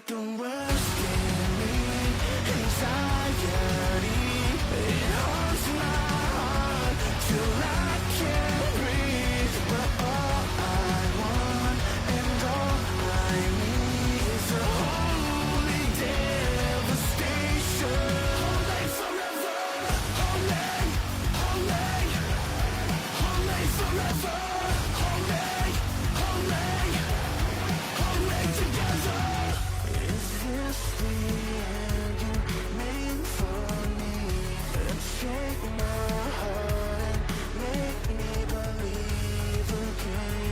out the worst in me. Anxiety, it haunts my heart till I can't breathe. But all I want and all I need is a holy devastation. Holy forever, holy, holy, holy forever, holy, holy, holy together. Is this the end you made for me? Take my heart and make me believe again.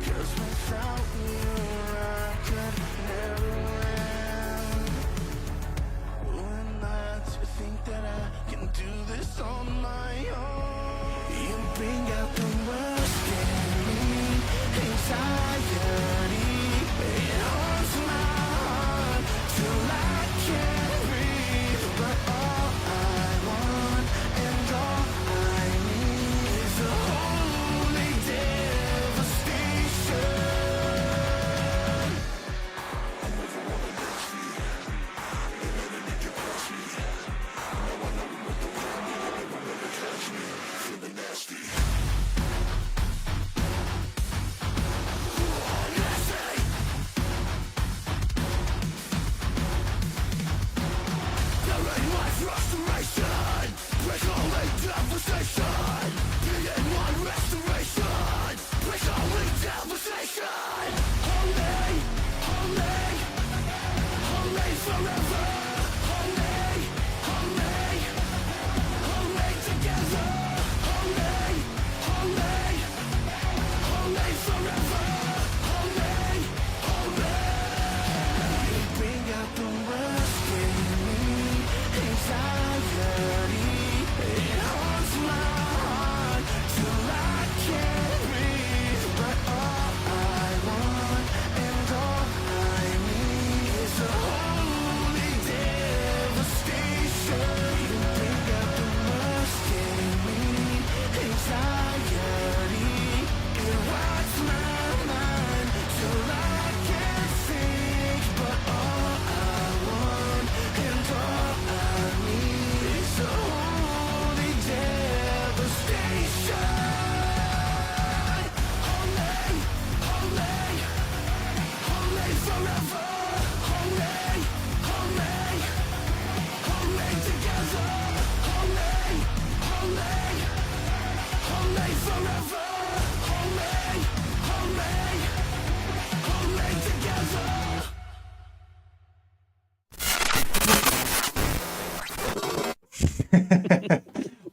'Cause without you I could never win. Who am I to think that I can do this on my own? You bring out the worst in me. Anxiety, it haunts my heart till I can't breathe. But all I want and all I need is a holy devastation.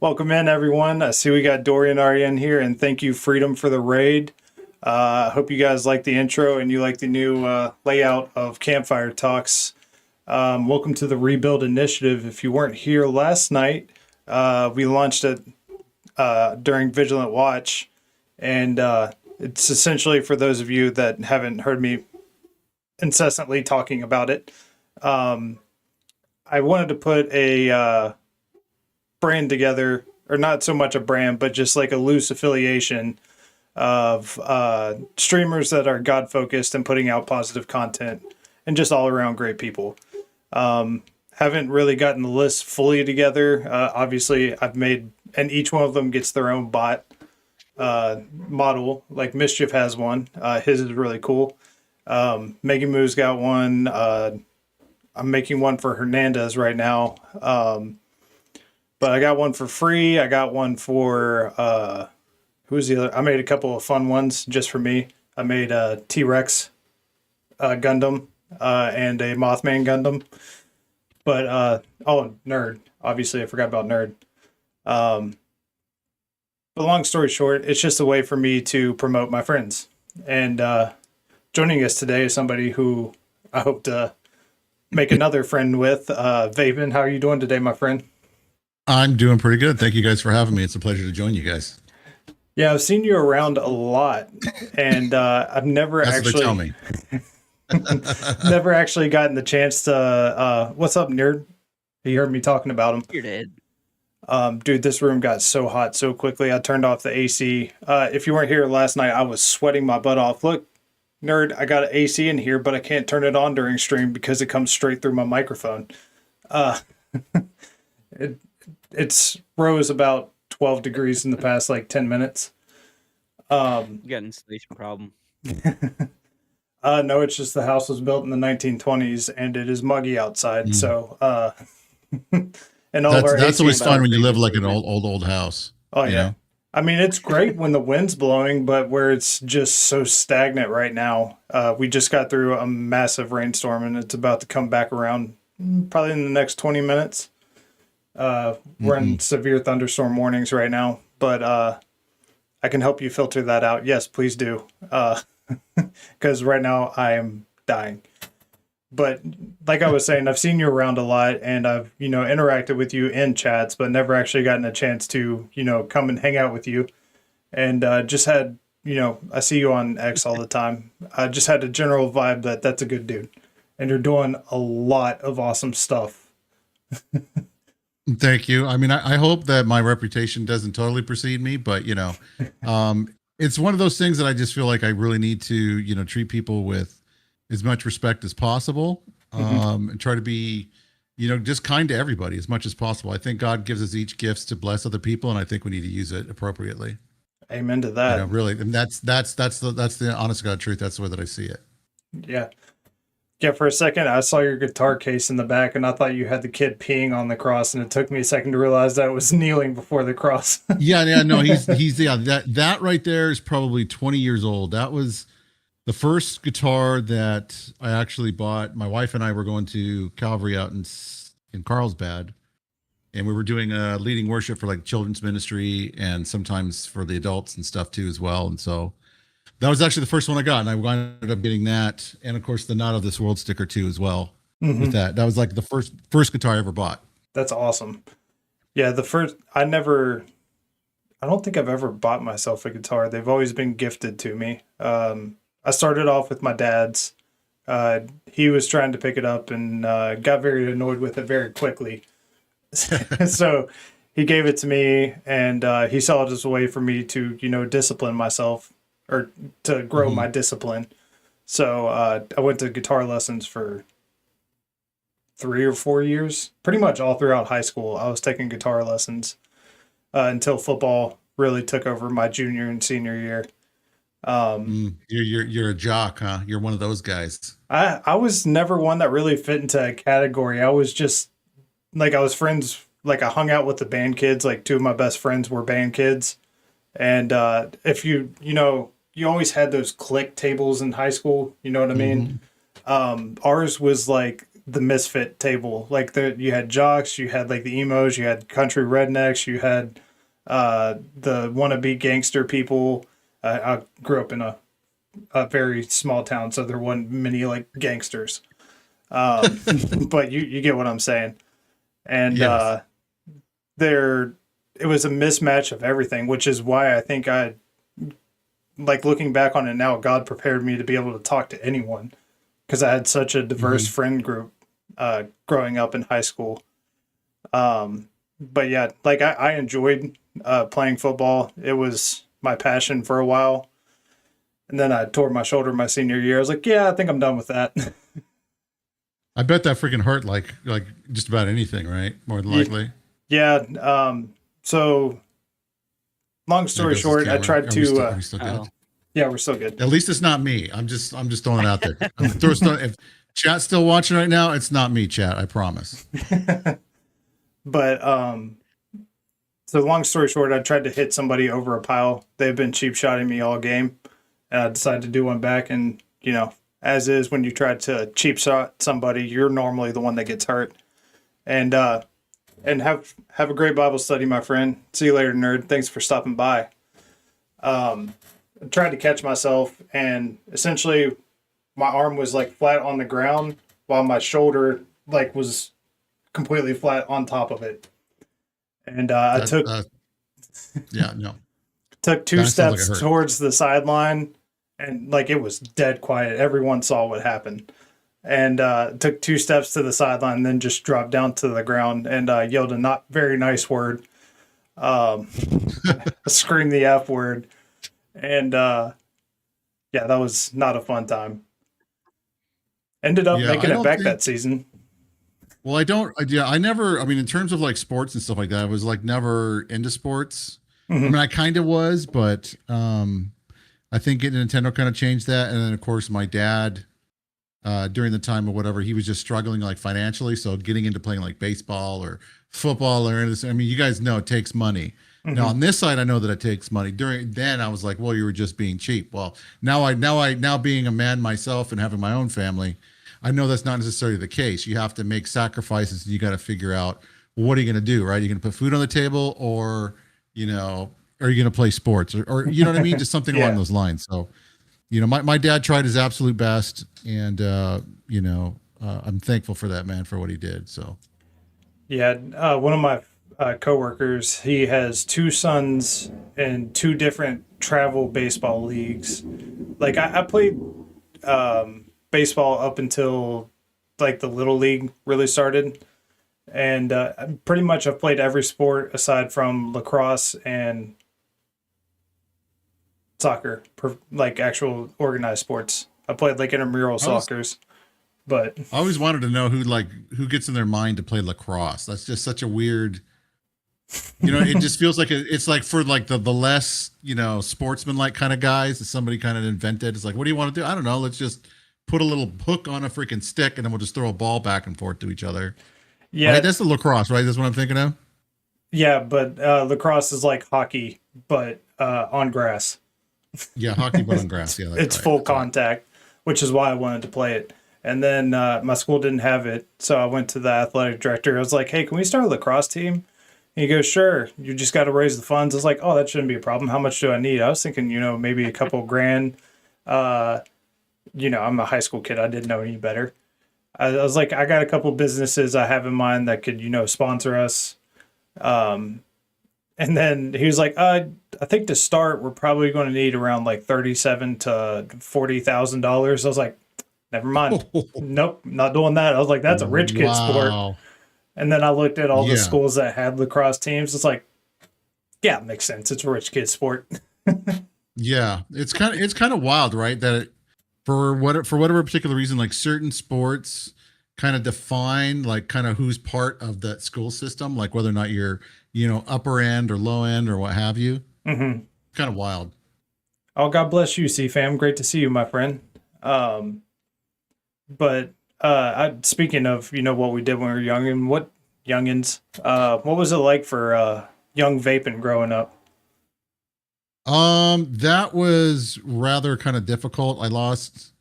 Welcome in, everyone. I see we got Dorian already in here, and thank you, Freedom, for the raid. I hope you guys like the intro and you like the new layout of Campfire Talks. Welcome to the Rebuild Initiative. If you weren't here last night, we launched it during Vigilant Watch, and it's essentially for those of you that haven't heard me incessantly talking about it. I wanted to put a brand together, or not so much a brand, but just like a loose affiliation of streamers that are God focused and putting out positive content and just all around great people. Haven't really gotten the list fully together. Obviously I've made, and each one of them gets their own bot model. Like Mischief has one. His is really cool. Megan Moo's got one. I'm making one for Hernandez right now. But I got one for free. I got one for, who's the other? I made a couple of fun ones just for me. I made a T-Rex Gundam and a Mothman Gundam. But, Nerd. Obviously, I forgot about Nerd. But long story short, it's just a way for me to promote my friends. And joining us today is somebody who I hope to make another friend with. Vapin, how are you doing today, my friend? I'm doing pretty good. Thank you guys for having me. It's a pleasure to join you guys. Yeah, I've seen you around a lot, and I've never That's actually what they tell me. never actually gotten the chance to. What's up, nerd? You heard me talking about him. You did. Dude, this room got so hot so quickly. I turned off the AC. If you weren't here last night, I was sweating my butt off. Look, Nerd, I got an AC in here, but I can't turn it on during stream because it comes straight through my microphone. Uh, it it's rose about 12 degrees in the past like 10 minutes. You got an installation problem. No, it's just the house was built in the 1920s and it is muggy outside. So, and all of our That's AC always fun when you live previously, like an old house. Oh you yeah. know? I mean, it's great when the wind's blowing, but where it's just so stagnant right now. We just got through a massive rainstorm and it's about to come back around probably in the next 20 minutes. We're in severe thunderstorm warnings right now, but I can help you filter that out. Yes, please do. Because right now I am dying. But like I was saying, I've seen you around a lot and I've, interacted with you in chats, but never actually gotten a chance to, come and hang out with you. And just had, I see you on X all the time. I just had a general vibe that that's a good dude. And you're doing a lot of awesome stuff. Thank you. I mean, I hope that my reputation doesn't totally precede me, but it's one of those things that I just feel like I really need to, treat people with as much respect as possible, and try to be, just kind to everybody as much as possible. I think God gives us each gifts to bless other people, and I think we need to use it appropriately. Amen to that. Really, and that's the honest to God truth. That's the way that I see it. Yeah. Yeah, for a second, I saw your guitar case in the back, and I thought you had the kid peeing on the cross, and it took me a second to realize that it was kneeling before the cross. No, he's that right there is probably 20 years old. That was the first guitar that I actually bought. My wife and I were going to Calvary out in Carlsbad, and we were doing leading worship for like children's ministry and sometimes for the adults and stuff too as well. And so that was actually the first one I got, and I ended up getting that, and of course the Not of This World sticker too as well. With that was like the first guitar I ever bought. That's awesome. Yeah, I don't think I've ever bought myself a guitar. They've always been gifted to me. I started off with my dad's. He was trying to pick it up and got very annoyed with it very quickly. So he gave it to me, and he saw it as a way for me to, discipline myself or to grow my discipline. So I went to guitar lessons for 3 or 4 years, pretty much all throughout high school. I was taking guitar lessons until football really took over my junior and senior year. You're a jock, huh? You're one of those guys. I was never one that really fit into a category. I was just like, I was friends, like I hung out with the band kids. Like 2 of my best friends were band kids. And if you always had those clique tables in high school, you know what I mean? Ours was like the misfit table. Like you had jocks, you had like the emos, you had country rednecks, you had the wannabe gangster people. I grew up in a very small town, so there wasn't many like gangsters. But you get what I'm saying. And Yes. it was a mismatch of everything, which is why I think like looking back on it now, God prepared me to be able to talk to anyone because I had such a diverse friend group growing up in high school. But yeah, like I enjoyed playing football. It was my passion for a while. And then I tore my shoulder my senior year. I was like, yeah, I think I'm done with that. I bet that freaking hurt like just about anything, right? More than likely. Yeah. So long story short, I tried to. Are we still good? Yeah, we're still good. At least it's not me. I'm just throwing it out there. If chat's still watching right now, it's not me, chat. I promise. But so long story short, I tried to hit somebody over a pile. They've been cheap shotting me all game, and I decided to do one back. And as is, when you try to cheap shot somebody, you're normally the one that gets hurt. And have a great Bible study, my friend. See you later, nerd. Thanks for stopping by. I tried to catch myself, and essentially my arm was like flat on the ground while my shoulder like was completely flat on top of it. And I took 2 steps towards the sideline, and like it was dead quiet. Everyone saw what happened. And took 2 steps to the sideline and then just dropped down to the ground and yelled a not very nice word. Screamed the F word. And Yeah, that was not a fun time. Ended up Yeah, making I it don't back think. that season. Well, I never. I mean, in terms of like sports and stuff like that, I was like never into sports. I Hmm. mean, I kind of was, but I think getting Nintendo kind of changed that. And then of course, my dad, during the time or whatever, he was just struggling like financially. So getting into playing like baseball or football or anything, I mean, you guys know it takes money. Now Hmm. on this side, I know that it takes money. During then, I was like, well, you were just being cheap. Well, now being a man myself and having my own family, I know that's not necessarily the case. You have to make sacrifices. And you got to figure out, well, what are you going to do, right? Are you going to put food on the table, or you know, are you going to play sports, or you know what I mean, just something along Yeah. those lines. So my dad tried his absolute best, and I'm thankful for that man for what he did. So Yeah. One of my coworkers, he has two sons in two different travel baseball leagues. Like I played baseball up until like the little league really started, and pretty much I've played every sport aside from lacrosse and soccer, like actual organized sports. I played like intramural I was soccer's, but I always wanted to know who gets in their mind to play lacrosse. That's just such a weird. It just feels like it's like for like the less sportsman-like kind of guys that somebody kind of invented. It's like, what do you want to do? I don't know. Let's just put a little hook on a freaking stick and then we'll just throw a ball back and forth to each other. Right? yeah, That's the lacrosse, right? That's what I'm thinking of. yeah, but lacrosse is like hockey, but on grass. Yeah, hockey but on grass. Yeah, that's It's right. full That's right. contact, which is why I wanted to play it. And then my school didn't have it, so I went to the athletic director. I was like, "Hey, can we start a lacrosse team?" And he goes, "Sure. You just got to raise the funds." I was like, "Oh, that shouldn't be a problem. How much do I need?" I was thinking, maybe a couple grand. Uh, I'm a high school kid. I didn't know any better. I was like, I got a couple businesses I have in mind that could, sponsor us. Um, and then he was like, I think to start, we're probably going to need around like 37 to $40,000. I was like, never mind. Nope, not doing that. I was like, that's a rich kid sport. Wow. And then I looked at all the Yeah. schools that had lacrosse teams. It's like, yeah, it makes sense. It's a rich kid sport. Yeah. It's kind of wild, right? That for whatever particular reason, like certain sports kind of define like kind of who's part of that school system, like whether or not you're, upper end or low end or what have you. Hmm. Kind of wild. Oh, God bless you, C fam. Great to see you, my friend. Um, but speaking of, what we did when we were young and what youngins, what was it like for young Vapin growing up? That was rather kind of difficult. I lost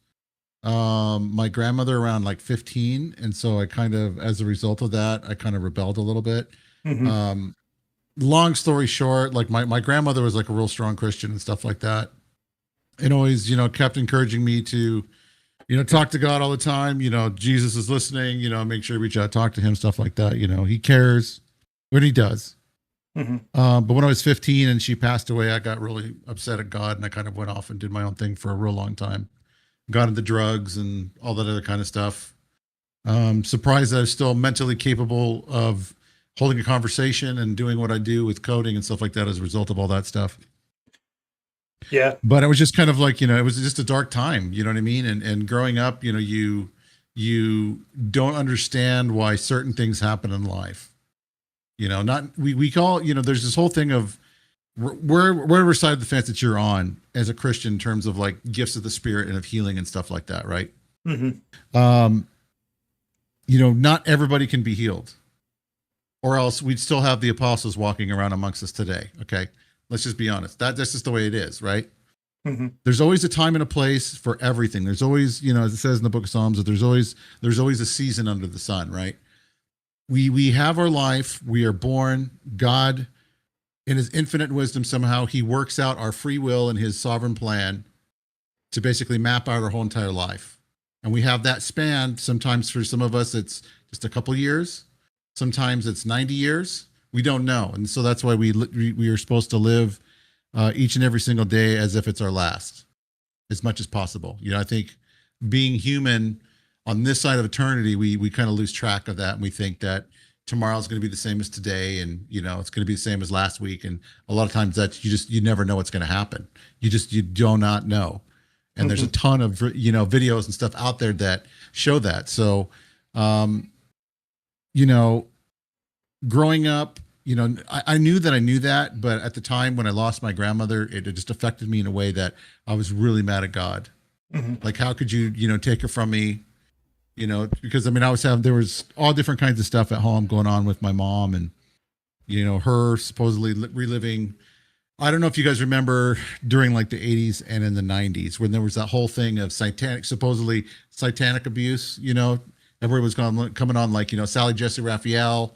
my grandmother around like 15, and so I kind of, as a result of that, I kind of rebelled a little bit. Hmm. Um, Long story short, like my grandmother was like a real strong Christian and stuff like that, and always, kept encouraging me to, talk to God all the time. Jesus is listening. Make sure you reach out, talk to him, stuff like that. He cares when he does. Hmm. But when I was 15 and she passed away, I got really upset at God, and I kind of went off and did my own thing for a real long time. Got into drugs and all that other kind of stuff. Surprised that I was still mentally capable of holding a conversation and doing what I do with coding and stuff like that as a result of all that stuff. Yeah. But it was just kind of like, it was just a dark time, you know what I mean? And growing up, you don't understand why certain things happen in life. Not we call, there's this whole thing of wherever side of the fence that you're on as a Christian in terms of like gifts of the spirit and of healing and stuff like that, right? Hmm. Um, not everybody can be healed, or else we'd still have the apostles walking around amongst us today. Okay. Let's just be honest. That's just the way it is, right? Hmm. There's always a time and a place for everything. There's always, as it says in the book of Psalms, that there's always a season under the sun, right? We have our life. We are born. God, in his infinite wisdom, somehow he works out our free will and his sovereign plan to basically map out our whole entire life. And we have that span. Sometimes for some of us, it's just a couple years. Sometimes it's 90 years. We don't know. And so that's why we are supposed to live each and every single day as if it's our last, as much as possible. I think being human on this side of eternity, we kind of lose track of that. And we think that tomorrow's going to be the same as today. And, it's going to be the same as last week. And a lot of times you never know what's going to happen. You do not know. And there's a ton of, videos and stuff out there that show that. So, growing up, I knew that I knew that, but at the time when I lost my grandmother, it just affected me in a way that I was really mad at God. Like, how could you, take her from me? Because there was all different kinds of stuff at home going on with my mom, and, her supposedly reliving. I don't know if you guys remember during like the 80s and in the 90s when there was that whole thing of supposedly satanic abuse, everybody was coming on like, Sally Jesse Raphael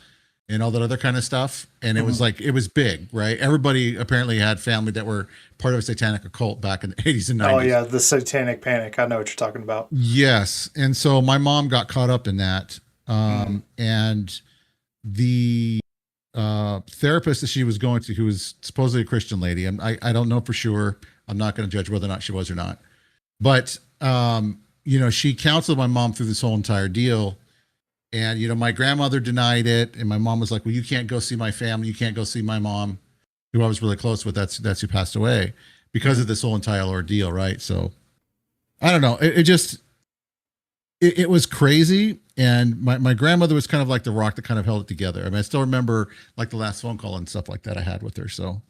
and all that other kind of stuff. And it was like, it was big, right? Everybody apparently had family that were part of a satanic occult back in the 80s and 90s. Oh yeah. The satanic panic. I know what you're talking about. Yes. And so my mom got caught up in that. And the therapist that she was going to, who was supposedly a Christian lady, and I don't know for sure. I'm not going to judge whether or not she was or not. But, she counseled my mom through this whole entire deal. And, my grandmother denied it. And my mom was like, well, you can't go see my family. You can't go see my mom, who I was really close with. That's who passed away because of this whole entire ordeal. Right. So I don't know. It was crazy. And my grandmother was kind of like the rock that kind of held it together. I still remember like the last phone call and stuff like that I had with her. So,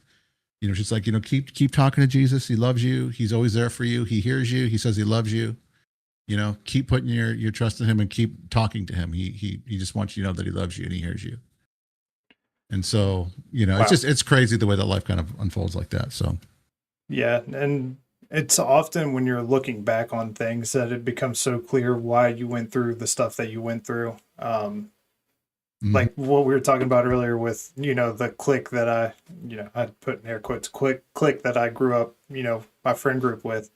she's like, keep talking to Jesus. He loves you. He's always there for you. He hears you. He says he loves you. Keep putting your trust in him and keep talking to him. He just wants you to know that he loves you and he hears you. And so, wow. It's crazy the way that life kind of unfolds like that. So, yeah. And it's often when you're looking back on things that it becomes so clear why you went through the stuff that you went through. Like what we were talking about earlier with, the clique that I put in air quotes, clique that I grew up, my friend group with.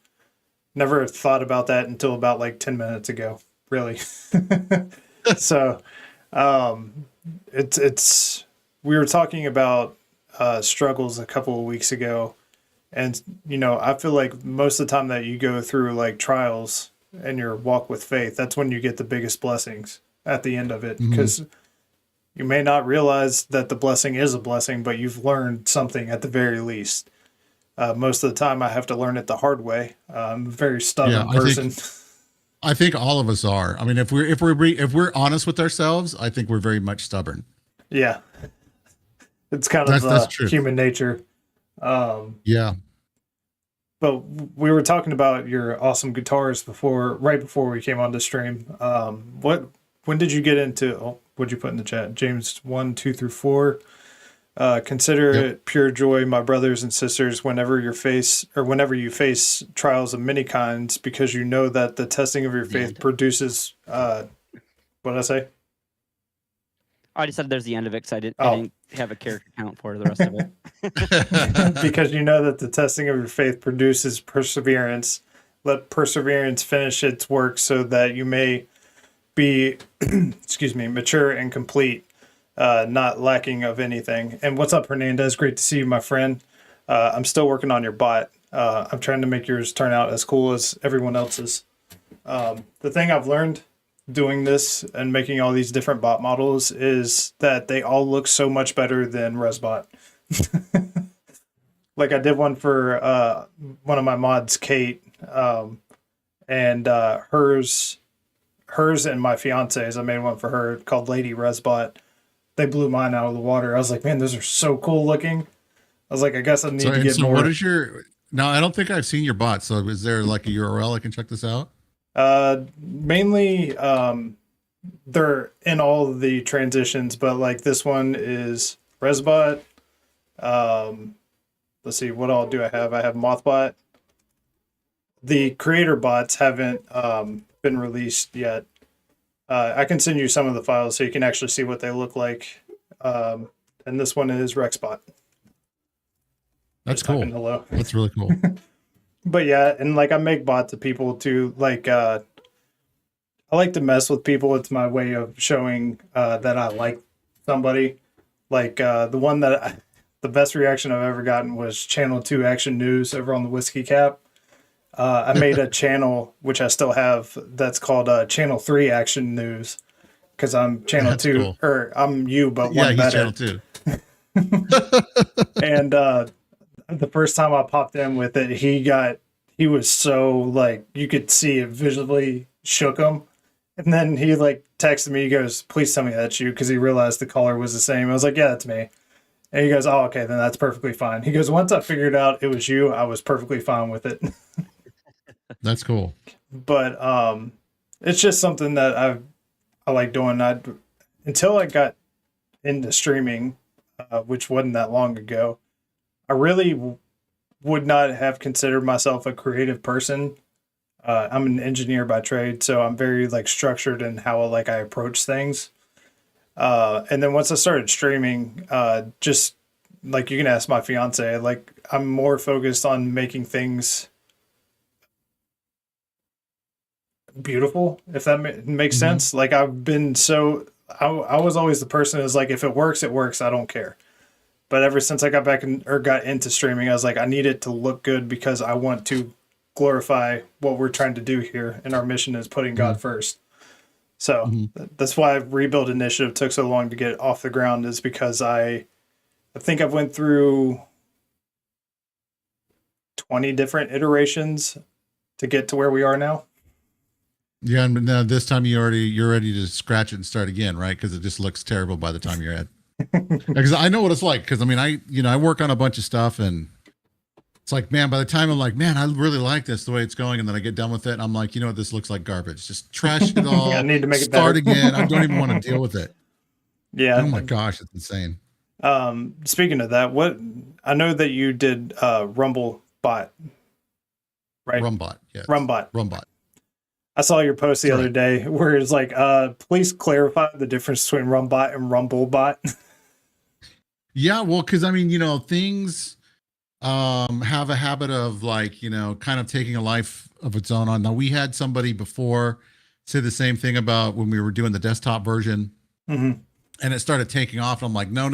Never thought about that until about like 10 minutes ago, really. So, we were talking about struggles a couple of weeks ago. And, I feel like most of the time that you go through like trials in your walk with faith, that's when you get the biggest blessings at the end of it. Because you may not realize that the blessing is a blessing, but you've learned something at the very least. Most of the time I have to learn it the hard way. I'm a very stubborn person. I think all of us are. If we're honest with ourselves, I think we're very much stubborn. Yeah. It's kind of that's human nature. Yeah. But we were talking about your awesome guitars right before we came on the stream. When did you get into, what'd you put in the chat? James 1, 2 through 4. Consider it pure joy, my brothers and sisters, whenever you face trials of many kinds, because you know that the testing of your faith produces, what did I say? I just said there's the end of it because I didn't have a character count for the rest of it. Because you know that the testing of your faith produces perseverance. Let perseverance finish its work so that you may be, mature and complete, not lacking of anything. And what's up, Hernandez? Great to see you, my friend. I'm still working on your bot. I'm trying to make yours turn out as cool as everyone else's. The thing I've learned doing this and making all these different bot models is that they all look so much better than ResBot. Like I did one for one of my mods, Kate, and hers and my fiance's. I made one for her called Lady ResBot. They blew mine out of the water. I was like, man, those are so cool looking. I was like, I guess I need to get more. What is your? No, I don't think I've seen your bot. So is there like a URL I can check this out? Mainly, they're in all of the transitions, but like this one is ResBot. Let's see, what all do I have? I have Mothbot. The creator bots haven't been released yet. I can send you some of the files so you can actually see what they look like. And this one is RexBot. That's cool. Hello. That's really cool. But yeah, and like I make bots of people too. Like I like to mess with people. It's my way of showing that I like somebody. Like the best reaction I've ever gotten was Channel 2 Action News over on the Whiskey Cap. I made a channel, which I still have, that's called Channel 3 Action News, because I'm Channel 2, cool. Or I'm you, but one better. Channel 2. And the first time I popped in with it, he he was so like, you could see it visually shook him. And then he like texted me, he goes, please tell me that's you, because he realized the color was the same. I was like, yeah, that's me. And he goes, oh, okay, then that's perfectly fine. He goes, once I figured out it was you, I was perfectly fine with it. That's cool. But it's just something that I like doing. Until I got into streaming, which wasn't that long ago, I really would not have considered myself a creative person. I'm an engineer by trade, so I'm very like structured in how I approach things. And then once I started streaming, just like you can ask my fiance, like I'm more focused on making things beautiful, if that makes sense. Like I've been I was always the person who's like, if it works, it works. I don't care. But ever since I got back got into streaming, I was like, I need it to look good because I want to glorify what we're trying to do here. And our mission is putting God first. So that's why Rebuild Initiative took so long to get off the ground, is because I think I've went through 20 different iterations to get to where we are now. Yeah, and now this time you're ready to scratch it and start again, right? Because it just looks terrible by the time you're at. Because I know what it's like. Because I mean, I work on a bunch of stuff, and it's like, man, by the time I'm like, man, I really like this the way it's going, and then I get done with it, and I'm like, you know what, this looks like garbage. Just trash it all. I need to make it start better. again. I don't even want to deal with it. Yeah. Oh my gosh, it's insane. Speaking of that, I know that you did RumbleBot, right? Rumbot, yeah. Rumbot. I saw your post the other day where it's like, please clarify the difference between Rumbot and RumbleBot. Yeah, well, because I mean, things have a habit of like, kind of taking a life of its own on. Now, we had somebody before say the same thing about when we were doing the desktop version, and it started taking off. And I'm like, no.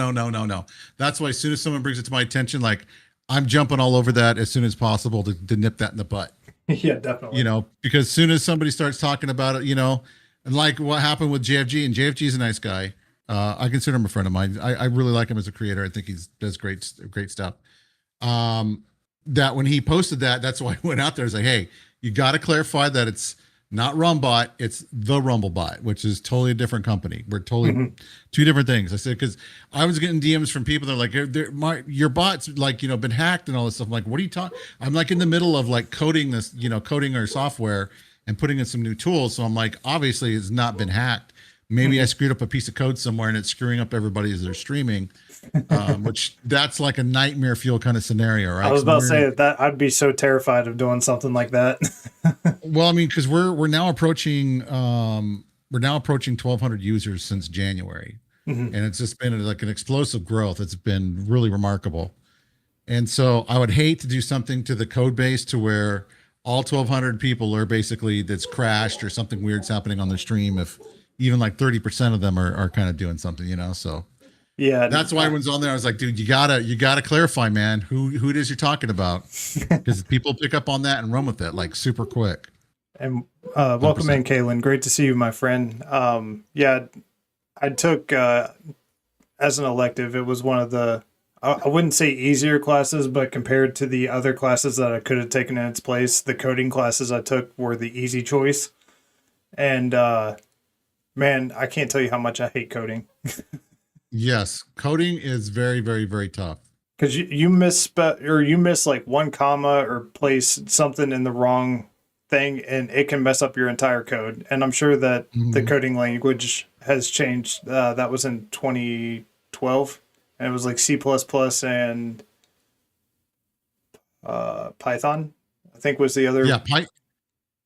That's why as soon as someone brings it to my attention, like I'm jumping all over that as soon as possible to nip that in the butt. Yeah, definitely. Because as soon as somebody starts talking about it, and like what happened with JFG, and JFG is a nice guy. I consider him a friend of mine. I really like him as a creator. I think he does great stuff. That when he posted that, that's why I went out there. I was like, hey, you got to clarify that it's not Rumbot, it's the RumbleBot, which is totally a different company. We're totally two different things. I said, because I was getting DMs from people that are like, your bot's like, been hacked and all this stuff. I'm like, what are you talking? I'm like in the middle of like coding this, coding our software and putting in some new tools. So I'm like, obviously it's not been hacked. Maybe I screwed up a piece of code somewhere and it's screwing up everybody as they're streaming, which that's like a nightmare fuel kind of scenario, right? I was about to say that I'd be so terrified of doing something like that. Well, I mean, because we're now approaching 1,200 users since January, and it's just been like an explosive growth. It's been really remarkable, and so I would hate to do something to the code base to where all 1,200 people are basically that's crashed or something weird's happening on their stream. If even like 30% of them are kind of doing something, so yeah, that's why everyone's on there. I was like, dude, you gotta clarify, man, who it is you're talking about, because people pick up on that and run with it like super quick. And welcome 100%. In, Kaylin. Great to see you, my friend. Yeah, I took as an elective. It was one of the I wouldn't say easier classes, but compared to the other classes that I could have taken in its place, the coding classes I took were the easy choice. And man, I can't tell you how much I hate coding. Yes, coding is very, very, very tough. Because you miss like one comma or place something in the wrong thing, and it can mess up your entire code. And I'm sure that the coding language has changed. That was in 2012, and it was like C++ and Python, I think was the other. Yeah,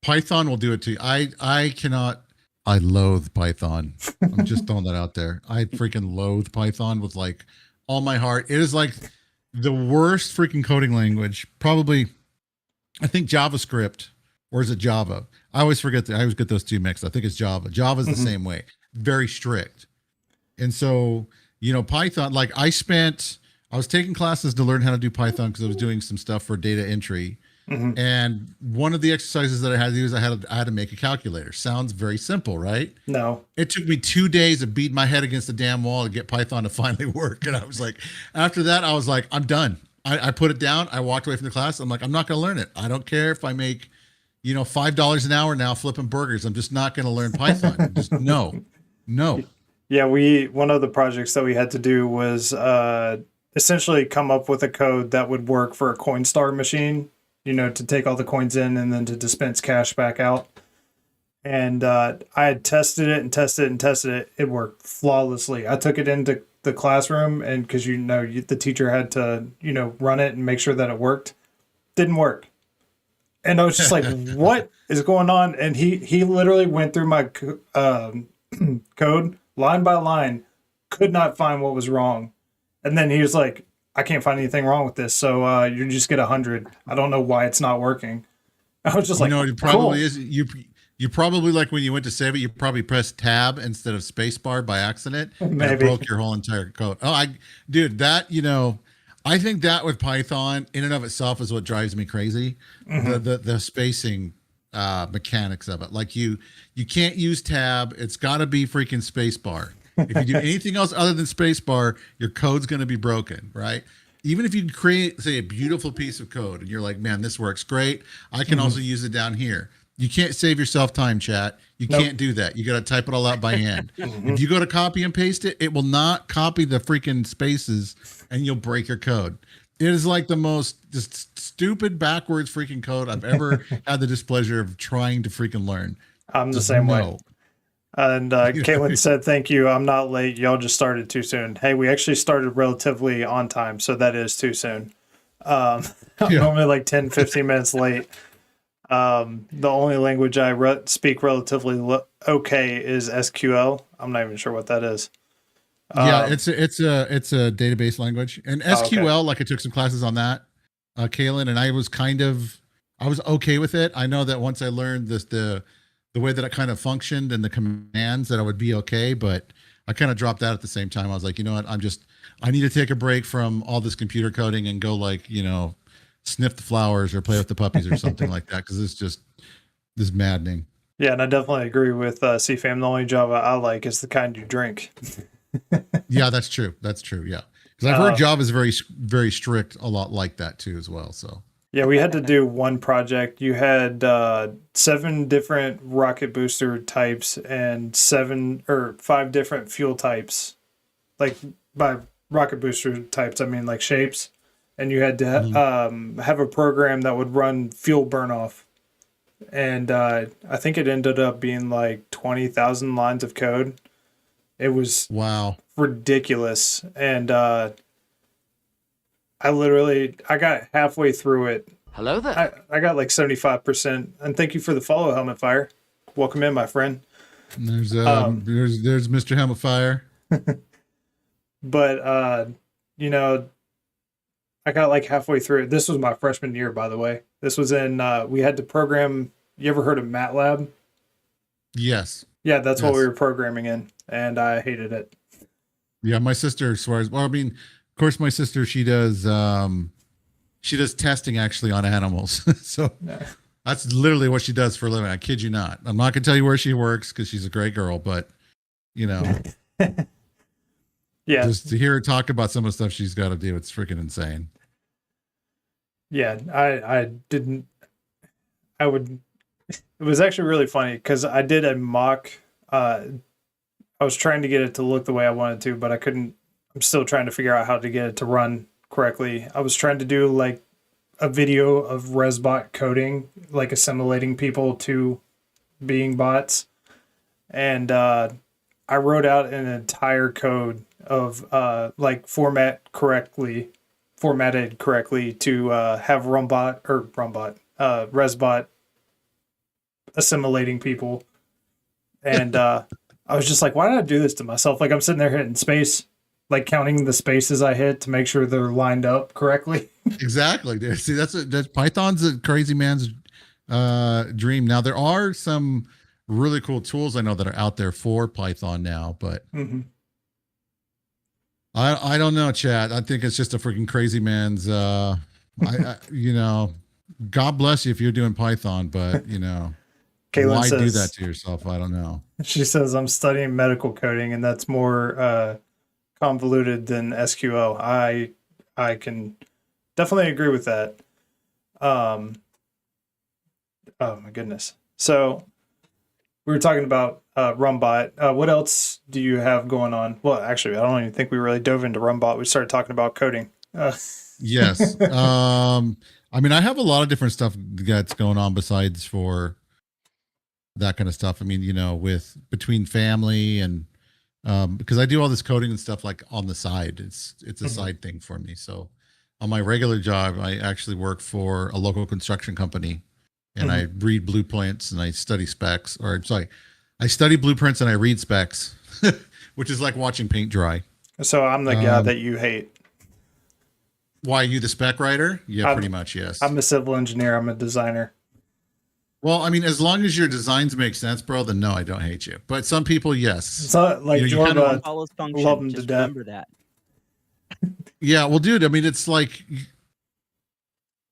Python will do it to you. I cannot. I loathe Python. I'm just throwing that out there. I freaking loathe Python with like all my heart. It is like the worst freaking coding language. Probably, I think JavaScript, or is it Java? I always forget I always get those two mixed. I think it's Java. Java is the same way. Very strict. And so, Python, like I was taking classes to learn how to do Python because I was doing some stuff for data entry. And one of the exercises that I had to do is I had to make a calculator. Sounds very simple, right? No. It took me 2 days of beating my head against the damn wall to get Python to finally work. And I was like, after that, I was like, I'm done. I put it down. I walked away from the class. I'm like, I'm not going to learn it. I don't care if I make, $5 an hour now flipping burgers. I'm just not going to learn Python. Just no. Yeah, one of the projects that we had to do was essentially come up with a code that would work for a Coinstar machine, to take all the coins in and then to dispense cash back out. And I had tested it and tested it and tested it. It worked flawlessly. I took it into the classroom, and because the teacher had to run it and make sure that it worked. Didn't work. And I was just like, what is going on? And he literally went through my code line by line, could not find what was wrong. And then he was like, I can't find anything wrong with this, so you just get 100. I don't know why it's not working. I was just like, it probably cool. is. You probably, like when you went to save it, you probably pressed tab instead of spacebar by accident. And it broke your whole entire code. Oh, I think that with Python in and of itself is what drives me crazy. Mm-hmm. The spacing mechanics of it. Like you can't use tab. It's got to be freaking spacebar. If you do anything else other than spacebar, your code's going to be broken, right? Even if you create, say, a beautiful piece of code and you're like, man, this works great. I can also use it down here. You can't save yourself time, chat. You can't do that. You got to type it all out by hand. If you go to copy and paste it, it will not copy the freaking spaces and you'll break your code. It is like the most just stupid backwards freaking code I've ever had the displeasure of trying to freaking learn. I'm the same way. And Caitlin said, thank you. I'm not late. Y'all just started too soon. Hey, we actually started relatively on time, so that is too soon. I'm normally like 10, 15 minutes late. The only language I speak relatively okay is SQL. I'm not even sure what that is. It's a database language, and SQL. Like I took some classes on that, Kaylin, and I was okay with it. I know that once I learned the way that it kind of functioned and the commands, that I would be okay, but I kind of dropped that at the same time. I was like, you know what, I need to take a break from all this computer coding and go sniff the flowers or play with the puppies or something like that, because it's just this maddening. Yeah, and I definitely agree with CFAM. The only Java I like is the kind you drink. Yeah, that's true. Yeah, because I've heard Java is very, very strict, a lot like that too as well. So yeah, we had to do one project. You had 7 different rocket booster types and 5 different fuel types. Like by rocket booster types, I mean like shapes. And you had to have a program that would run fuel burn off. And I think it ended up being like 20,000 lines of code. It was ridiculous. And I got halfway through it. Hello there. I got like 75%. And thank you for the follow, Helmet Fire. Welcome in, my friend. And there's Mr. Helmet Fire. But I got like halfway through it. This was my freshman year, by the way. This was in, we had to program. You ever heard of MATLAB? Yes. Yeah, that's what we were programming in, and I hated it. Yeah, my sister swears. Well, I mean, of course, my sister, she does testing actually on animals. So that's literally what she does for a living. I kid you not. I'm not going to tell you where she works because she's a great girl, but yeah, just to hear her talk about some of the stuff she's got to do, it's freaking insane. Yeah, it was actually really funny because I did a mock. I was trying to get it to look the way I wanted to, but I couldn't. I'm still trying to figure out how to get it to run correctly. I was trying to do like a video of ResBot coding, like assimilating people to being bots. And I wrote out an entire code of like formatted correctly to have ResBot assimilating people. And I was just like, why did I do this to myself? Like I'm sitting there hitting space, like counting the spaces I hit to make sure they're lined up correctly. Exactly. See, that's Python's a crazy man's dream. Now there are some really cool tools I know that are out there for Python now, but I don't know, chat. I think it's just a freaking crazy man's God bless you if you're doing Python, but Caitlin why says, do that to yourself? I don't know. She says, I'm studying medical coding, and that's more convoluted than SQL. I can definitely agree with that. Oh my goodness. So we were talking about Rumbot. What else do you have going on? Well, actually, I don't even think we really dove into Rumbot. We started talking about coding. Yes. I mean, I have a lot of different stuff that's going on besides for that kind of stuff. I mean, with between family and because I do all this coding and stuff like on the side. It's a side thing for me. So on my regular job, I actually work for a local construction company, and I read blueprints and I study specs. Or sorry, I study blueprints and I read specs, which is like watching paint dry. So I'm the guy that you hate. Why, you the spec writer? Yeah, pretty much, yes. I'm a civil engineer. I'm a designer. Well, I mean, as long as your designs make sense, bro, then no, I don't hate you. But some people, yes. So like Jordan, love him to death. Remember that. Yeah, well, dude, I mean, it's like,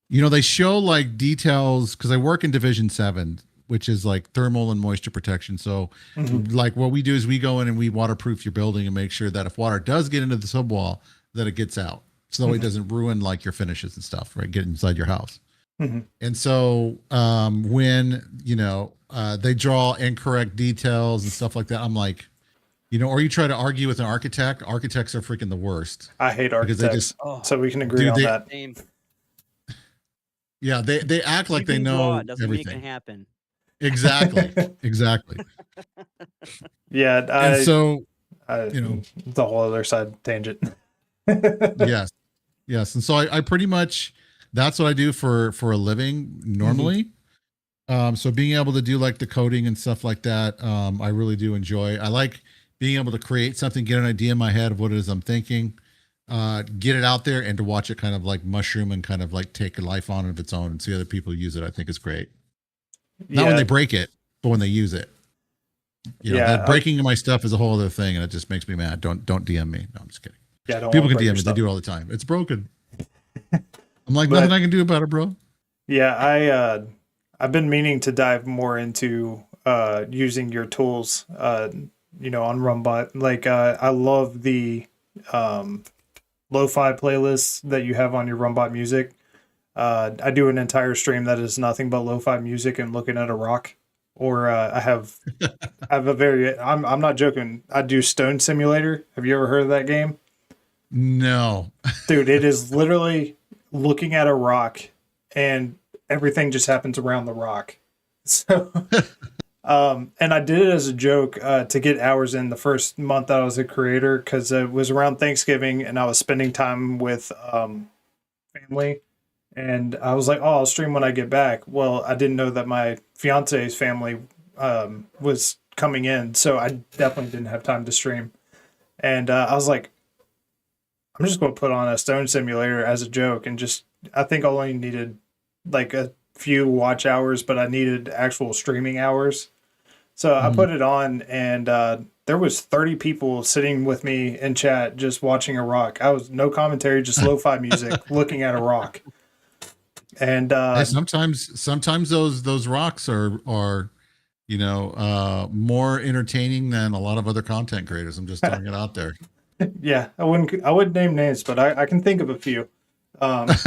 they show like details because I work in Division 7, which is like thermal and moisture protection. So like what we do is we go in and we waterproof your building and make sure that if water does get into the subwall, that it gets out. So it doesn't ruin like your finishes and stuff, right? Get inside your house. And so when, they draw incorrect details and stuff like that, I'm like, or you try to argue with an architect. Architects are freaking the worst. I hate architects. So we can agree on that. Yeah, they act like they know everything. Make it happen. Exactly. Exactly. Yeah. And so, the whole other side tangent. Yes. Yes. And so I pretty much, that's what I do for a living normally. So being able to do like the coding and stuff like that, I really do enjoy. I like being able to create something, get an idea in my head of what it is I'm thinking, get it out there, and to watch it kind of like mushroom and kind of like take a life on of its own and see other people use it. I think is great. Not when they break it, but when they use it. That breaking my stuff is a whole other thing, and it just makes me mad. Don't DM me. No, I'm just kidding. Yeah, people can DM me. They do it all the time. It's broken. I'm like, nothing I can do about it, bro. Yeah, I've been meaning to dive more into using your tools, on Rumbot. Like, I love the lo-fi playlists that you have on your Rumbot music. I do an entire stream that is nothing but lo-fi music and looking at a rock. Or I have I'm not joking. I do Stone Simulator. Have you ever heard of that game? No. Dude, it is literally looking at a rock and everything just happens around the rock. So, and I did it as a joke to get hours in the first month that I was a creator, because it was around Thanksgiving and I was spending time with family. And I was like, oh, I'll stream when I get back. Well, I didn't know that my fiance's family was coming in, so I definitely didn't have time to stream. And I was like, I'm just going to put on a Stone Simulator as a joke, and I think I only needed like a few watch hours, but I needed actual streaming hours. So I put it on, and there was 30 people sitting with me in chat just watching a rock. I was no commentary, just lo-fi music, looking at a rock. And sometimes those rocks are more entertaining than a lot of other content creators. I'm just throwing it out there. Yeah, I wouldn't name names, but I can think of a few. But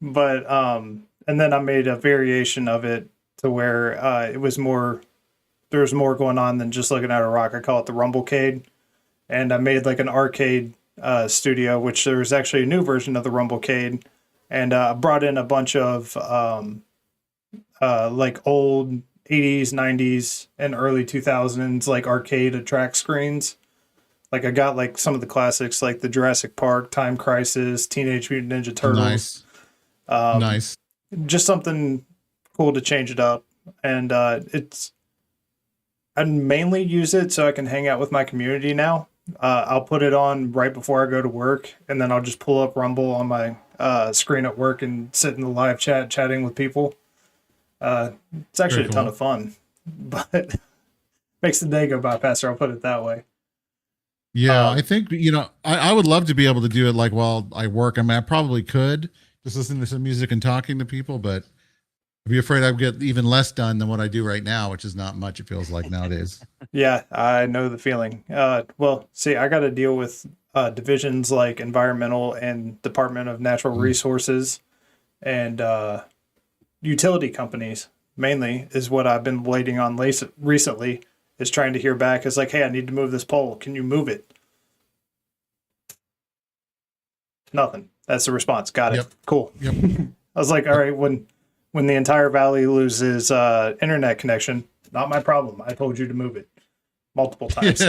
and then I made a variation of it to where it was more, there's more going on than just looking at a rock. I call it the RumbleCade, and I made like an arcade studio, which there was actually a new version of the RumbleCade. And I brought in a bunch of like old 80s, 90s, and early 2000s like arcade attract screens. Like I got like some of the classics like the Jurassic Park, Time Crisis, Teenage Mutant Ninja Turtles. Nice. Just something cool to change it up. And I mainly use it so I can hang out with my community now. I'll put it on right before I go to work, and then I'll just pull up Rumble on my screen at work and sit in the live chat chatting with people. It's actually a ton of fun, but makes the day go by faster. I'll put it that way. Yeah, I think, I would love to be able to do it like while I work. I mean, I probably could just listen to some music and talking to people, but I'd be afraid I'd get even less done than what I do right now, which is not much, it feels like nowadays. Yeah, I know the feeling. Well, see, I got to deal with divisions like environmental and Department of Natural Resources and utility companies mainly is what I've been waiting on recently, is trying to hear back. Is like, hey, I need to move this pole. Can you move it? Nothing. That's the response. Got it. Yep. Cool. Yep. I was like, all right, when the entire valley loses internet connection, not my problem. I told you to move it multiple times.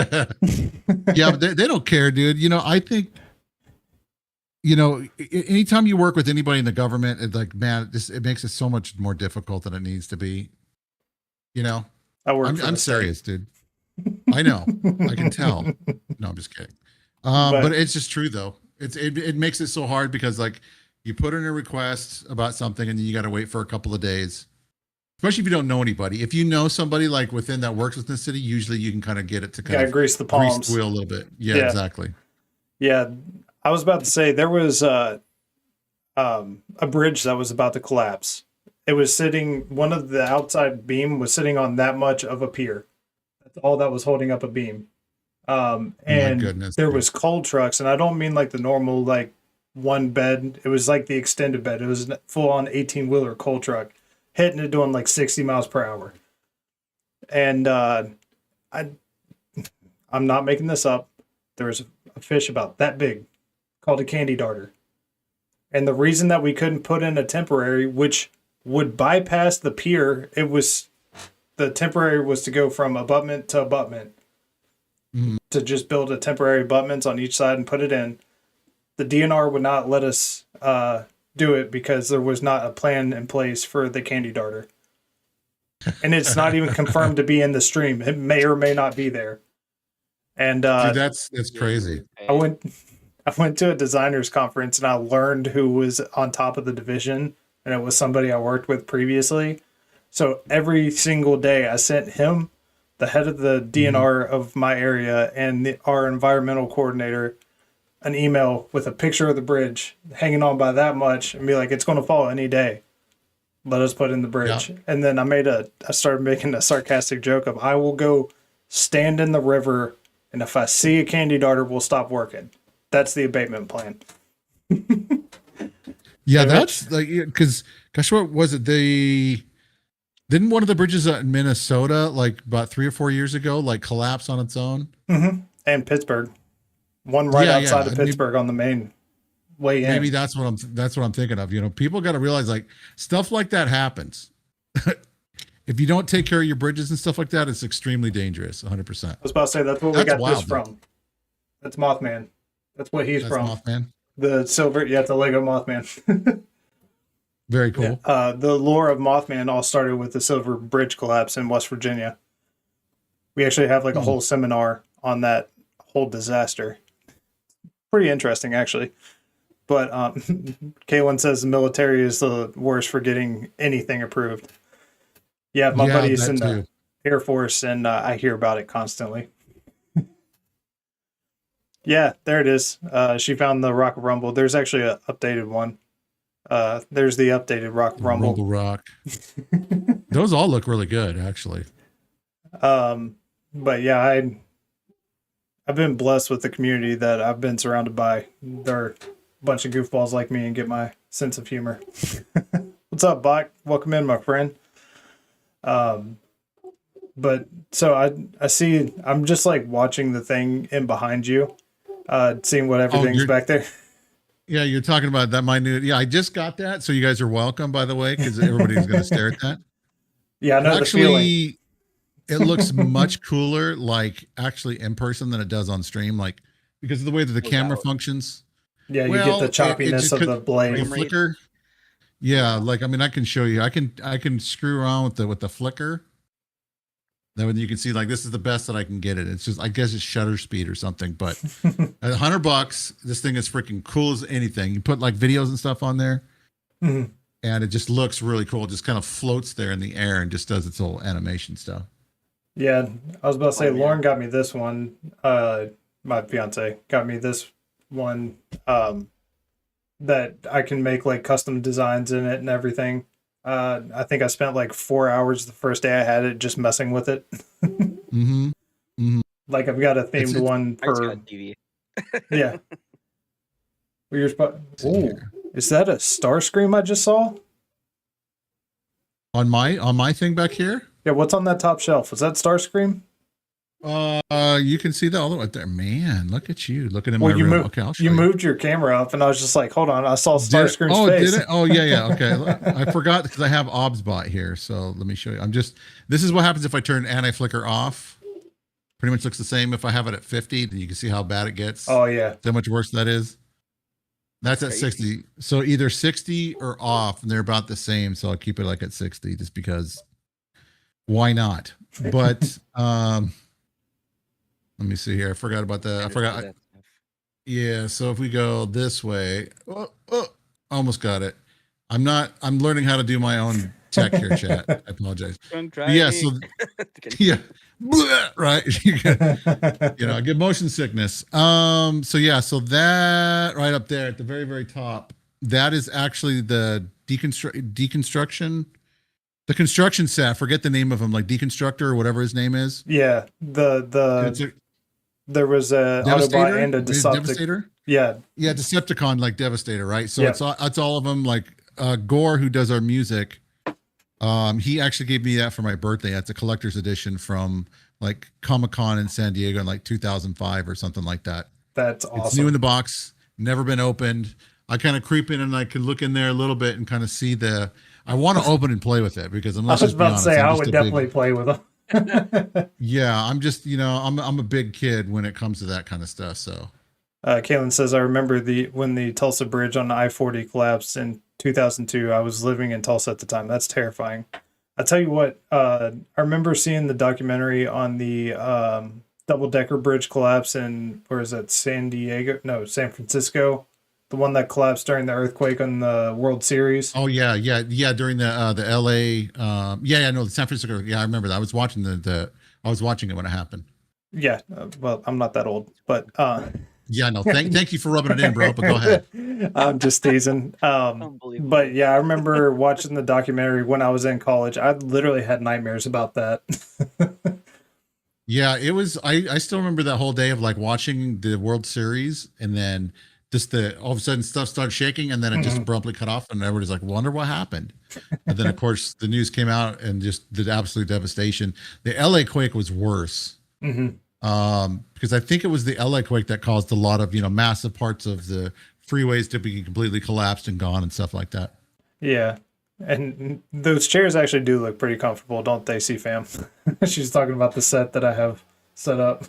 Yeah, but they don't care, dude. I think, anytime you work with anybody in the government, it's like, man, it makes it so much more difficult than it needs to be. I'm serious, dude. I know. I can tell. No, I'm just kidding. But it's just true though. It makes it so hard because like you put in a request about something and then you got to wait for a couple of days, especially if you don't know anybody. If you know somebody like within that works within the city, usually you can kind of get it to kind of grease the palms, grease the wheel a little bit. Yeah, exactly. Yeah, I was about to say there was a bridge that was about to collapse. It was sitting, one of the outside beam was sitting on that much of a pier. That's all that was holding up a beam. And there was coal trucks, and I don't mean like the normal like one bed. It was like the extended bed. It was full on 18-wheeler coal truck hitting it doing like 60 miles per hour. And I'm not making this up. There was a fish about that big called a candy darter. And the reason that we couldn't put in a temporary, which would bypass the pier, the temporary was to go from abutment to abutment. To just build a temporary abutments on each side and put it in. The DNR would not let us do it because there was not a plan in place for the candy darter. And it's not even confirmed to be in the stream. It may or may not be there. And dude, that's crazy. I went to a designers conference and I learned who was on top of the division, and it was somebody I worked with previously. So every single day I sent him, the head of the DNR of my area, and our environmental coordinator, an email with a picture of the bridge hanging on by that much and be like, it's going to fall any day. Let us put in the bridge. Yeah. And then I started making a sarcastic joke of, I will go stand in the river, and if I see a candy darter, we'll stop working. That's the abatement plan. Yeah, that's like, because gosh, what was it? Didn't one of the bridges in Minnesota, like about 3 or 4 years ago, like collapse on its own? Mm-hmm. And Pittsburgh, one right outside of Pittsburgh on the main way in. Maybe that's what I'm thinking of. People got to realize like stuff like that happens. If you don't take care of your bridges and stuff like that, it's extremely dangerous. 100%. I was about to say that's what we got this from. That's Mothman. That's what he's from. Mothman. The silver, it's a Lego Mothman. Very cool. Yeah. The lore of Mothman all started with the Silver Bridge collapse in West Virginia. We actually have like a whole seminar on that whole disaster. Pretty interesting, actually. But K1 says the military is the worst for getting anything approved. Yeah, my buddy's in the Air Force, and I hear about it constantly. Yeah, there it is. She found the Rock of Rumble. There's actually an updated one. There's the updated Rock of Rumble. Rumble Rock. Those all look really good, actually. But yeah, I've been blessed with the community that I've been surrounded by. They're a bunch of goofballs like me and get my sense of humor. What's up, Bach? Welcome in, my friend. But so I see, I'm just like watching the thing in behind you, seeing what everything's back there. Yeah, you're talking about that minute. Yeah, I just got that. So you guys are welcome, by the way, because everybody's going to stare at that. Yeah, I know the feeling. It looks much cooler, like actually in person than it does on stream, like because of the way that the camera functions. Yeah, you get the choppiness of the blade. The flicker. Yeah, like I mean, I can show you. I can screw around with the flicker. Then you can see like this is the best that I can get it. It's just I guess it's shutter speed or something. But at $100, this thing is freaking cool as anything. You put like videos and stuff on there, and it just looks really cool. It just kind of floats there in the air and just does its little animation stuff. Yeah, I was about to say Lauren got me this one. My fiance got me this one that I can make like custom designs in it and everything. I think I spent like 4 hours the first day I had it just messing with it. Like I've got a themed one for Yeah. Where your spot? See Ooh, here. is that a Starscream I just saw? On my thing back here. Yeah, what's on that top shelf? Was that Starscream? You can see that all the way there. Man, look at you looking in my Well, you room. moved. Okay, I'll show You you. moved your camera up, and I was just like, "Hold on!" I saw Did it? Starscream's Oh, face. did it? Oh, yeah. Okay, I forgot because I have OBSBot here. So let me show you. This is what happens if I turn anti-flicker off. Pretty much looks the same if I have it at 50. Then you can see how bad it gets. Oh yeah. How much worse that is. That's at Crazy. 60. So either 60 or off, and they're about the same. So I'll keep it like at 60 just because why not? But let me see here. I forgot about that. I forgot. Yeah, so if we go this way, almost got it. I'm learning how to do my own tech here, chat. I apologize. Yeah, so yeah. Right. I get motion sickness. So yeah, so that right up there at the very, very top, that is actually the deconstruction. The construction set, I forget the name of him, like Deconstructor or whatever his name is. Yeah. There was a Autobot and a Devastator. Yeah. Yeah, Decepticon like Devastator, right? So Yeah. it's all of them. Like Gore, who does our music, he actually gave me that for my birthday. That's a collector's edition from like Comic-Con in San Diego in like 2005 or something like that. That's awesome. It's new in the box, never been opened. I kind of creep in and I can look in there a little bit and kind of see I want to open and play with it because I was about to say I would definitely play with them. Yeah, I'm just I'm a big kid when it comes to that kind of stuff. So Kaylin says, I remember when the Tulsa Bridge on the I-40 collapsed in 2002. I was living in Tulsa at the time. That's terrifying. I tell you what, I remember seeing the documentary on the double-decker bridge collapse in, where is that, San Francisco? The one that collapsed during the earthquake on the World Series. Oh yeah, during the LA, the San Francisco. Yeah, I remember that. I was watching I was watching it when it happened. Yeah, well, I'm not that old, but yeah, no, thank you for rubbing it in, bro. But go ahead. I'm just teasing. But yeah, I remember watching the documentary when I was in college. I literally had nightmares about that. Yeah, it was. I still remember that whole day of like watching the World Series, and then just all of a sudden stuff started shaking, and then it just abruptly cut off, and everybody's like, "Wonder what happened." And then of course the news came out, and just the absolute devastation. The LA quake was worse, because I think it was the LA quake that caused a lot of massive parts of the freeways to be completely collapsed and gone and stuff like that. Yeah. And those chairs actually do look pretty comfortable, don't they, CFAM? She's talking about the set that I have set up.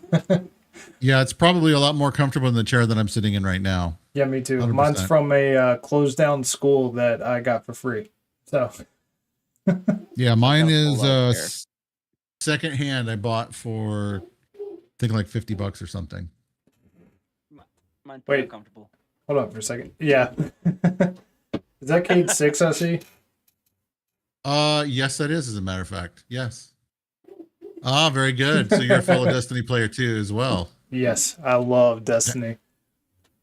Yeah, it's probably a lot more comfortable than the chair that I'm sitting in right now. Yeah, me too. 100%. Mine's from a closed down school that I got for free. So yeah, mine is second hand. I bought for I think like $50 or something. Mine's Wait. comfortable. Hold on for a second. Yeah. Is that Cade 6 I see? Yes, that is, as a matter of fact. Yes. Ah, very good. So you're a fellow Destiny player too, as well. Yes, I love Destiny.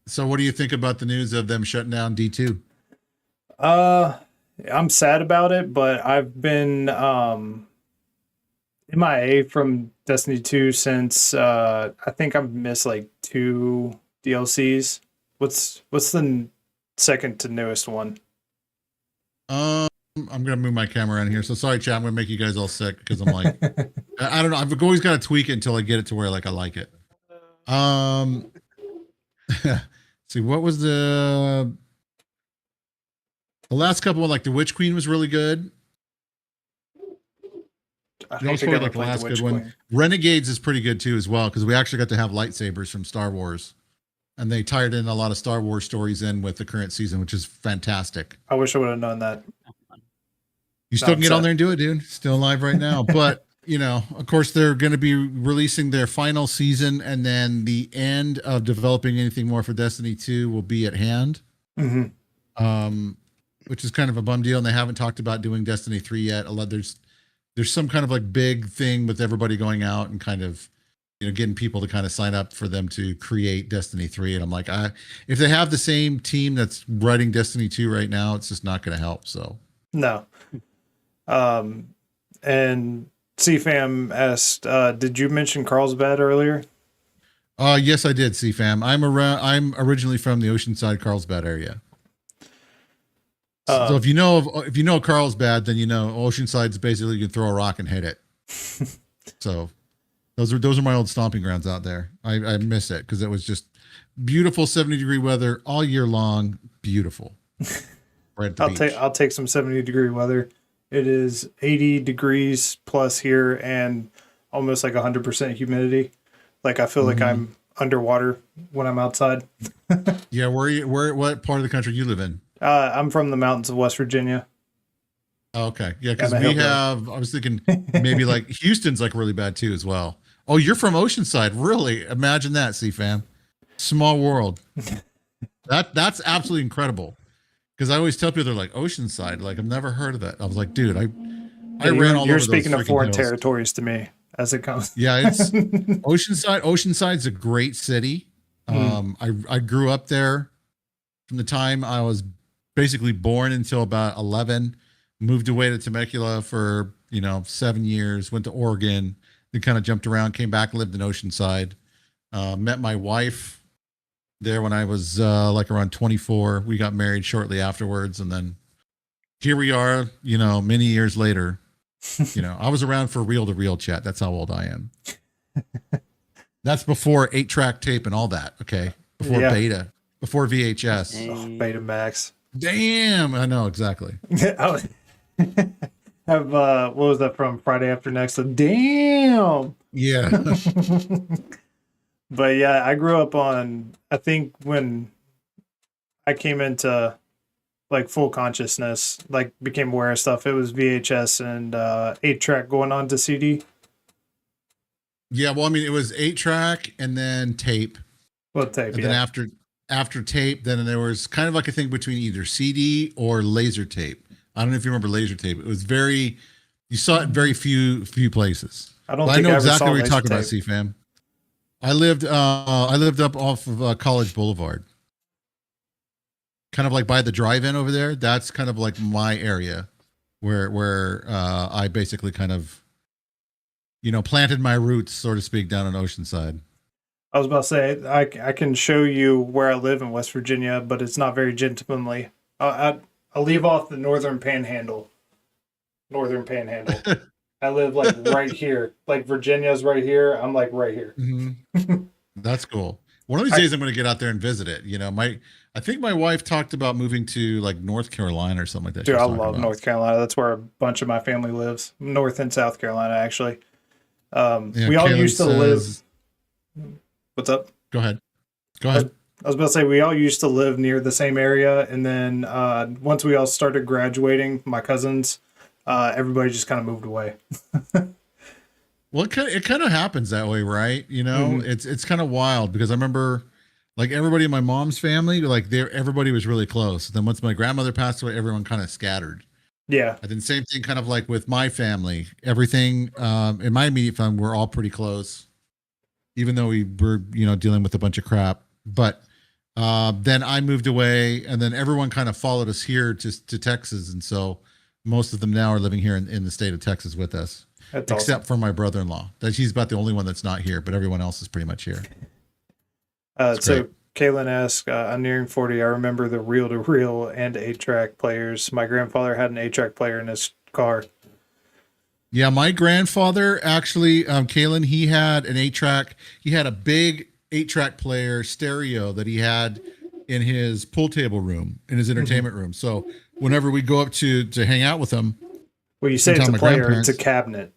So what do you think about the news of them shutting down D2? I'm sad about it, but I've been MIA from Destiny 2 since I think I've missed like 2 DLCs. What's the second to newest one? I'm gonna move my camera around here. So sorry, chat. I'm gonna make you guys all sick because I'm like, I don't know. I've always got to tweak it until I get it to where like I like it. See, what was the last couple? Like the Witch Queen was really good. I Like the last good one. Renegades is pretty good too as well because we actually got to have lightsabers from Star Wars, and they tied in a lot of Star Wars stories in with the current season, which is fantastic. I wish I would have known that. You still can get on there and do it, dude. Still live right now. But, of course, they're going to be releasing their final season, and then the end of developing anything more for Destiny 2 will be at hand, which is kind of a bum deal. And they haven't talked about doing Destiny 3 yet. There's some kind of like big thing with everybody going out and kind of, getting people to kind of sign up for them to create Destiny 3. And I'm like, if they have the same team that's writing Destiny 2 right now, it's just not going to help. So No. And CFAM asked, did you mention Carlsbad earlier? Yes, I did, CFAM. I'm originally from the Oceanside, Carlsbad area. So if you know Carlsbad, then you know Oceanside's basically you can throw a rock and hit it. So those are my old stomping grounds out there. I miss it because it was just beautiful 70-degree weather all year long. Beautiful. Right at the beach. I'll take some 70-degree weather. It is 80 degrees plus here and almost like 100% humidity. Like I feel like I'm underwater when I'm outside. Yeah, what part of the country you live in? I'm from the mountains of West Virginia. Oh, okay. Yeah, because I was thinking maybe like Houston's like really bad too as well. Oh, you're from Oceanside. Really? Imagine that, CFAM. Small world. That's absolutely incredible. Because I always tell people they're like Oceanside. Like I've never heard of that. I was like, dude, I ran all over those freaking hills. You're speaking of foreign territories to me as it comes. Yeah, it's Oceanside. Oceanside's a great city. I grew up there from the time I was basically born until about 11. Moved away to Temecula for 7 years. Went to Oregon. Then kind of jumped around. Came back. Lived in Oceanside. Met my wife there when I was like around 24. We got married shortly afterwards, and then here we are. Many years later. I was around for reel-to-reel chat. That's how old I am. That's before 8-track tape and all that. Okay, before beta, before VHS. Oh, Betamax. Damn, I know exactly. What was that from Friday After Next? Damn. Yeah. But yeah, I grew up on. I think when I came into like full consciousness, like became aware of stuff, it was VHS and 8-track going on to CD. Yeah, well, I mean, it was 8-track and then tape. Well, tape. And then after tape, then there was kind of like a thing between either CD or laser tape. I don't know if you remember laser tape. It was you saw it very few places. I know exactly what you're talking about, CFAM. I lived up off of College Boulevard. Kind of like by the drive-in over there. That's kind of like my area where I basically kind of planted my roots, so to speak, down in Oceanside. I was about to say, I can show you where I live in West Virginia, but it's not very gentlemanly. I'll leave off the northern panhandle. I live like right here. Like Virginia's right here. I'm like right here. Mm-hmm. That's cool. One of these days I'm going to get out there and visit it. I think my wife talked about moving to like North Carolina or something like that. Dude, I love North Carolina. That's where a bunch of my family lives. North and South Carolina, actually. We all used to live. What's up? Go ahead. I was about to say we all used to live near the same area, and then once we all started graduating, my cousins, everybody just kind of moved away. Well, it kind of happens that way, right? It's kind of wild because I remember like everybody in my mom's family, like everybody was really close. Then once my grandmother passed away, everyone kind of scattered. Yeah. And then same thing kind of like with my family. Everything in my immediate family, we're all pretty close, even though we were, dealing with a bunch of crap. But then I moved away, and then everyone kind of followed us here to Texas. And so most of them now are living here in the state of Texas with us. That's except awesome. for my brother-in-law. That he's about the only one that's not here, but everyone else is pretty much here. So Kaylin asks, I'm nearing 40. I remember the reel-to-reel and 8-track players. My grandfather had an 8-track player in his car. Yeah, my grandfather actually, Kaylin, he had an 8-track. He had a big 8-track player stereo that he had in his pool table room, in his entertainment room. So whenever we go up to hang out with him. Well, you say it's a player, it's a cabinet.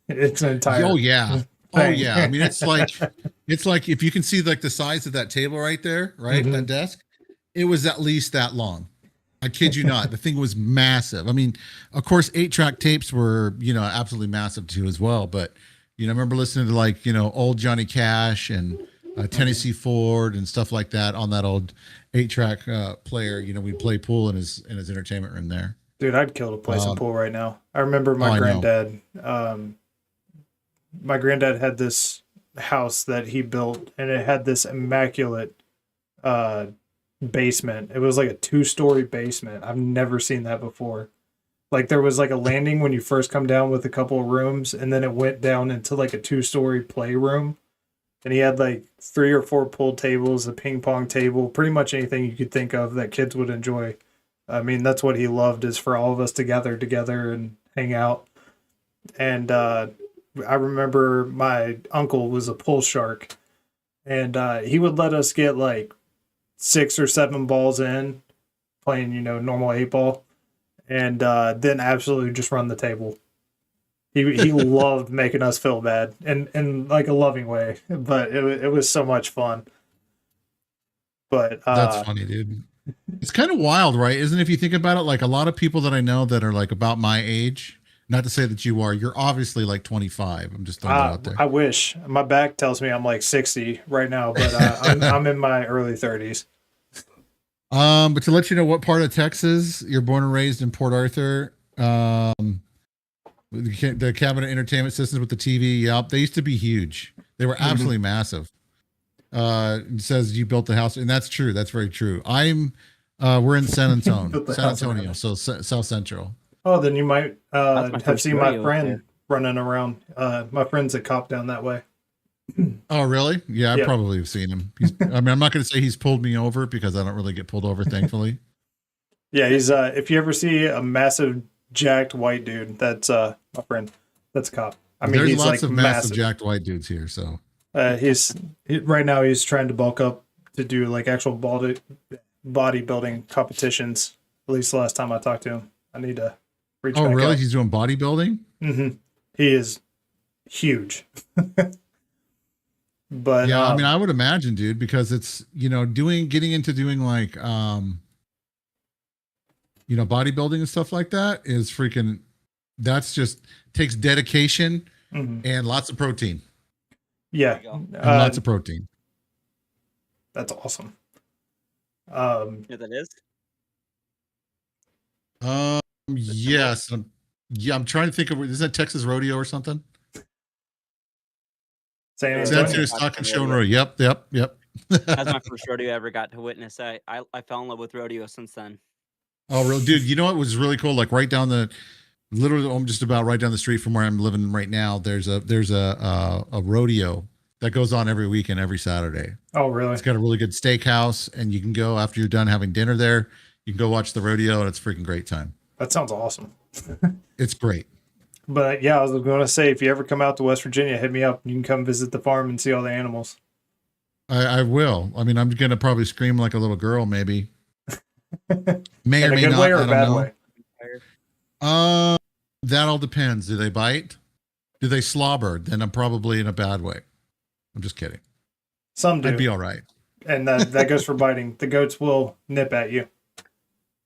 It's an entire. Oh, yeah. Oh, yeah. I mean, it's like if you can see like the size of that table right there, right? That desk, it was at least that long. I kid you not. The thing was massive. I mean, of course, 8-track tapes were, absolutely massive too as well. But, I remember listening to like, old Johnny Cash and Tennessee Ford and stuff like that on that old 8-track player. We'd play pool in his entertainment room there. Dude, I'd kill to play some pool right now. I remember my granddad. My granddad had this house that he built, and it had this immaculate basement. It was like a 2-story basement. I've never seen that before. Like there was like a landing when you first come down with a couple of rooms, and then it went down into like a 2-story playroom. And he had like 3 or 4 pool tables, a ping pong table, pretty much anything you could think of that kids would enjoy. I mean, that's what he loved, is for all of us to gather together and hang out. And I remember my uncle was a pool shark, and he would let us get like 6 or 7 balls in, playing, normal 8-ball, and then absolutely just run the table. He loved making us feel bad, in like a loving way, but it was so much fun. But That's funny, dude. It's kind of wild, right? Isn't it? If you think about it, like a lot of people that I know that are like about my age, not to say that you are, you're obviously like 25. I'm just throwing that out there. I wish. My back tells me I'm like 60 right now, but I'm in my early 30s. But to let you know what part of Texas you're born and raised in Port Arthur. The cabinet entertainment systems with the TV. Yep, they used to be huge. They were absolutely massive. It says you built the house, and that's true. That's very true. We're in San Antonio, so South Central. Oh, then you might have first seen my rodeo friend running around. My friend's a cop down that way. Oh, really? Yeah, I Yeah. probably have seen him. I'm not going to say he's pulled me over because I don't really get pulled over, thankfully. Yeah, he's if you ever see a massive jacked white dude, that's my friend. That's a cop. I mean, There's he's lots like of massive jacked white dudes here, so. Right now he's trying to bulk up to do like actual bodybuilding competitions. At least the last time I talked to him, I need to reach back Oh, really? out. He's doing bodybuilding? Mm-hmm. He is huge. But yeah, I mean, I would imagine, dude, because it's, getting into doing like, bodybuilding and stuff like that is freaking, that's just takes dedication and lots of protein. Yeah. And lots of protein. That's awesome. Yeah, that is. Yes. I'm trying to think of, is that Texas Rodeo or something? San San Antonio. Antonio Stock and Show Rodeo. Yep. That's my first rodeo I ever got to witness. I fell in love with rodeo since then. Oh, real dude. You know what was really cool? Like literally, I'm just about right down the street from where I'm living right now. There's a rodeo that goes on every weekend, every Saturday. Oh, really? It's got a really good steakhouse, and you can go after you're done having dinner there. You can go watch the rodeo, and it's a freaking great time. That sounds awesome. It's great. But yeah, I was going to say, if you ever come out to West Virginia, hit me up. You can come visit the farm and see all the animals. I will. I mean, I'm gonna probably scream like a little girl, maybe. May In or a may good not. way or I a don't bad know. way? That all depends. Do they bite? Do they slobber? Then I'm probably in a bad way. I'm just kidding. Some do. I'd be all right. And that goes for biting. The goats will nip at you.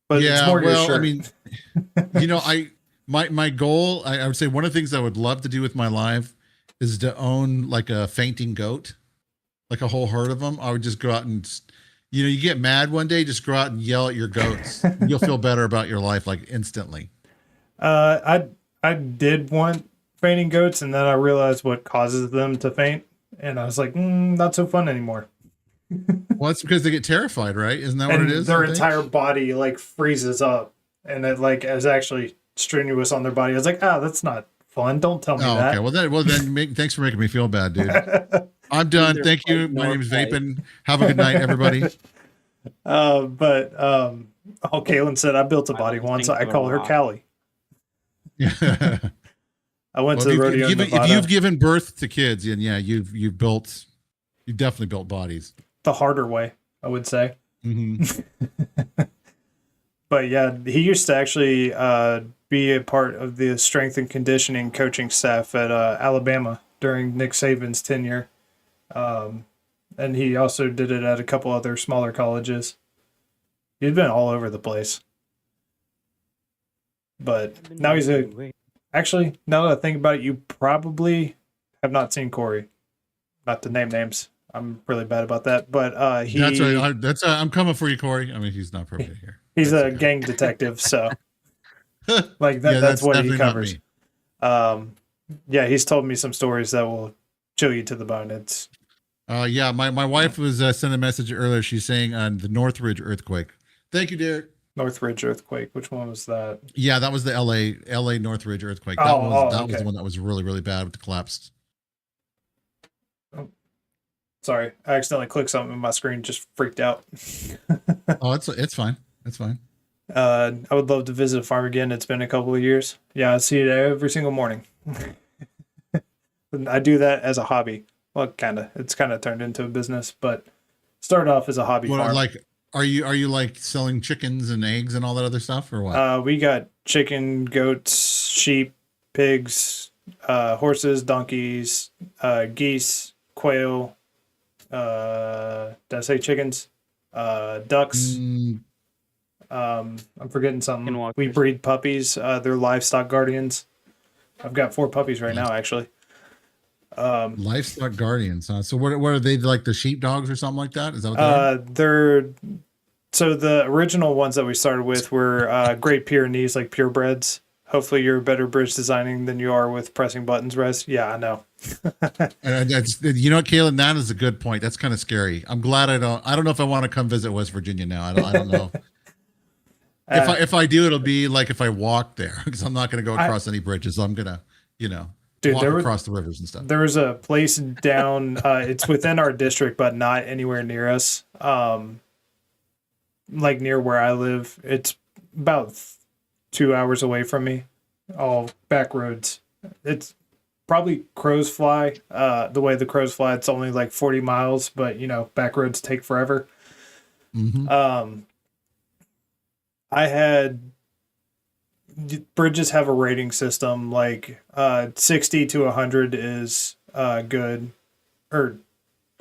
But yeah, it's more your well, shirt. I mean, my goal, I would say one of the things I would love to do with my life is to own like a fainting goat, like a whole herd of them. I would just go out and, you get mad one day, just go out and yell at your goats. You'll feel better about your life like instantly. I did want fainting goats, and then I realized what causes them to faint, and I was like, not so fun anymore. Well, it's because they get terrified, right? Isn't that what And it is? their entire body like freezes up, and it like is actually strenuous on their body. I was like, that's not fun. Don't tell me that. Okay. Well then, thanks for making me feel bad, dude. I'm done. Thank you. My name is Vapin. Have a good night, everybody. Kaylin said I built a body once. I call her Callie. I went to the rodeo in Nevada. If you've given birth to kids, and yeah, you've definitely built bodies. The harder way, I would say. Mm-hmm. But yeah, he used to actually be a part of the strength and conditioning coaching staff at Alabama during Nick Saban's tenure. And he also did it at a couple other smaller colleges. He's been all over the place. But now actually, now that I think about it, you probably have not seen Corey. Not to name names. I'm really bad about that. But I'm coming for you, Corey. I mean, he's not appropriate here. He's a gang detective, so like that's what he covers. Yeah, he's told me some stories that will chill you to the bone. It's my wife was sent a message earlier. She's saying on the Northridge earthquake. Thank you, Derek. Northridge earthquake. Which one was that? Yeah, that was the LA Northridge earthquake. That was the one that was really, really bad with the collapse. Sorry, I accidentally clicked something on my screen, just freaked out. Oh, it's fine. It's fine. I would love to visit a farm again. It's been a couple of years. Yeah, I see it every single morning. I do that as a hobby. Well, kind of. It's kind of turned into a business, but started off as a hobby What farm. like are you like selling chickens and eggs and all that other stuff or what? We got chicken, goats, sheep, pigs, horses, donkeys, geese, quail. Did I say chickens? Ducks. I'm forgetting something. Skinwalkers. We breed puppies. They're livestock guardians. I've got 4 puppies right now, actually. Livestock guardians, huh? So what are they, like the sheepdogs or something like that? Is that what They're so the original ones that we started with were Great Pyrenees, like purebreds. Hopefully, you're better bridge designing than you are with pressing buttons, Rez. Yeah, I know. And that's, you know what, Kaylin, that is a good point. That's kind of scary. I'm glad I don't know if I want to come visit West Virginia now. I don't know. If I do, it'll be like if I walk there, because I'm not going to go across any bridges. I'm going to, walk across the rivers and stuff. There was a place down, it's within our district, but not anywhere near us. Like near where I live. It's about 2 hours away from me. All back roads. It's probably crows fly. The way the crows fly, it's only like 40 miles, but back roads take forever. Mm-hmm. I had bridges have a rating system like 60 to 100 is good, or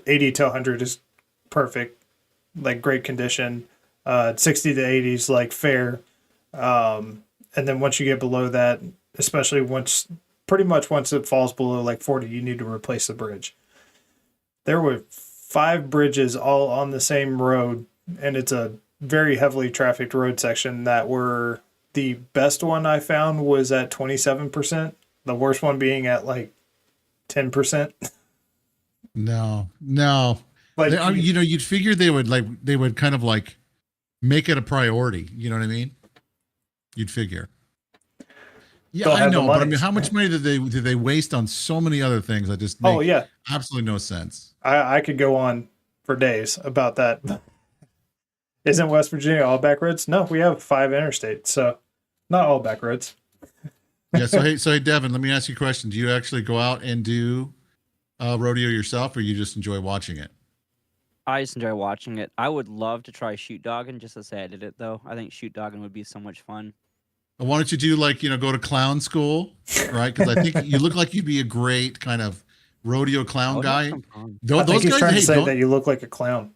80 to 100 is perfect, like great condition. 60 to 80 is like fair. And then once you get below that, especially once it falls below like 40, you need to replace the bridge. There were 5 bridges all on the same road, and it's a very heavily trafficked road section that were the best one I found was at 27%. The worst one being at like 10%. No. Like You'd figure they would kind of like make it a priority. You know what I mean? You'd figure. Yeah, I know, but I mean, how much money did they waste on so many other things that just make absolutely no sense? I could go on for days about that. Isn't West Virginia all back roads? No, we have 5 interstates, so not all back roads. Yeah. So hey, Devin, let me ask you a question. Do you actually go out and do rodeo yourself, or you just enjoy watching it? I just enjoy watching it. I would love to try shoot dogging just to say I did it, though. I think shoot dogging would be so much fun. Why don't you do go to clown school, right? Because I think you look like you'd be a great kind of rodeo clown guy. Those guys, he's trying to say that you look like a clown.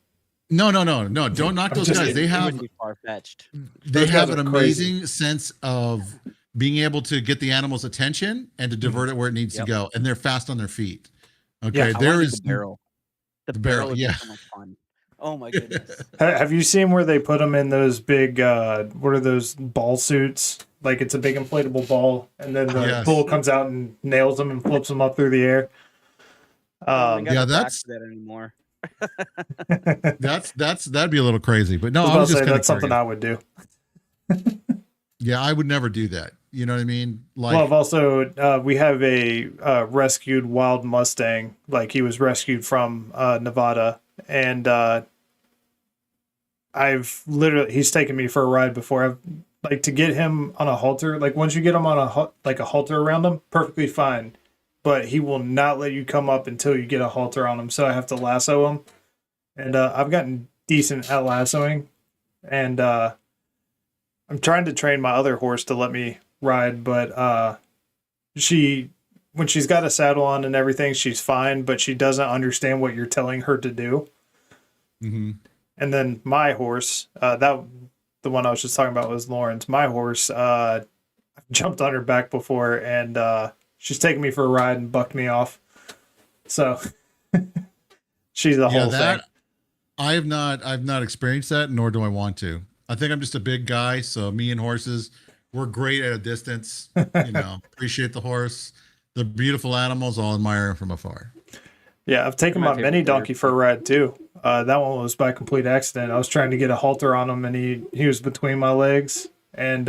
No. Don't knock those guys. They have far-fetched. They have an amazing sense of being able to get the animal's attention and to divert it where it needs to go, and they're fast on their feet. Okay, there is the barrel. The barrel is so much fun. Oh my goodness! Have you seen where they put them in those big? What are those ball suits? Like it's a big inflatable ball, and then the bull comes out and nails them and flips them up through the air. That's that anymore. that'd be a little crazy, but no, I was just saying that's something I would do. Yeah, I would never do that. You know what I mean? Like, well, I've also we have a rescued wild Mustang. Like he was rescued from Nevada, and he's taken me for a ride before. I've like to get him on a halter. Like once you get him on a halter around him, perfectly fine. But he will not let you come up until you get a halter on him. So I have to lasso him. And I've gotten decent at lassoing. And I'm trying to train my other horse to let me ride. But when she's got a saddle on and everything, she's fine. But she doesn't understand what you're telling her to do. Mm-hmm. And then my horse, the one I was just talking about was Lauren's. My horse jumped on her back before and... she's taken me for a ride and bucked me off. So she's the whole thing. I've not experienced that, nor do I want to. I think I'm just a big guy. So me and horses, we're great at a distance, appreciate the horse. The beautiful animals, I'll admire from afar. Yeah. I've taken my mini donkey for a ride too. That one was by complete accident. I was trying to get a halter on him and he was between my legs and,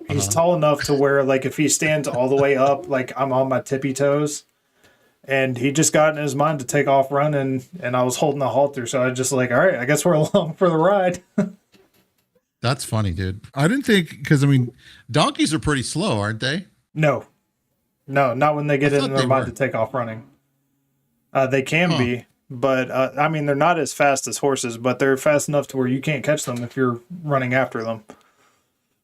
he's tall enough to where, like, if he stands all the way up, like, I'm on my tippy toes. and he just got in his mind to take off running, and I was holding the halter, so I was just like, all right, I guess we're along for the ride. That's funny, dude. I didn't think, because I mean, donkeys are pretty slow, aren't they? No, not when they get I in thought their they mind were. to take off running. They can Huh. be, but I mean, they're not as fast as horses, but they're fast enough to where you can't catch them if you're running after them.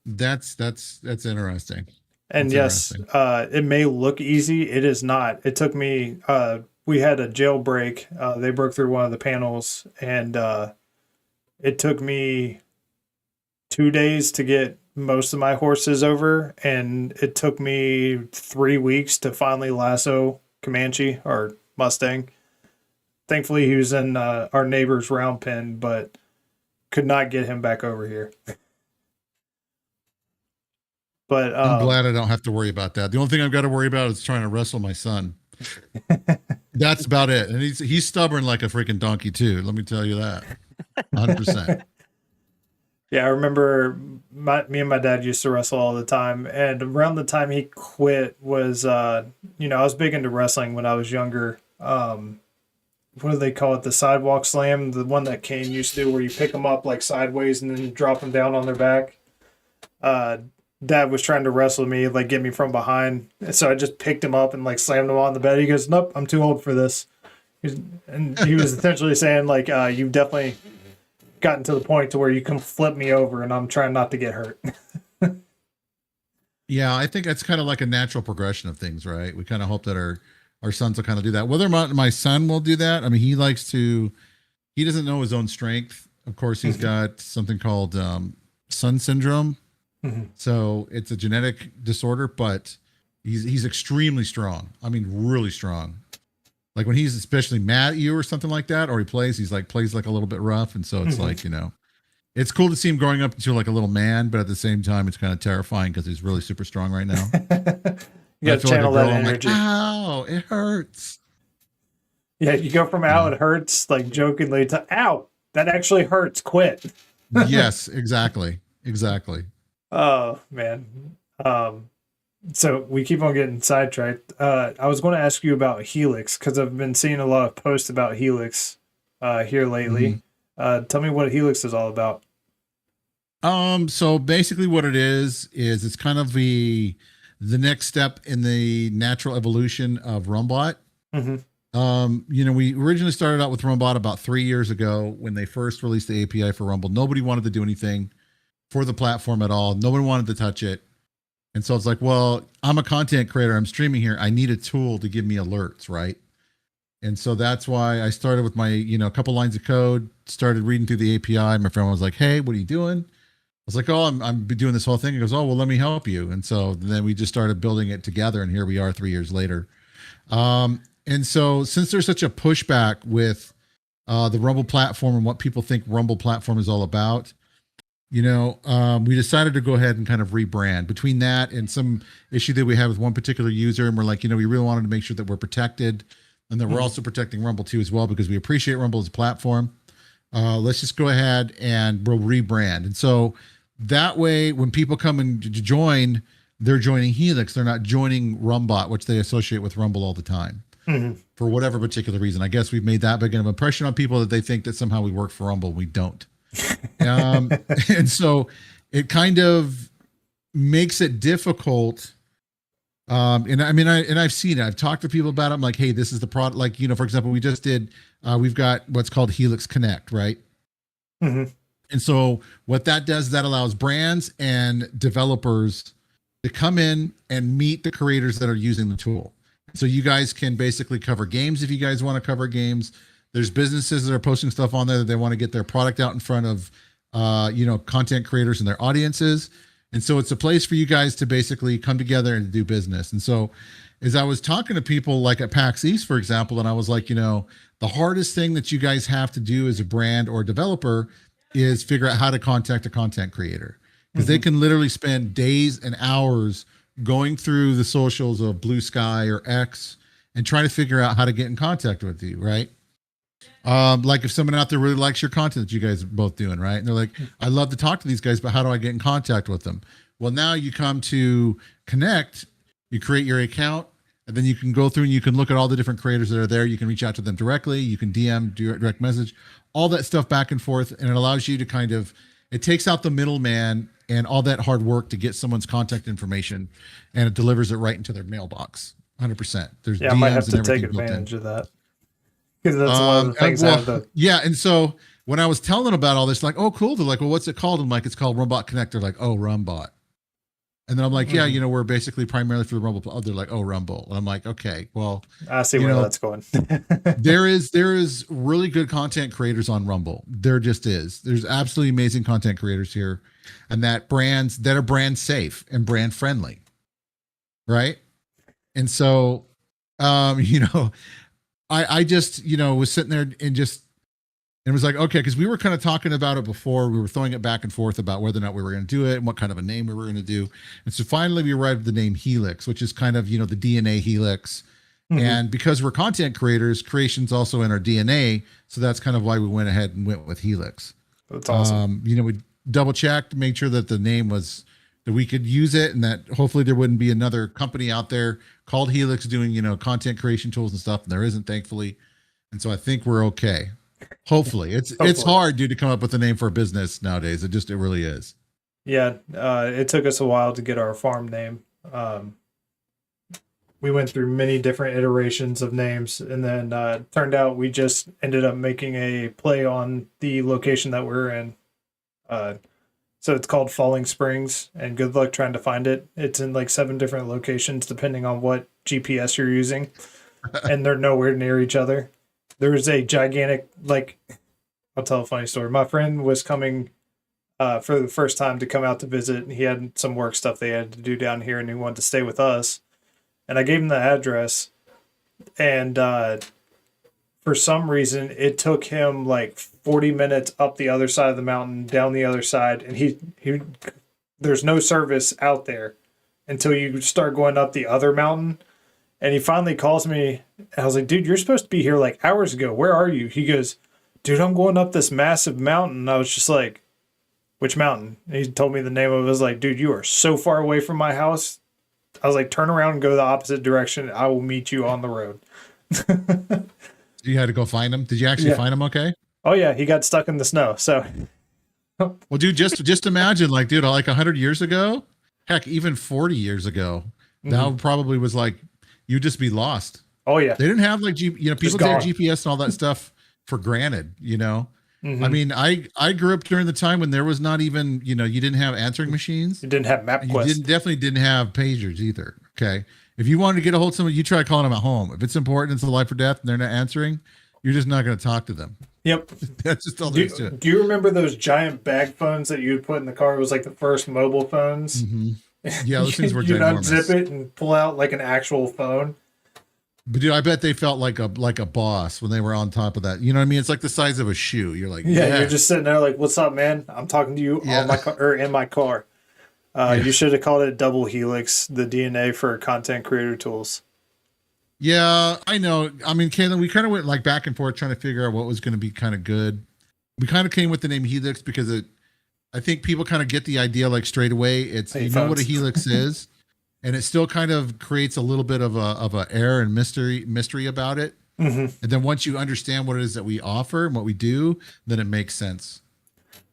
That's interesting. And That's yes, it may look easy. It is not. It took me, we had a jailbreak. They broke through one of the panels, and it took me 2 days to get most of my horses over, and it took me 3 weeks to finally lasso Comanche or Mustang. Thankfully, he was in our neighbor's round pen, but could not get him back over here. But I'm glad I don't have to worry about that. The only thing I've got to worry about is trying to wrestle my son. That's about it. And he's stubborn like a freaking donkey too. Let me tell you that. 100%. yeah, I remember me and my dad used to wrestle all the time. And around the time he quit was, I was big into wrestling when I was younger. What do they call it? The sidewalk slam, the one that Kane used to do where you pick them up like sideways and then drop them down on their back. Dad was trying to wrestle me, like get me from behind. So I just picked him up and like slammed him on the bed. He goes, nope, I'm too old for this. And he was essentially saying like, you've definitely gotten to the point to where you can flip me over and I'm trying not to get hurt. Yeah, I think that's kind of like a natural progression of things, right? We kind of hope that our sons will kind of do that. Whether or not my son will do that, I mean, he doesn't know his own strength. Of course, he's got something called Sun syndrome. So it's a genetic disorder, but he's extremely strong. I mean, really strong. Like when he's especially mad at you or something like that, or he plays like a little bit rough. And so it's like, it's cool to see him growing up into like a little man, but at the same time, it's kind of terrifying because he's really super strong right now. You got to channel that energy. Like, ow, it hurts. Yeah, you go from ow, it hurts, like jokingly to ow, that actually hurts, quit. Yes, exactly. Oh, man. So we keep on getting sidetracked. I was going to ask you about Helix because I've been seeing a lot of posts about Helix here lately. Tell me what Helix is all about. So basically what it is it's kind of the next step in the natural evolution of Rumbot. We originally started out with Rumbot about 3 years ago when they first released the API for Rumble. Nobody wanted to do anything for the platform at all. Nobody wanted to touch it. And so it's like, well, I'm a content creator. I'm streaming here. I need a tool to give me alerts, right? And so that's why I started with my, a couple lines of code, started reading through the API. My friend was like, hey, what are you doing? I was like, oh, I'm doing this whole thing. He goes, oh, well, let me help you. And so then we just started building it together. And here we are 3 years later. And so since there's such a pushback with the Rumble platform and what people think Rumble platform is all about, we decided to go ahead and kind of rebrand between that and some issue that we had with one particular user. And we're like, we really wanted to make sure that we're protected and that we're also protecting Rumble too as well, because we appreciate Rumble as a platform. Let's just go ahead and we'll rebrand. And so that way, when people come and join, they're joining Helix. They're not joining Rumbot, which they associate with Rumble all the time. For whatever particular reason. I guess we've made that big of an impression on people that they think that somehow we work for Rumble. We don't. And so it kind of makes it difficult. And I mean, I've seen it. I've talked to people about it. I'm like, hey, this is the product. Like, for example, we've got what's called Helix Connect, right? And so what that does, that allows brands and developers to come in and meet the creators that are using the tool. So you guys can basically cover games if you guys want to cover games. There's businesses that are posting stuff on there that they want to get their product out in front of, content creators and their audiences. And so it's a place for you guys to basically come together and do business. And so as I was talking to people like at PAX East, for example, and I was like, the hardest thing that you guys have to do as a brand or developer is figure out how to contact a content creator, because they can literally spend days and hours going through the socials of Blue Sky or X and trying to figure out how to get in contact with you, right? Like if someone out there really likes your content that you guys are both doing, right? And they're like, I love to talk to these guys, but how do I get in contact with them? Well, now you come to Connect, you create your account, And then you can go through and you can look at all the different creators that are there. You can reach out to them directly. You can DM, direct message, all that stuff back and forth. And it allows you to kind of, it takes out the middleman and all that hard work to get someone's contact information, and it delivers it right into their mailbox. 100%. There's Yeah, DMs I might have and to take everything built in. advantage of that. Because that's one of the things I have to. Yeah, and so when I was telling them about all this, like, oh, cool. They're like, well, what's it called? I'm like, it's called Rumbot Connect. They're like, oh, Rumbot. And then I'm like, yeah, you know, we're basically primarily for the Rumble. Oh, they're like, oh, Rumble. And I'm like, okay, well, I see where that's going. there is really good content creators on Rumble. There just is. There's absolutely amazing content creators here, and that are brand safe and brand friendly, right? And so, you know, I just, you know, was sitting there and was like, okay, because we were kind of talking about it before. We were throwing it back and forth about whether or not we were going to do it and what kind of a name we were going to do. And so finally we arrived at the name Helix, which is kind of, you know, the DNA Helix. Mm-hmm. And because we're content creators, creation's also in our DNA. So that's kind of why we went ahead and went with Helix. That's awesome. You know, we double checked, made sure that the name was, that we could use it, and that hopefully there wouldn't be another company out there called Helix doing, you know, content creation tools and stuff. And there isn't, thankfully. And so I think we're okay. Hopefully. It's hard, dude, to come up with a name for a business nowadays. It really is. Yeah. It took us a while to get our farm name. We went through many different iterations of names, and then turned out we just ended up making a play on the location that we're in. So it's called Falling Springs, and good luck trying to find it. It's in like 7 different locations depending on what GPS you're using, and they're nowhere near each other. There was a gigantic, like, I'll tell a funny story. My friend was coming for the first time to come out to visit. He had some work stuff they had to do down here, and he wanted to stay with us. And I gave him the address, and for some reason, it took him like 40 minutes up the other side of the mountain, down the other side, and he there's no service out there until you start going up the other mountain. And he finally calls me, and I was like, dude, you're supposed to be here like hours ago. Where are you? He goes, dude, I'm going up this massive mountain. And I was just like, which mountain? And he told me the name of it. I was like, dude, you are so far away from my house. I was like, turn around and go the opposite direction. I will meet you on the road. You had to go find him? Did you actually find him okay? Oh, yeah. He got stuck in the snow. So, well, dude, just imagine, like, dude, like 100 years ago, heck, even 40 years ago, that probably was like, you'd just be lost. Oh yeah. They didn't have like, people take GPS and all that stuff for granted, you know? I mean, I grew up during the time when there was not even, you know, you didn't have answering machines. You didn't have MapQuest. You definitely didn't have pagers either. Okay. If you wanted to get a hold of someone, you try calling them at home. If it's important, it's a life or death, and they're not answering, you're just not going to talk to them. Yep. That's just all there is to it. Do you remember those giant bag phones that you would put in the car? It was like the first mobile phones. Yeah, those things were You'd ginormous. unzip it and pull out like an actual phone. But dude, I bet they felt like a boss when they were on top of that. You know what I mean? It's like the size of a shoe. You're like, yeah. You're just sitting there like, "What's up, man? I'm talking to you on my car or in my car." You should have called it Double Helix, the DNA for content creator tools. Yeah, I know. I mean, Kaylin, we kind of went like back and forth trying to figure out what was going to be kind of good. We kind of came with the name Helix because I think people kind of get the idea like straight away. It's you know what a helix is. And it still kind of creates a little bit of a air and mystery about it. And then once you understand what it is that we offer and what we do, then it makes sense.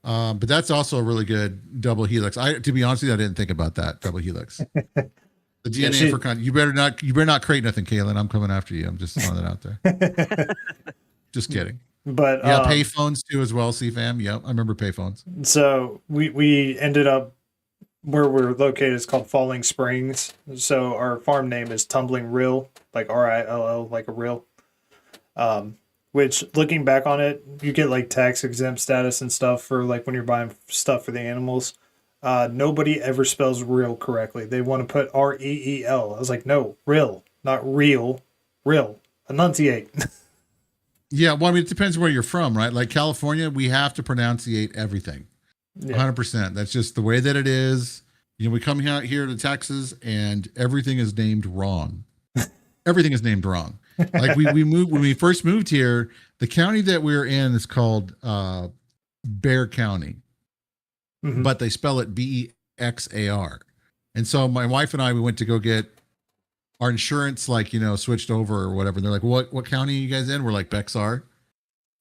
But that's also a really good double helix. To be honest with you, I didn't think about that double helix. The DNA for content. You better not create nothing, Kaylin. I'm coming after you. I'm just throwing that out there. Just kidding. But yeah, payphones too as well. CFAM. Yep, I remember payphones. So we ended up. Where we're located is called Falling Springs. So our farm name is Tumbling Rill, like RILL, like a rill. Which, looking back on it, you get like tax exempt status and stuff for like when you're buying stuff for the animals. Nobody ever spells real correctly. They want to put REEL. I was like, no, rill, not real, rill. Enunciate. Yeah, well, I mean, it depends where you're from, right? Like California, we have to pronunciate everything. 100%. That's just the way that it is. You know, we come out here to Texas and everything is named wrong. Everything is named wrong. Like we moved when we first moved here, the county that we're in is called Bear County. But they spell it BEXAR. And so my wife and I, we went to go get our insurance, like, switched over or whatever. And they're like, what county are you guys in? We're like, Bexar.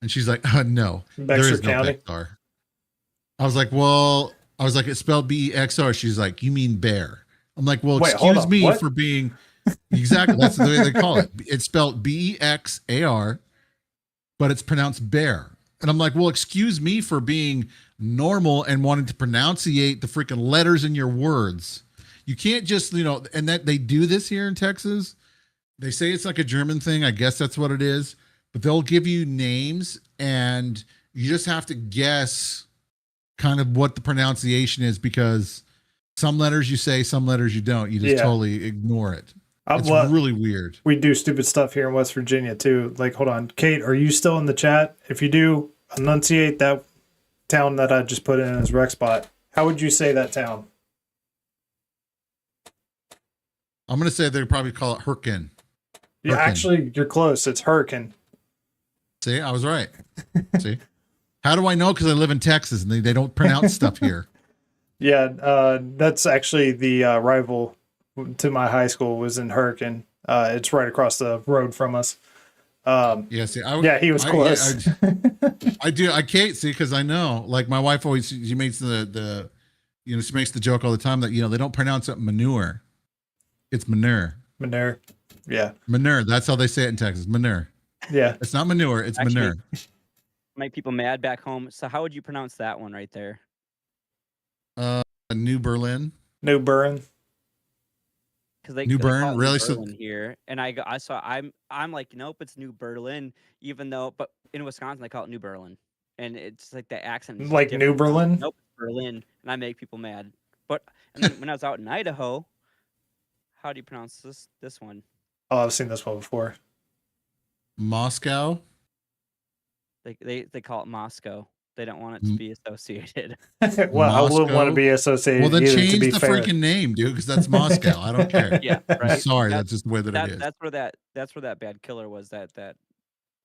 And she's like, no, there Bexar is no County? Bexar. I was like, it's spelled Bexr. She's like, you mean bear. I'm like, well, Wait, hold excuse on, me what? for being exactly. That's the way they call it. It's spelled Bexar, but it's pronounced bear. And I'm like, well, excuse me for being normal and wanting to pronunciate the freaking letters in your words. You can't just, and that they do this here in Texas. They say it's like a German thing. I guess that's what it is. But they'll give you names and you just have to guess kind of what the pronunciation is, because some letters you say, some letters you don't. You just totally ignore it. It's really weird. We do stupid stuff here in West Virginia too. Like, hold on, Kate, are you still in the chat? If you do, enunciate that town that I just put in as Rexbot. How would you say that town? I'm going to say they'd probably call it Hurricane. Yeah, actually, you're close. It's Hurricane. See, I was right. See? How do I know? Because I live in Texas and they don't pronounce stuff here. Yeah, that's actually the rival to my high school was in Hurricane. It's right across the road from us. He was close. I can't see, because I know, like, my wife always, she makes she makes the joke all the time that, they don't pronounce it manure. It's manure. Manure. Yeah. Manure. That's how they say it in Texas. Manure. Yeah. It's not manure. It's manure. Make people mad back home. So how would you pronounce that one right there? New Berlin. New Bern. Because New Bern, call it really? New Berlin here, and I'm like, nope, it's New Berlin. Even though, but in Wisconsin they call it New Berlin, and it's like the accent. Is like different. New Berlin. Nope, Berlin, and I make people mad. But and then when I was out in Idaho, how do you pronounce this one? Oh, I've seen this one before. Moscow. They call it Moscow. They don't want it to be associated. Well, Moscow? I wouldn't want to be associated. Well, then either, change to be the fair. freaking name, dude, because that's Moscow. I don't care. Yeah, right. Sorry, that's just the way that it is. That's where that bad killer was. That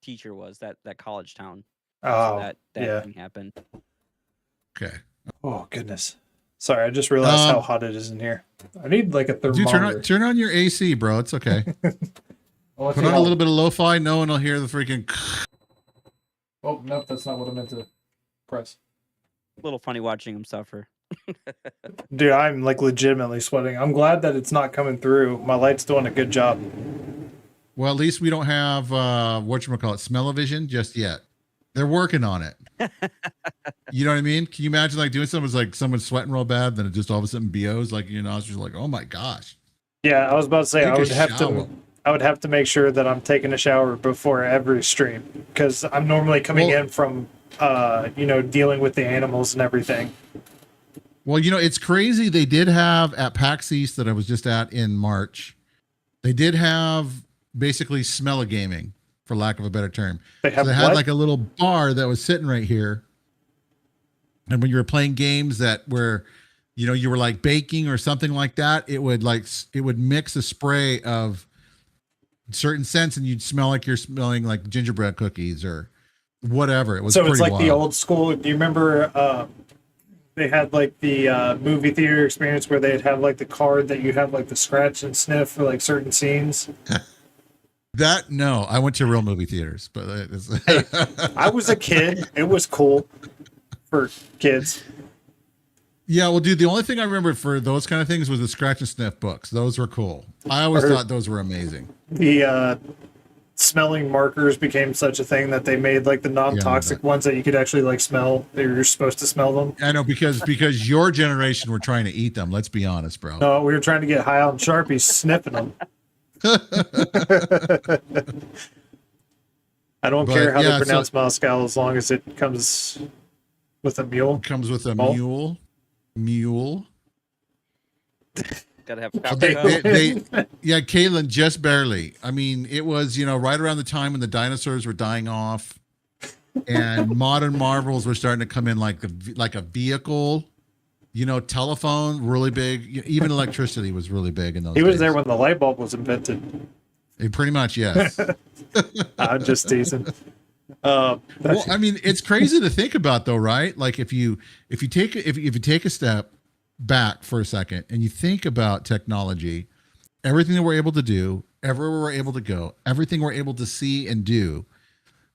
teacher was that college town. Oh, that thing happened. Okay. Oh goodness. Sorry, I just realized how hot it is in here. I need like a thermometer. Dude, turn on your AC, bro. It's okay. Put on a little bit of lo-fi. No one will hear the freaking. Oh nope, that's not what I meant to press. A little funny watching him suffer. Dude, I'm like legitimately sweating. I'm glad that it's not coming through. My light's doing a good job. Well, at least we don't have whatchamacallit, smell-o-vision just yet. They're working on it. You know what I mean? Can you imagine like doing something like someone's sweating real bad, then it just all of a sudden BOs like your nostrils, like, oh my gosh. Yeah, I was about to say Take I a would have shower. to. I would have to make sure that I'm taking a shower before every stream, because I'm normally coming in from, dealing with the animals and everything. Well, it's crazy. They did have at PAX East that I was just at in March. They did have basically smell of gaming, for lack of a better term. They had like a little bar that was sitting right here. And when you were playing games that were, you were like baking or something like that, it would mix a spray of certain scents and you'd smell like you're smelling like gingerbread cookies or whatever. It was so it's like wild. The old school. Do you remember they had like the movie theater experience where they'd have like the card that you have like the scratch and sniff for like certain scenes? No, I went to real movie theaters, but hey, I was a kid. It was cool for kids. Yeah, well, dude, the only thing I remember for those kind of things was the scratch and sniff books. Those were cool. I always thought those were amazing. The smelling markers became such a thing that they made like the non-toxic ones that you could actually like smell. You're supposed to smell them. I know, because your generation were trying to eat them. Let's be honest, bro. No, we were trying to get high on Sharpies, sniffing them. I don't care how they pronounce Moscow as long as it comes with a mule. Comes with a mule. Gotta have Caitlin, just barely. I mean, it was, right around the time when the dinosaurs were dying off and modern marvels were starting to come in like a vehicle, telephone, really big. Even electricity was really big in those days. He was there when the light bulb was invented. Pretty much, yes. I'm just teasing. Well, I mean, it's crazy to think about, though, right? Like if you take a step back for a second and you think about technology, everything that we're able to do, everywhere we're able to go, everything we're able to see and do,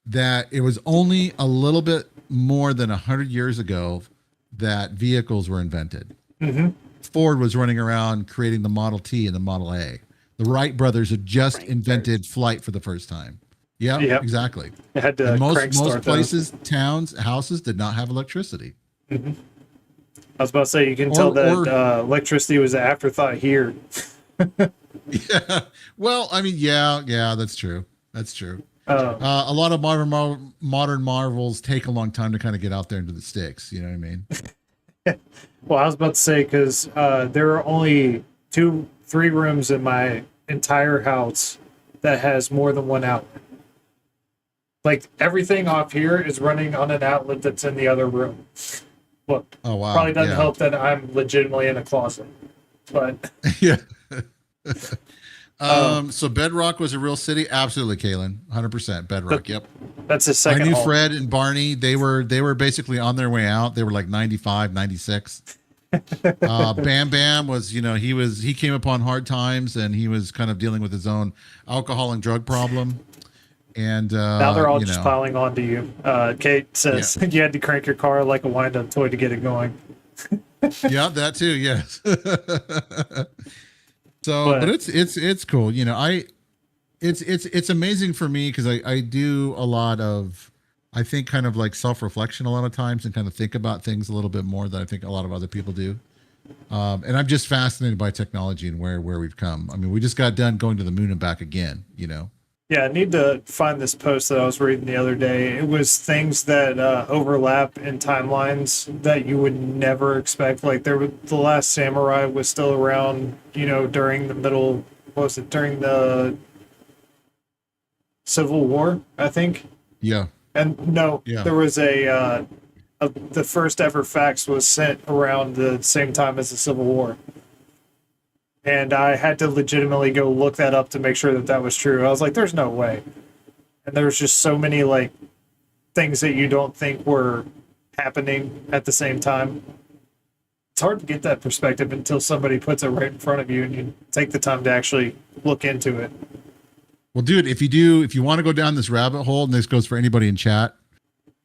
that it was only a little bit more than 100 years ago that vehicles were invented. Mm-hmm. Ford was running around creating the Model T and the Model A. The Wright brothers had just invented flight for the first time. Yeah, Yep. exactly. It had to And crank most start places, towns, houses did not have electricity. Mm-hmm. I was about to say, you can tell that electricity was an afterthought here. Yeah. Well, I mean, yeah, that's true. That's true. A lot of modern marvels take a long time to kind of get out there into the sticks. You know what I mean? Well, I was about to say, because there are only 2-3 rooms in my entire house that has more than one outlet. Like, everything off here is running on an outlet that's in the other room. Look, Oh wow, probably doesn't help that I'm legitimately in a closet, but yeah. So Bedrock was a real city. Absolutely, Kalen. 100% Bedrock. Yep. That's his second. I knew home. Fred and Barney. They were basically on their way out. They were like 95, 96. Bam Bam was, he came upon hard times and he was kind of dealing with his own alcohol and drug problem. And now they're all just piling onto you. Kate says you had to crank your car like a wind-up toy to get it going. Yeah, that too. Yes. But it's cool. It's amazing for me because I do a lot of, I think, kind of like self-reflection a lot of times and kind of think about things a little bit more than I think a lot of other people do. And I'm just fascinated by technology and where we've come. I mean, we just got done going to the moon and back again, Yeah, I need to find this post that I was reading the other day. It was things that overlap in timelines that you would never expect. Like the Last Samurai was still around, during the middle. What was it? During the Civil War, I think. Yeah. And there was the first ever fax was sent around the same time as the Civil War. And I had to legitimately go look that up to make sure that was true. I was like, there's no way. And there's just so many things that you don't think were happening at the same time. It's hard to get that perspective until somebody puts it right in front of you and you take the time to actually look into it. Well, dude, if you want to go down this rabbit hole, and this goes for anybody in chat,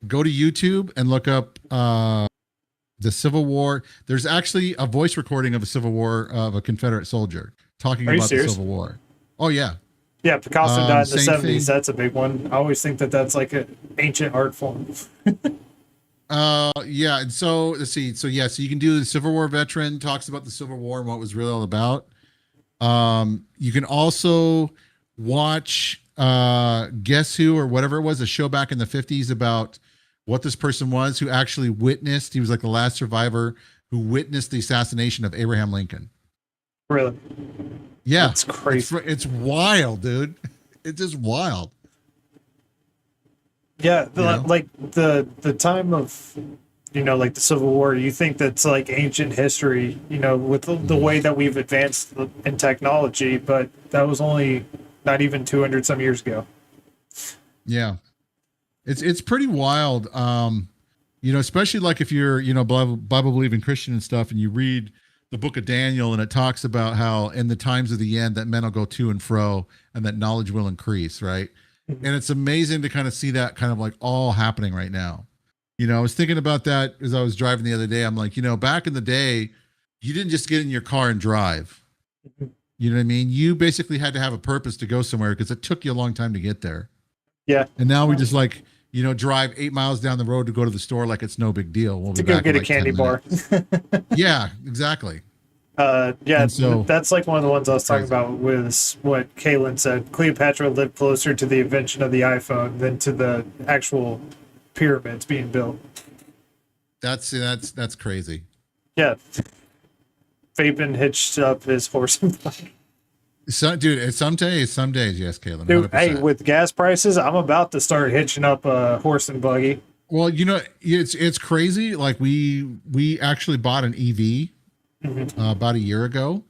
go to YouTube and look up the Civil War. There's actually a voice recording of a Civil War of a Confederate soldier talking about the Civil War. Oh yeah. Yeah, Picasso died in the 70s. Thing. That's a big one. I always think that's like an ancient art form. Yeah. And so let's see. So yeah, so you can do the Civil War veteran talks about the Civil War and what it was really all about. You can also watch Guess Who or whatever it was, a show back in the 50s about what this person was who actually witnessed. He was like the last survivor who witnessed the assassination of Abraham Lincoln. Really? Yeah. That's crazy. It's wild, dude. It's just wild. Yeah. The time of, like the Civil War, you think that's like ancient history, with the way that we've advanced in technology, but that was only not even 200 some years ago. Yeah. It's pretty wild. Especially like if you're, Bible believing Christian and stuff, and you read the book of Daniel and it talks about how in the times of the end that men will go to and fro and that knowledge will increase. Right. Mm-hmm. And it's amazing to kind of see that kind of like all happening right now. I was thinking about that as I was driving the other day. I'm like, back in the day, you didn't just get in your car and drive. Mm-hmm. You know what I mean? You basically had to have a purpose to go somewhere because it took you a long time to get there. Yeah. And now we just drive 8 miles down the road to go to the store like it's no big deal. We'll to go get a candy bar. Yeah, exactly. So that's like one of the ones I was talking about was what Kaylin said. Cleopatra lived closer to the invention of the iPhone than to the actual pyramids being built. That's crazy. Yeah. Vapin hitched up his horse and bike. So, dude, some days, yes, Kaylin. Dude, hey, with gas prices, I'm about to start hitching up a horse and buggy. Well, it's crazy. Like we actually bought an EV about a year ago,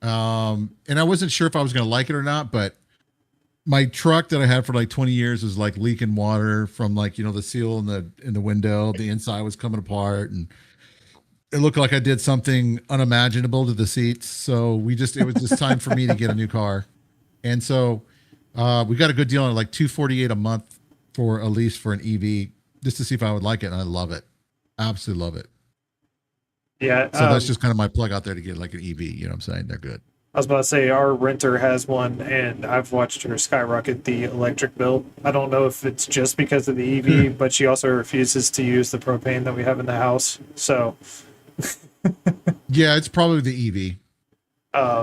and I wasn't sure if I was going to like it or not. But my truck that I had for like 20 years was like leaking water from the seal in the window. The inside was coming apart, and it looked like I did something unimaginable to the seats. So it was just time for me to get a new car. And so we got a good deal on like $248 a month for a lease for an EV just to see if I would like it. And I love it. Absolutely love it. Yeah. So that's just kind of my plug out there to get like an EV. You know what I'm saying? They're good. I was about to say our renter has one, and I've watched her skyrocket the electric bill. I don't know if it's just because of the EV, but she also refuses to use the propane that we have in the house. So, yeah, it's probably the EV. You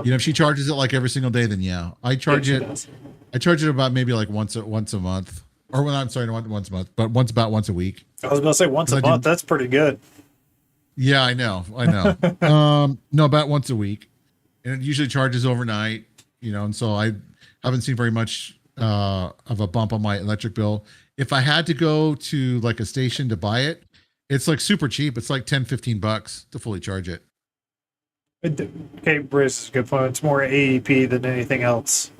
know, if she charges it like every single day, then yeah, I charge it. does. I charge it about maybe like once a month, or well, I'm sorry, not once a month, but once a week. I was about to say once a month. That's pretty good. Yeah, I know. No, about once a week. And it usually charges overnight, you know, and so I haven't seen very much of a bump on my electric bill. If I had to go to like a station to buy it, it's like super cheap. It's like $10-15 to fully charge it. Okay, Bruce is a good point. It's more AEP than anything else.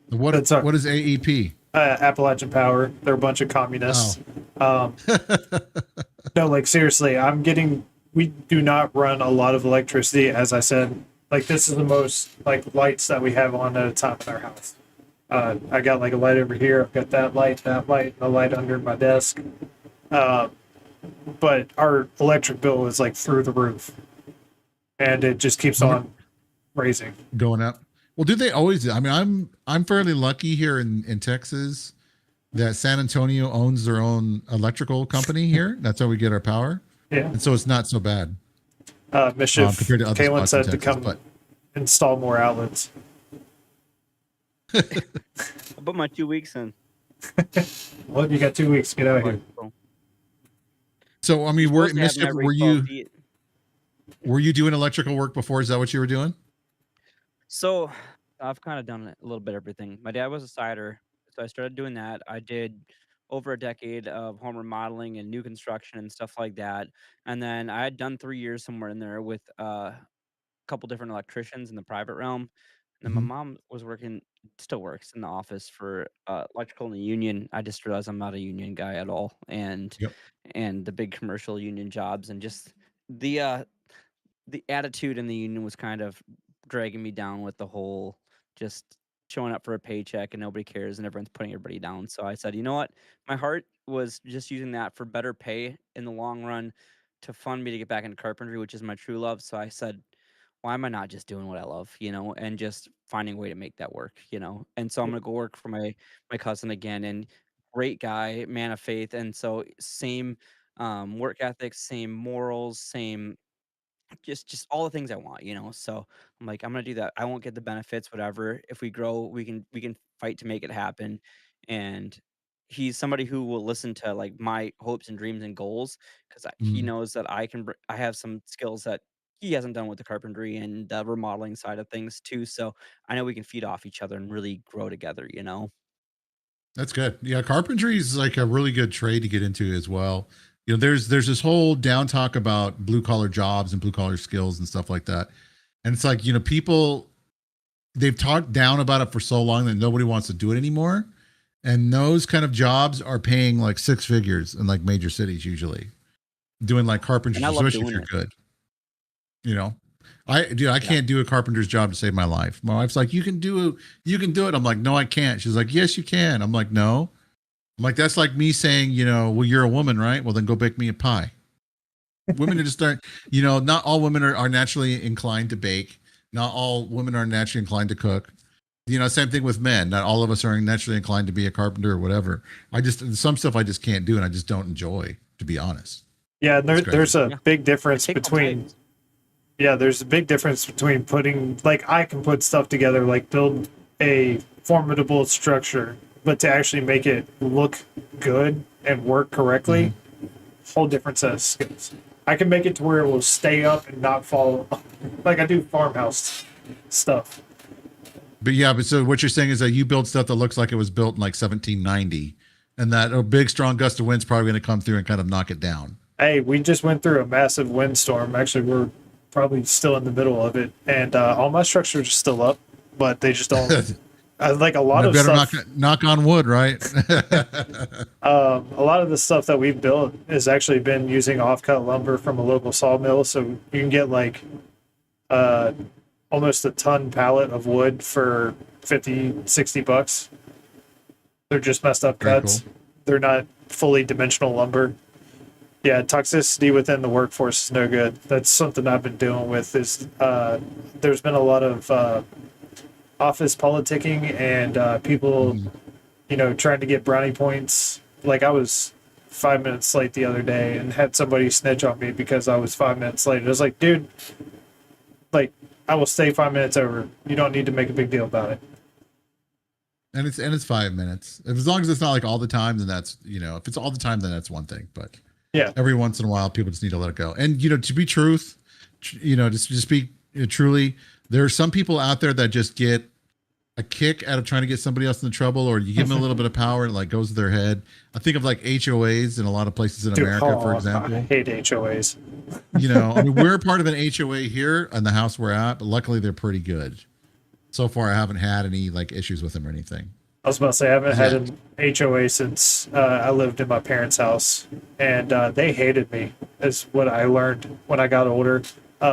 What is AEP? Appalachian Power. They're a bunch of communists. Oh. No, like seriously, we do not run a lot of electricity, as I said. Like, this is the most, like, lights that we have on at a time in our house. I got, like, a light over here. I've got that light, and a light under my desk. But our electric bill is, like, through the roof. And it just keeps on raising. Going up. Well, do they always? I mean, I'm fairly lucky here in Texas that San Antonio owns their own electrical company here. That's how we get our power. Yeah. And so it's not so bad. Mischief. Compared to other Kaylin spots in said to Texas, come install more outlets. I'll put my 2 weeks in. Well, you got 2 weeks to get out here. So, I mean, Mischief, were you doing electrical work before? Is that what you were doing? So I've kind of done a little bit of everything. My dad was a cider, so I started doing that. I did over a decade of home remodeling and new construction and stuff like that. And then I had done 3 years somewhere in there with a couple different electricians in the private realm. And then my mom was still works in the office for electrical in the union. I just realized I'm not a union guy at all, and the big commercial union jobs and just the attitude in the union was kind of dragging me down with the whole just showing up for a paycheck and nobody cares and everyone's putting everybody down. So I said, you know what? My heart was just using that for better pay in the long run to fund me to get back into carpentry, which is my true love. So I said, why am I not just doing what I love, and just finding a way to make that work, And so I'm gonna go work for my cousin again, and great guy, man of faith. And so same work ethics, same morals, same just all the things I want, So I'm like, I'm gonna do that. I won't get the benefits, whatever. If we grow, we can fight to make it happen. And he's somebody who will listen to like my hopes and dreams and goals because he knows that I have some skills that he hasn't done with the carpentry and the remodeling side of things too. So I know we can feed off each other and really grow together. That's good. Yeah, carpentry is like a really good trade to get into as well. You know, there's this whole down talk about blue collar jobs and blue collar skills and stuff like that. And it's like, people, they've talked down about it for so long that nobody wants to do it anymore. And those kind of jobs are paying like six figures in like major cities usually, doing like carpentry, especially if you're good. I can't do a carpenter's job to save my life. My wife's like, you can do it. I'm like, no, I can't. She's like, yes, you can. I'm like, no. I'm like, that's like me saying, well, you're a woman, right? Well, then go bake me a pie. Women are just not all women are naturally inclined to bake. Not all women are naturally inclined to cook. Same thing with men. Not all of us are naturally inclined to be a carpenter or whatever. Some stuff I just can't do and I just don't enjoy, to be honest. Yeah, there's a big difference between. Yeah, there's a big difference between putting, like, I can put stuff together, like build a formidable structure, but to actually make it look good and work correctly, whole different set of skills. I can make it to where it will stay up and not fall. Like I do farmhouse stuff. But so what you're saying is that you build stuff that looks like it was built in like 1790, and that a big strong gust of wind's probably going to come through and kind of knock it down. Hey, we just went through a massive windstorm. Actually, we're probably still in the middle of it, and all my structures are still up, but they just don't. Like a lot I of better stuff. knock on wood, right? A lot of the stuff that we've built has actually been using offcut lumber from a local sawmill. So you can get like uh, almost a ton pallet of wood for 50, $60. They're just messed up Very cuts. cool. They're not fully dimensional lumber. Yeah, toxicity within the workforce is no good. That's something I've been dealing with. Is there's been a lot of office politicking and people, Mhm. trying to get brownie points. Like I was 5 minutes late the other day and had somebody snitch on me because I was 5 minutes late. It was like, dude, like I will stay 5 minutes over. You don't need to make a big deal about it. And it's 5 minutes. As long as it's not like all the time, then that's, if it's all the time, then that's one thing. But Yeah. every once in a while, people just need to let it go. And to be just be truly, there are some people out there that just get a kick out of trying to get somebody else into trouble, or you give them a little bit of power and it like goes to their head. I think of like HOAs in a lot of places in America, for example. I hate HOAs. I mean, we're part of an HOA here in the house we're at, but luckily they're pretty good. So far, I haven't had any like issues with them or anything. I was about to say I haven't had an HOA since I lived in my parents' house, and they hated me. Is what I learned when I got older.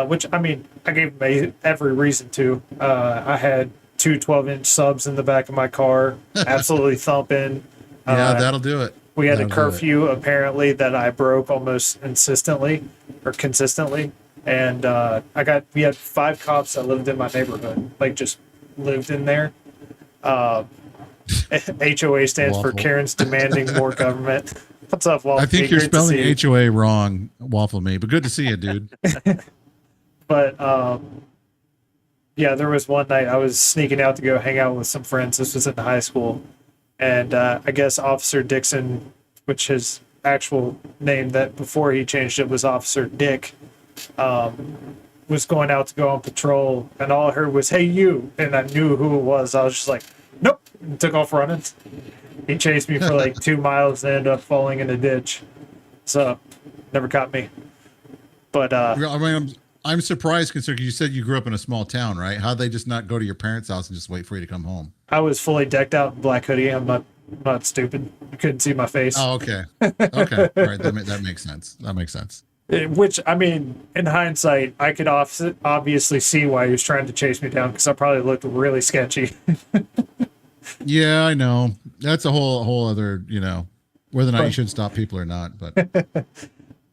Which I mean, I gave them every reason to. I had two 12-inch subs in the back of my car, absolutely thumping. Yeah, that'll do it. We had That'll a curfew apparently that I broke almost consistently, and we had 5 cops that lived in my neighborhood, like just lived in there. HOA stands for Waffle. Karen's demanding more government. What's up, Waffle? I think you're Great to see spelling you. HOA wrong, Waffle Me, but good to see you, dude. But yeah, there was one night I was sneaking out to go hang out with some friends. This was in high school, and I guess Officer Dixon, which his actual name that before he changed it was Officer Dick, was going out to go on patrol, and all I heard was "Hey you," and I knew who it was. I was just like, "Nope," and took off running. He chased me for like 2 miles and ended up falling in a ditch. So never caught me. But I mean, I'm surprised considering you said you grew up in a small town, right? How'd they just not go to your parents' house and just wait for you to come home? I was fully decked out in black hoodie. I'm not stupid. You couldn't see my face. Oh, okay. Okay. All right. That makes sense. That makes sense. Which, I mean, in hindsight, I could obviously see why he was trying to chase me down because I probably looked really sketchy. Yeah, I know. That's a whole other, whether or not you should stop people or not. But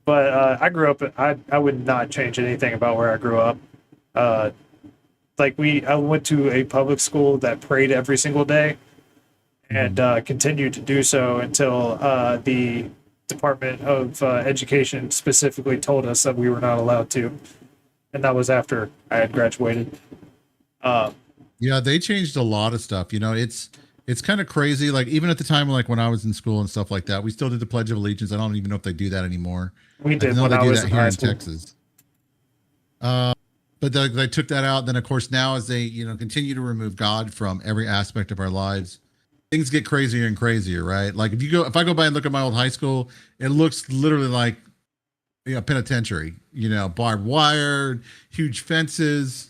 But I grew up. I would not change anything about where I grew up. I went to a public school that prayed every single day, and continued to do so until the Department of Education specifically told us that we were not allowed to, and that was after I had graduated. yeah, they changed a lot of stuff. It's kind of crazy. Like even at the time, like when I was in school and stuff like that, we still did the Pledge of Allegiance. I don't even know if they do that anymore. We did know when they I do was that in here high in school. Texas. But they took that out. Then of course now as they continue to remove God from every aspect of our lives, things get crazier and crazier, right? Like if I go by and look at my old high school, it looks literally like penitentiary. Barbed wire, huge fences.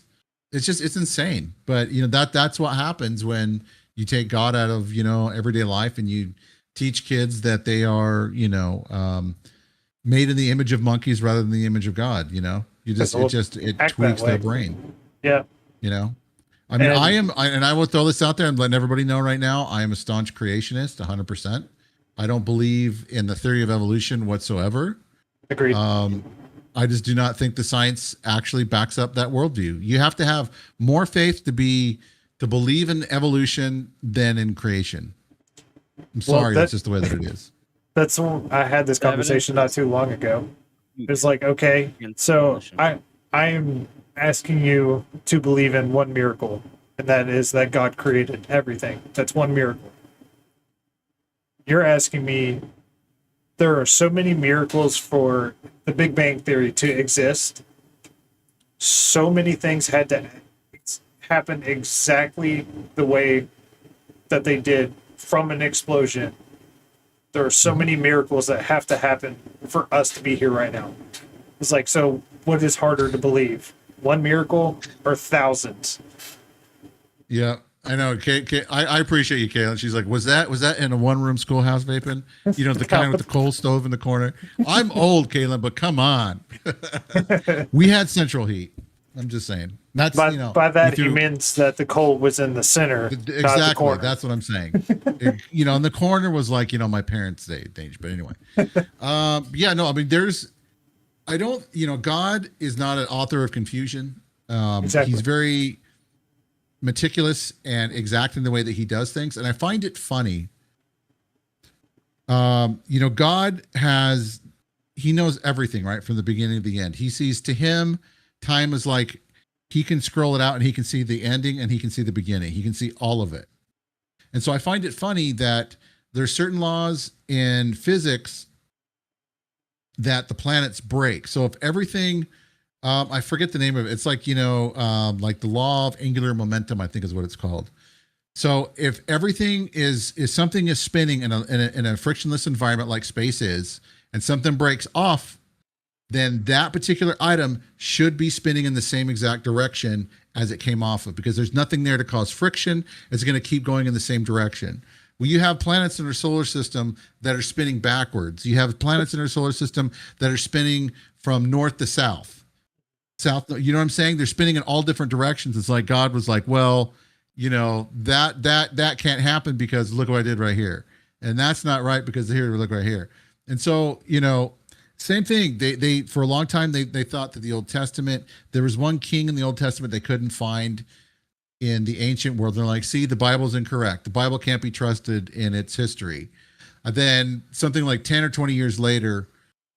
It's insane. But that's what happens when you take God out of everyday life and you teach kids that they are made in the image of monkeys rather than the image of God. It act tweaks that their way. brain. Yeah. I mean, And- and I will throw this out there and letting everybody know right now, I am a staunch creationist, 100%. I don't believe in the theory of evolution whatsoever. Agreed. I just do not think the science actually backs up that worldview. You have to have more faith to believe in evolution than in creation. I'm sorry, that's just the way that it is. I had this conversation not too long ago. It's like, okay, so I am asking you to believe in one miracle, and that is that God created everything. That's one miracle. You're asking me, there are so many miracles for the Big Bang Theory to exist. So many things had to happen exactly the way that they did from an explosion. There are so many miracles that have to happen for us to be here right now. It's like, so what is harder to believe? One miracle or thousands? Yeah. I know. I appreciate you, Caitlin. She's like, was that in a one-room schoolhouse vaping? You know, the kind with the coal stove in the corner. I'm old, Caitlin, but come on. We had central heat. I'm just saying. That's By, you know. by that, he threw- means that the coal was in the center, not the exactly. corner. That's what I'm saying. You know, and the corner was like, you know, my parents' age. But anyway, yeah, no. I mean, God is not an author of confusion. Exactly. He's very meticulous and exact in the way that he does things, and I find it funny. You know, God he knows everything, right, from the beginning to the end. He sees, to him, time is like, he can scroll it out and he can see the ending and he can see the beginning. He can see all of it. And so I find it funny that there's certain laws in physics that the planets break. So if everything, I forget the name of it. It's like, you know, like the law of angular momentum, I think is what it's called. So if everything is something is spinning in a frictionless environment like space is, and something breaks off, then that particular item should be spinning in the same exact direction as it came off of, because there's nothing there to cause friction. It's going to keep going in the same direction. Well, you have planets in our solar system that are spinning backwards. You have planets in our solar system that are spinning from north to south. You know what I'm saying? They're spinning in all different directions. It's like God was like, well, you know, that can't happen because look what I did right here. And that's not right because here, look right here. And so, you know, same thing. They for a long time, they thought that the Old Testament, there was one king in the Old Testament they couldn't find in the ancient world. They're like, see, the Bible's incorrect. The Bible can't be trusted in its history. And then something like 10 or 20 years later,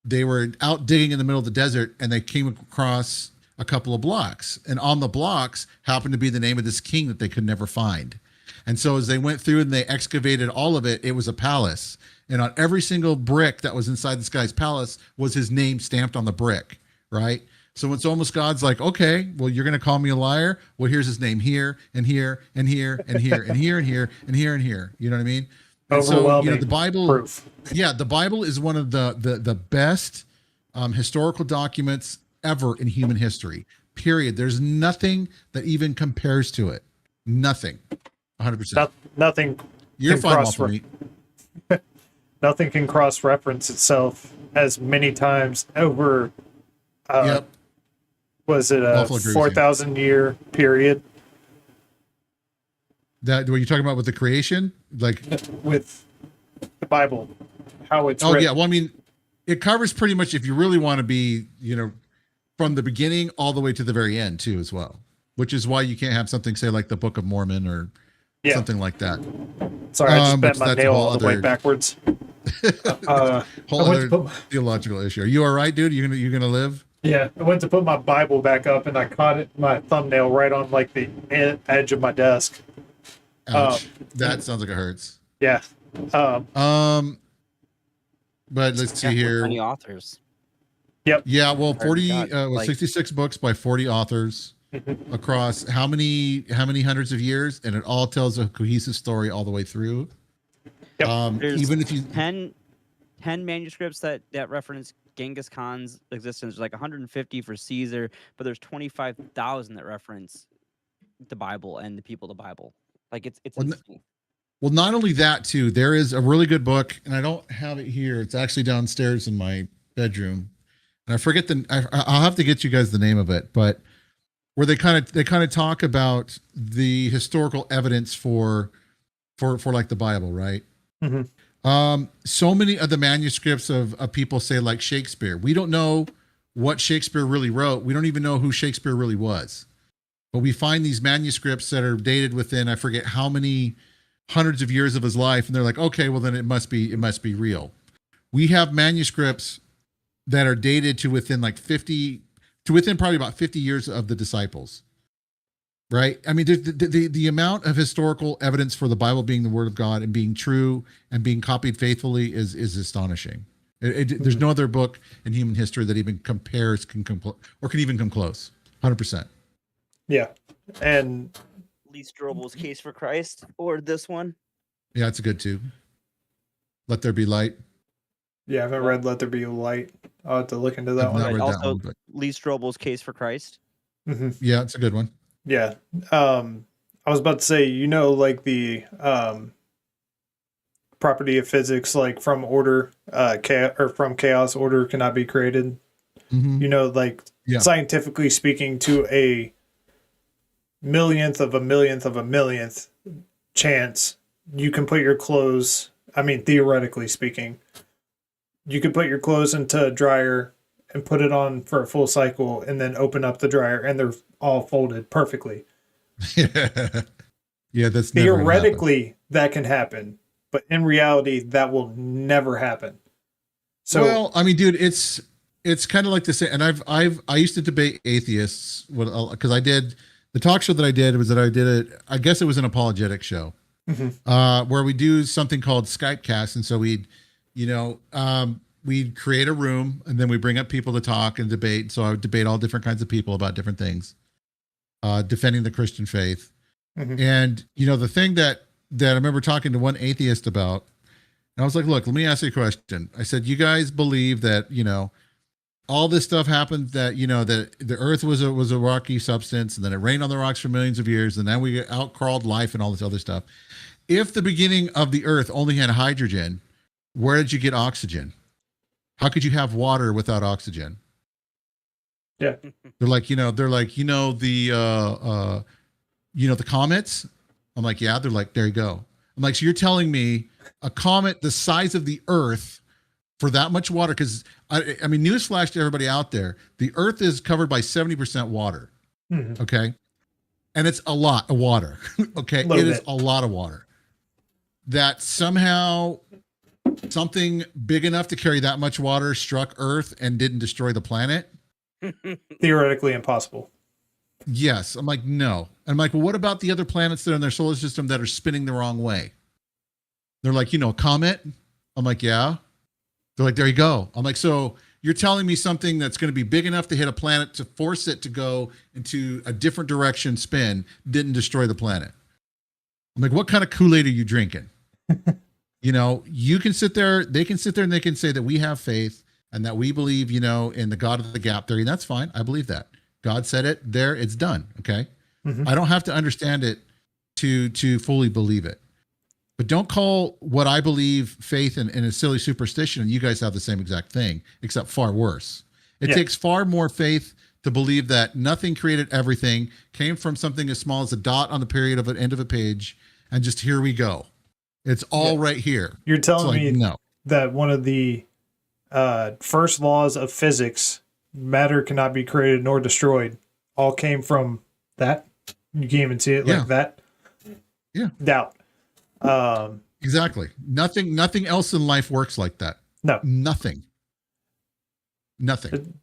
they were out digging in the middle of the desert and they came across a couple of blocks. And on the blocks happened to be the name of this king that they could never find. And so as they went through and they excavated all of it, it was a palace. And on every single brick that was inside this guy's palace was his name stamped on the brick, right? So it's almost God's like, okay, well, you're going to call me a liar? Well, here's his name here and here and here and here and here and here and here and here. You know what I mean? And so, you know, the Bible, proof. Yeah, the Bible is one of the best historical documents ever in human history, period. There's nothing that even compares to it. Nothing. 100%. Nothing. You're fine off of me. Nothing can cross-reference itself as many times over. Yep. Was it a 4,000 year period? That what you're talking about with the creation, like with the Bible, how it's. Oh written. yeah, well I mean, it covers pretty much if you really want to be, you know, from the beginning all the way to the very end too, as well. Which is why you can't have something say like the Book of Mormon or something like that. Sorry, I just bent my nail all the way backwards. Whole other theological issue. Are you all right, dude? You gonna live? Yeah, I went to put my Bible back up and I caught my thumbnail right on like the edge of my desk. Ouch. That sounds like it hurts. Yeah. But let's see here. Many authors. Yep. Yeah, well, 66 books by 40 authors across how many hundreds of years, and it all tells a cohesive story all the way through. Yep. Even if you 10 manuscripts that reference Genghis Khan's existence, like 150 for Caesar, but there's 25,000 that reference the Bible and the people of the Bible. Like it's insane. Well, not only that too, there is a really good book, and I don't have it here. It's actually downstairs in my bedroom, and I forget I'll have to get you guys the name of it, but where they kind of talk about the historical evidence for like the Bible, right? Mm-hmm. So many of the manuscripts of people say like Shakespeare. We don't know what Shakespeare really wrote. We don't even know who Shakespeare really was. But we find these manuscripts that are dated within, I forget how many hundreds of years of his life. And they're like, okay, well then it must be real. We have manuscripts that are dated to within probably about 50 years of the disciples. Right. I mean, the amount of historical evidence for the Bible being the word of God and being true and being copied faithfully is astonishing. There's no other book in human history that even compares, can even come close. 100%. Yeah. And Lee Strobel's Case for Christ, or this one. Yeah, it's a good too. Let There Be Light. Yeah, I haven't read Let There Be Light. I'll have to look into that one. Also, that one, Lee Strobel's Case for Christ. Mm-hmm. Yeah, it's a good one. Yeah. I I was about to say, like the property of physics, like from order, or from chaos, order cannot be created. Like Yeah. scientifically speaking, to a millionth of a millionth of a millionth chance, you can put your clothes. I mean, theoretically speaking, you could put your clothes into a dryer and put it on for a full cycle, and then open up the dryer, and they're all folded perfectly. Yeah, that's never gonna happen. Theoretically, that can happen, but in reality, that will never happen. So, well, I mean, dude, it's kind of like the same. And I used to debate atheists because I did the talk show that I did was that I did it. I guess it was an apologetic show where we do something called Skypecast, and so we'd create a room and then we bring up people to talk and debate. So I would debate all different kinds of people about different things, defending the Christian faith. And the thing that I remember talking to one atheist about, and I was like, look, let me ask you a question. I said, you guys believe that, all this stuff happened, that, that the earth was a rocky substance, and then it rained on the rocks for millions of years, and then we outcrawled life and all this other stuff. If the beginning of the earth only had hydrogen, where did you get oxygen? How could you have water without oxygen? Yeah. They're like, the comets. I'm like, yeah. They're like, there you go. I'm like, so you're telling me a comet the size of the earth for that much water? Because I mean, newsflash to everybody out there: the earth is covered by 70% water. Okay, and it's a lot of water. Okay, it is a lot of water. That somehow something big enough to carry that much water struck Earth and didn't destroy the planet. Theoretically impossible. Yes. I'm like, no. I'm like, well, what about the other planets that are in their solar system that are spinning the wrong way? They're like, a comet. I'm like, yeah. They're like, there you go. I'm like, so you're telling me something that's going to be big enough to hit a planet to force it to go into a different direction spin didn't destroy the planet. I'm like, what kind of Kool-Aid are you drinking? You can sit there, they can sit there and they can say that we have faith and that we believe, in the God of the gap theory. And that's fine. I believe that. God said it there, it's done. Okay. I don't have to understand it to fully believe it. But don't call what I believe faith and a silly superstition. And you guys have the same exact thing, except far worse. It takes far more faith to believe that nothing created everything, came from something as small as a dot on the period of an end of a page, and just here we go. It's all right here. You're telling me no. that one of the first laws of physics, matter cannot be created nor destroyed, all came from that? You can't even see it like that? Yeah. Doubt. Exactly. Nothing else in life works like that. No. Nothing.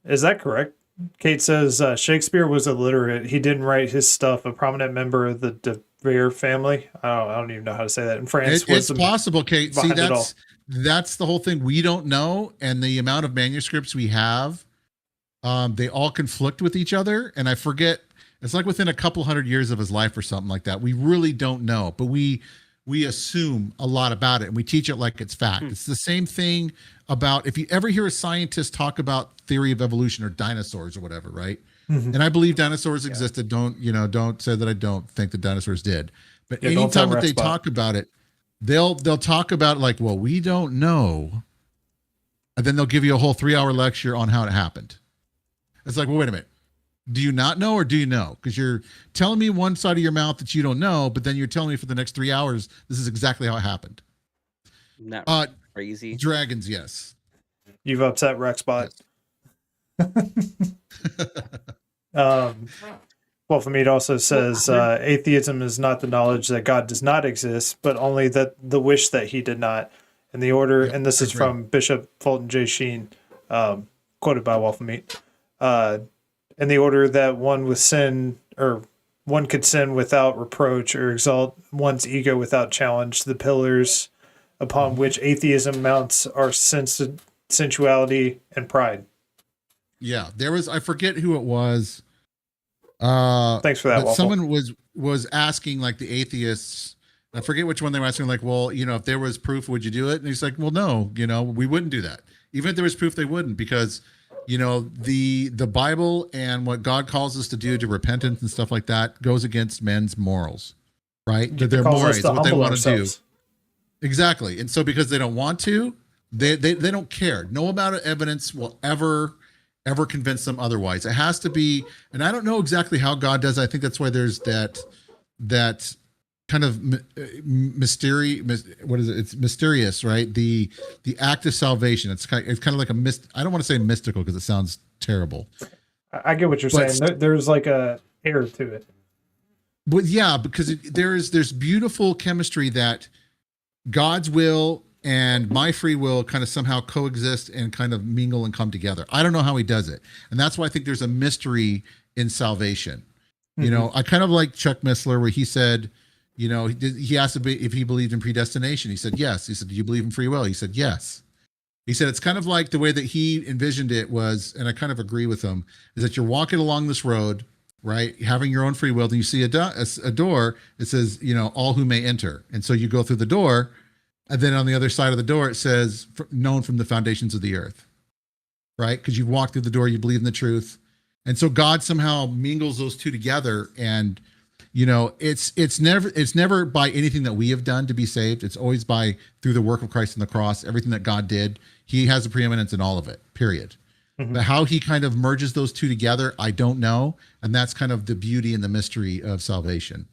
Is that correct? Kate says Shakespeare was illiterate. He didn't write his stuff. A prominent member of the De Vere family. I don't even know how to say that. In France, it's possible, Kate. See, that's the whole thing. We don't know, and the amount of manuscripts we have, they all conflict with each other. And I forget. It's like within a couple hundred years of his life or something like that. We really don't know, but we assume a lot about it, and we teach it like it's fact. It's the same thing about if you ever hear a scientist talk about theory of evolution or dinosaurs or whatever, right? And I believe dinosaurs existed. Don't say that I don't think that dinosaurs did. But anytime that they talk about it, they'll talk about it like, well, we don't know. And then they'll give you a whole 3-hour lecture on how it happened. It's like, well, wait a minute. Do you not know or do you know? Because you're telling me one side of your mouth that you don't know, but then you're telling me for the next 3 hours, this is exactly how it happened. Not crazy. Dragons, yes. You've upset Rexbot. Wolfamid also says atheism is not the knowledge that God does not exist, but only that the wish that he did not. And the order, and this is from Bishop Fulton J. Sheen, quoted by Wolfamid. In the order that one with sin, or one could sin without reproach or exalt one's ego without challenge, the pillars upon which atheism mounts are sensuality and pride. Yeah, there was, I forget who it was. Thanks for that, Waffle. Someone was asking like the atheists, I forget which one they were asking, like, well, if there was proof, would you do it? And he's like, well, no, we wouldn't do that. Even if there was proof, they wouldn't, because the Bible and what God calls us to do to repentance and stuff like that goes against men's morals. right? That It they're calls us mores, to what they humble want to do. ourselves. Exactly. And so because they don't want to, they don't care. No amount of evidence will ever convince them otherwise. It has to be, and I don't know exactly how God does. I think that's why there's that kind of mystery. What is it? It's mysterious, right? The act of salvation. It's kind of like a I don't want to say mystical because it sounds terrible. I get what you're saying. There's like a air to it. But yeah, because there's beautiful chemistry that God's will and my free will kind of somehow coexist and kind of mingle and come together. I don't know how he does it. And that's why I think there's a mystery in salvation. You know, I kind of like Chuck Missler where he said, you know, he asked if he believed in predestination. He said, yes. He said, do you believe in free will? He said, yes. He said, it's kind of like the way that he envisioned it was, and I kind of agree with him, is that you're walking along this road, right? Having your own free will. Then you see a door. It says, you know, all who may enter. And so you go through the door. And then on the other side of the door, it says, known from the foundations of the earth, right? Because you've walked through the door, you believe in the truth. And so God somehow mingles those two together. And, you know, it's never by anything that we have done to be saved. It's always through the work of Christ on the cross, everything that God did. He has a preeminence in all of it, period. But how he kind of merges those two together, I don't know. And that's kind of the beauty and the mystery of salvation,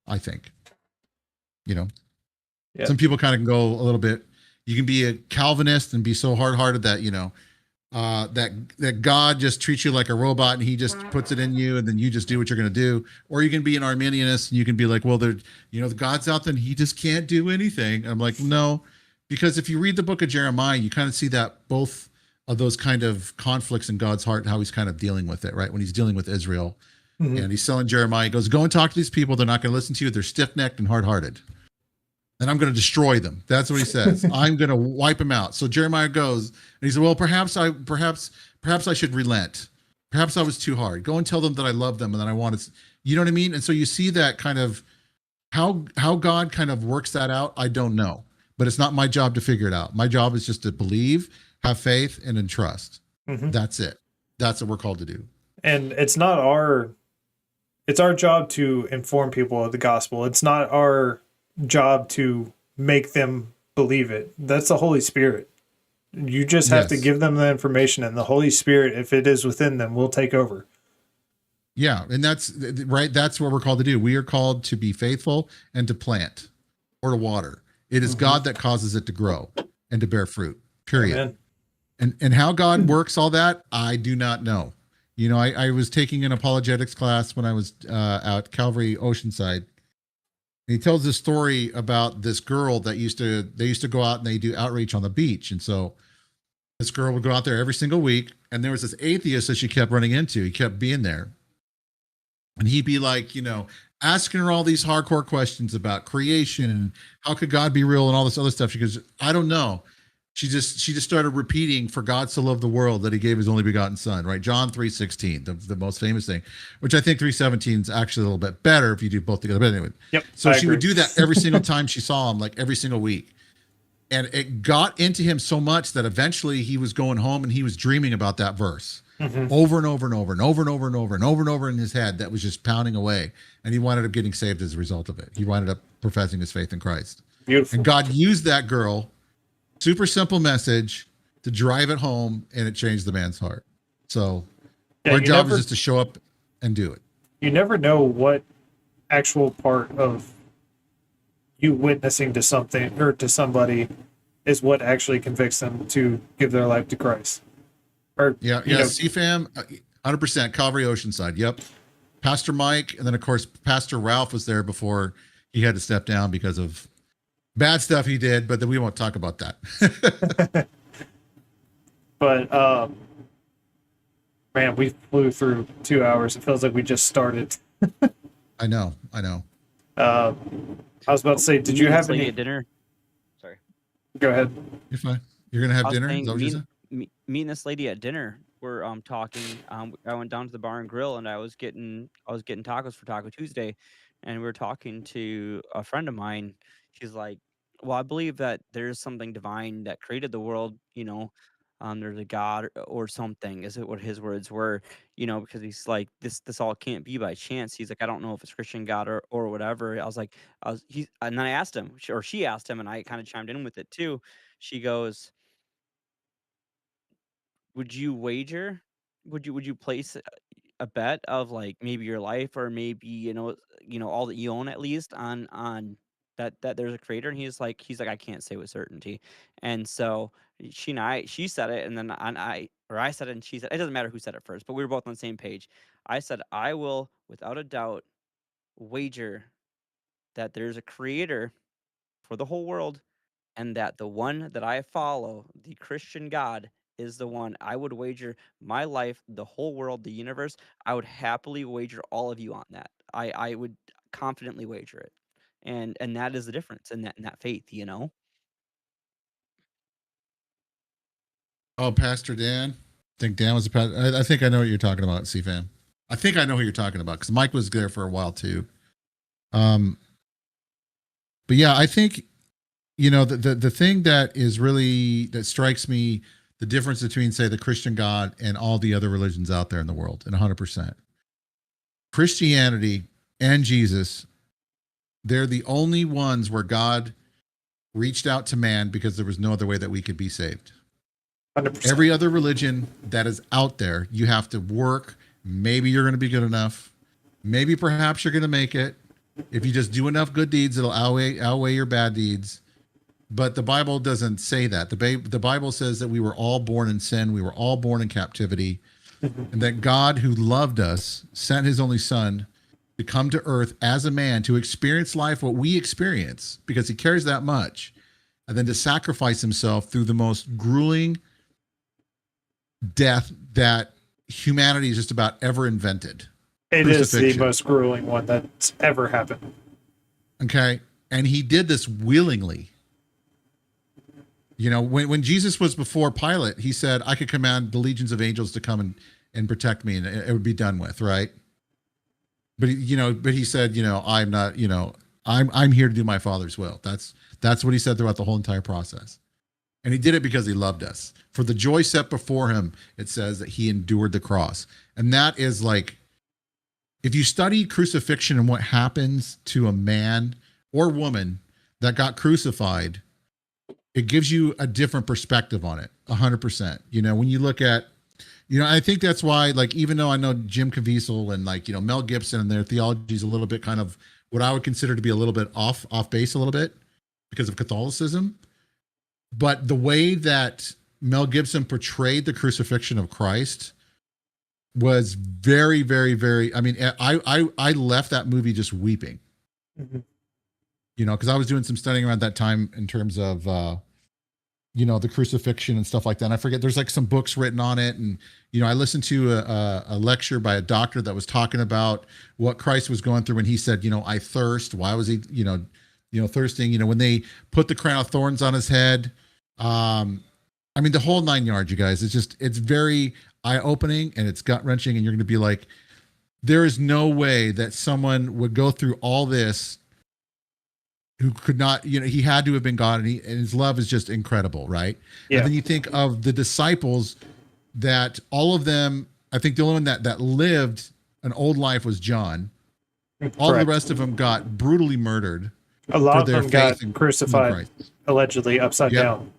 I think. You know? Yeah. Some people kind of go a little bit, you can be a Calvinist and be so hard-hearted that, you know, that God just treats you like a robot and he just puts it in you and then you just do what you're going to do. Or you can be an Arminianist and you can be like, well, the God's out there and he just can't do anything. I'm like, no, because if you read the book of Jeremiah, you kind of see that both of those kind of conflicts in God's heart, how he's kind of dealing with it, right? When he's dealing with Israel and he's telling Jeremiah, he goes, go and talk to these people. They're not going to listen to you. They're stiff-necked and hard-hearted. And I'm going to destroy them. That's what he says. I'm going to wipe them out. So Jeremiah goes and he said, well, perhaps I should relent. Perhaps I was too hard. Go and tell them that I love them and that I want to, you know what I mean? And so you see that kind of how God kind of works that out. I don't know, but it's not my job to figure it out. My job is just to believe, have faith, and entrust. That's it. That's what we're called to do. And it's our job to inform people of the gospel. It's not our job to make them believe it. That's the Holy Spirit. You just have to give them the information, and the Holy Spirit, if it is within them, will take over. Yeah, and that's right. That's what we're called to do. We are called to be faithful and to plant or to water. It is God that causes it to grow and to bear fruit, period. Amen. And how God works all that, I do not know. You know, I was taking an apologetics class when I was out Calvary Oceanside. And he tells this story about this girl that they used to go out and they do outreach on the beach. And so this girl would go out there every single week. And there was this atheist that she kept running into. He kept being there. And he'd be like, you know, asking her all these hardcore questions about creation and how could God be real and all this other stuff. She goes, I don't know. She just started repeating, for God so loved the world that he gave his only begotten son, right? John 3:16, the most famous thing, which I think 3:17 is actually a little bit better if you do both together. But anyway, so she would do that every single time she saw him, like every single week. And it got into him so much that eventually he was going home and he was dreaming about that verse over and over and over and over and over and over and over and over in his head. That was just pounding away. And he wound up getting saved as a result of it. He wound up professing his faith in Christ. Beautiful. And God used that girl, super simple message, to drive it home, and it changed the man's heart. So our job is just to show up and do it. You never know what actual part of you witnessing to something or to somebody is what actually convicts them to give their life to Christ. Or CFAM, 100%, Calvary Oceanside. Yep. Pastor Mike, and then of course Pastor Ralph was there before he had to step down because of bad stuff he did, but then we won't talk about that. But man, we flew through 2 hours. It feels like we just started. I know. I was about to say, did you have any dinner? Sorry. Go ahead. You're fine. You're gonna have dinner? Is that what you said? Me and this lady at dinner were talking. I went down to the bar and grill, and I was getting tacos for Taco Tuesday, and we were talking to a friend of mine. She's like, well, I believe that there's something divine that created the world, you know, there's a God or something, is it what his words were, because he's like, this all can't be by chance. He's like, I don't know if it's Christian God or whatever. And then I asked him, or she asked him, and I kind of chimed in with it too. She goes, would you wager? Would you place a bet of like maybe your life, or maybe all that you own, at least, on that there's a creator? And he's like, I can't say with certainty. And so she said it, and then I said it, and she said, it doesn't matter who said it first, but we were both on the same page. I said, I will without a doubt wager that there's a creator for the whole world, and that the one that I follow, the Christian God, is the one. I would wager my life, the whole world, the universe. I would happily wager all of you on that. I would confidently wager it, and that is the difference in that faith. Oh, Pastor Dan. I think Dan was a pastor. I think I know what you're talking about, CFAM. I think I know who you're talking about because Mike was there for a while too. But yeah, I think the thing that strikes me, the difference between, say, the Christian God and all the other religions out there in the world, and 100%, Christianity and Jesus, they're the only ones where God reached out to man because there was no other way that we could be saved. 100%. Every other religion that is out there, you have to work. Maybe you're going to be good enough. Maybe perhaps you're going to make it. If you just do enough good deeds, it'll outweigh your bad deeds. But the Bible doesn't say that. The Bible says that we were all born in sin. We were all born in captivity. And that God, who loved us, sent his only son to come to earth as a man to experience life, what we experience, because he cares that much, and then to sacrifice himself through the most grueling death that humanity has just about ever invented. It is the most grueling one that's ever happened. Okay. And he did this willingly. When Jesus was before Pilate, he said, I could command the legions of angels to come and protect me, and it would be done with, right? But he said, I'm not, I'm here to do my Father's will. That's what he said throughout the whole entire process. And he did it because he loved us. For the joy set before him, it says that he endured the cross. And that is like, if you study crucifixion and what happens to a man or woman that got crucified, it gives you a different perspective on it, 100%. When you look at, I think that's why, like, even though I know Jim Caviezel and Mel Gibson and their theology is a little bit kind of what I would consider to be a little bit off base a little bit because of Catholicism. But the way that Mel Gibson portrayed the crucifixion of Christ was very, very, very, I mean, I left that movie just weeping, because I was doing some studying around that time in terms of, the crucifixion and stuff like that. And I forget, there's like some books written on it. And, I listened to a lecture by a doctor that was talking about what Christ was going through when he said, I thirst. Why was he, thirsting? When they put the crown of thorns on his head. I mean, the whole 9 yards, you guys. It's very eye-opening, and it's gut-wrenching, and you're going to be like, there is no way that someone would go through all this who could not, he had to have been God, and his love is just incredible, right? Yeah. And then you think of the disciples that all of them, I think the only one that lived an old life was John. Correct. All the rest of them got brutally murdered. A lot of them got crucified, allegedly upside down.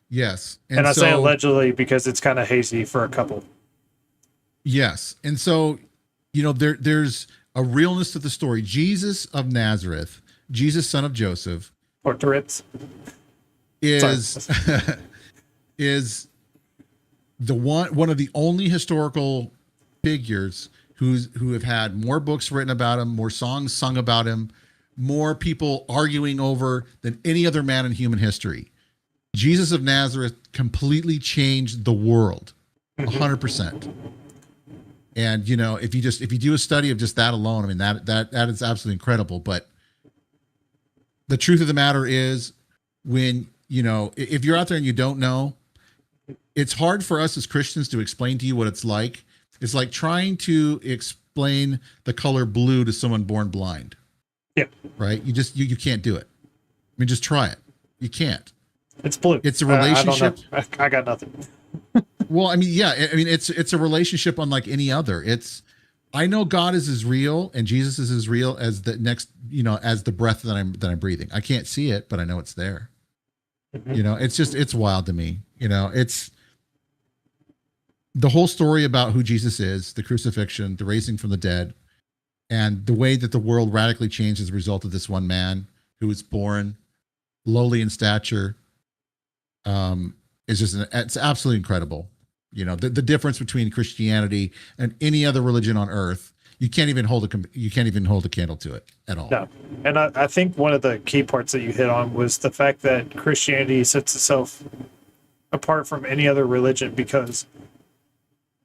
Yes. And I say allegedly because it's kind of hazy for a couple. Yes. And so, there's a realness to the story. Jesus of Nazareth, Jesus, son of Joseph, or Tourette's, is is the one of the only historical figures who have had more books written about him, more songs sung about him, more people arguing over than any other man in human history. Jesus of Nazareth completely changed the world, 100%. And if you do a study of just that alone, I mean that is absolutely incredible. But the truth of the matter is, when if you're out there and you don't know, it's hard for us as Christians to explain to you what it's like. It's like trying to explain the color blue to someone born blind. Yeah. Right. You can't do it. I mean, just try it. You can't. It's blue. It's a I don't know. relationship. I got nothing. Well, I mean, yeah, I mean, it's a relationship unlike any other. I know God is as real and Jesus is as real as the next, as the breath that I'm breathing. I can't see it, but I know it's there. Mhm. It's wild to me. It's the whole story about who Jesus is, the crucifixion, the raising from the dead, and the way that the world radically changed as a result of this one man who was born lowly in stature, is it's absolutely incredible. The difference between Christianity and any other religion on earth, you can't even hold a candle to it at all. No. And I think one of the key parts that you hit on was the fact that Christianity sets itself apart from any other religion because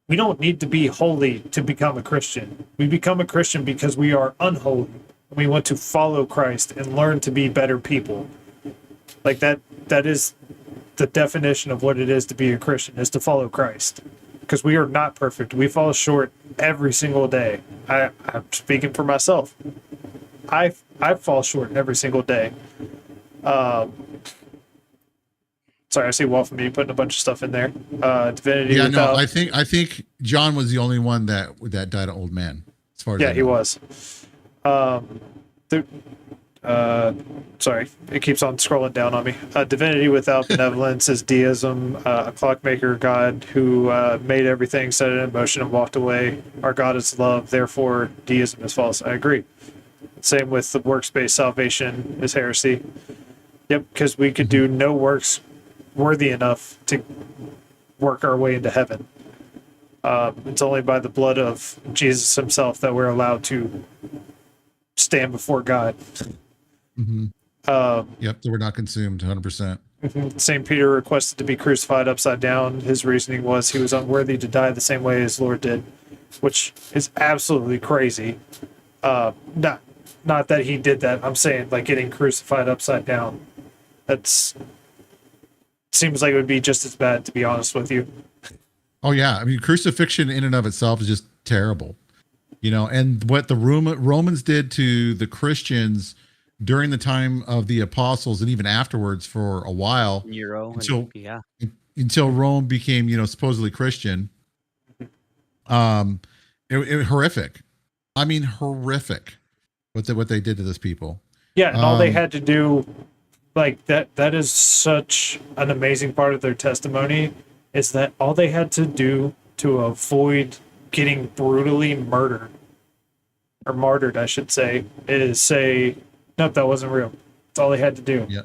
we don't need to be holy to become a Christian. We become a Christian because we are unholy. We want to follow Christ and learn to be better people. Like that is the definition of what it is to be a Christian, is to follow Christ. Because we are not perfect. We fall short every single day. I'm speaking for myself. I fall short every single day. Sorry, I see Wolfman putting a bunch of stuff in there. Divinity. Yeah, without, no, I think John was the only one that died an old man, as far as yeah, he was. Sorry, it keeps on scrolling down on me. Divinity without benevolence is deism. A clockmaker God who made everything, set it in motion, and walked away. Our God is love, therefore deism is false. I agree. Same with the works-based salvation is heresy. Yep, because we could do no works worthy enough to work our way into heaven. It's only by the blood of Jesus himself that we're allowed to stand before God. Yep, they were not consumed 100%. St. Peter requested to be crucified upside down. His reasoning was he was unworthy to die the same way as Lord did, which is absolutely crazy. Not that he did that. I'm saying like getting crucified upside down. That's seems like it would be just as bad, to be honest with you. Oh yeah, I mean, crucifixion in and of itself is just terrible, And what the Romans did to the Christians during the time of the apostles and even afterwards for a while, until Rome became, supposedly Christian. It horrific. I mean, horrific. What they did to those people. Yeah, and all they had to do, like that is such an amazing part of their testimony, is that all they had to do to avoid getting brutally murdered, or martyred, I should say, is say, nope, that wasn't real. That's all they had to do. Yeah.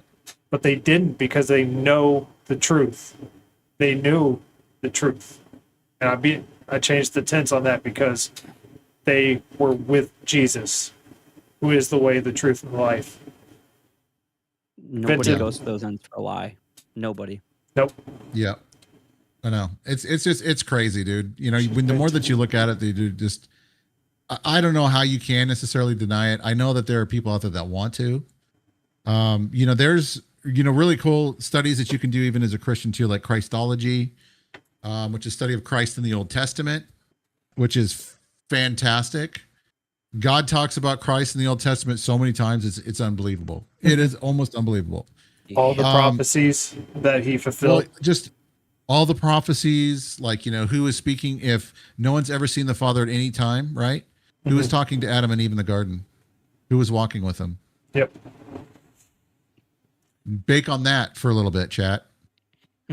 But they didn't because they know the truth. They knew the truth. And I changed the tense on that because they were with Jesus, who is the way, the truth, and the life. Nobody goes to those ends for a lie. Nobody. Nope. Yeah. I know. It's crazy, dude. When the more that you look at it, they do just, I don't know how you can necessarily deny it. I know that there are people out there that want to. There's, really cool studies that you can do even as a Christian too, like Christology, which is study of Christ in the Old Testament, which is fantastic. God talks about Christ in the Old Testament so many times, it's unbelievable. It is almost unbelievable. All the prophecies that he fulfilled. Well, just all the prophecies, like, who is speaking if no one's ever seen the Father at any time, right? Who was talking to Adam and Eve in the garden? Who was walking with them? Yep. Bake on that for a little bit, chat.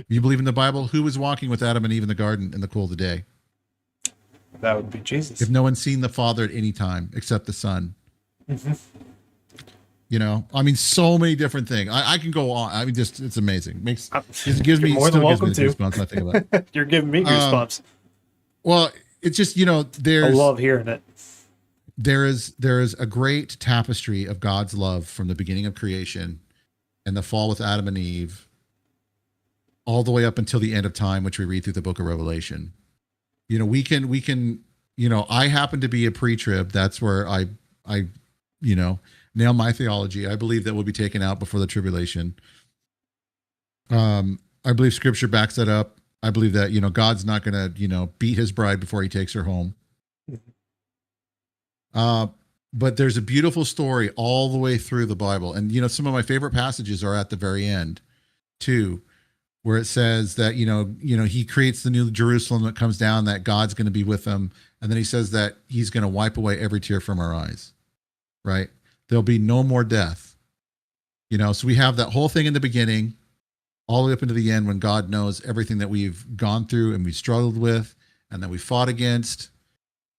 You believe in the Bible? Who was walking with Adam and Eve in the garden in the cool of the day? That would be Jesus. If no one's seen the Father at any time except the Son. I mean, so many different things. I can go on. I mean, just, it's amazing. It gives me more than welcome to. Goosebumps when I think about it. You're giving me goosebumps. Well, it's just, I love hearing it. There is a great tapestry of God's love from the beginning of creation and the fall with Adam and Eve all the way up until the end of time, which we read through the book of Revelation. We can, I happen to be a pre-trib. That's where I nail my theology. I believe that we'll be taken out before the tribulation. I believe scripture backs that up. I believe that, God's not going to, beat his bride before he takes her home. But there's a beautiful story all the way through the Bible. And, some of my favorite passages are at the very end 2, where it says that, he creates the new Jerusalem that comes down, that God's going to be with them. And then he says that he's going to wipe away every tear from our eyes, right? There'll be no more death. So we have that whole thing in the beginning, all the way up into the end, when God knows everything that we've gone through and we struggled with and that we fought against.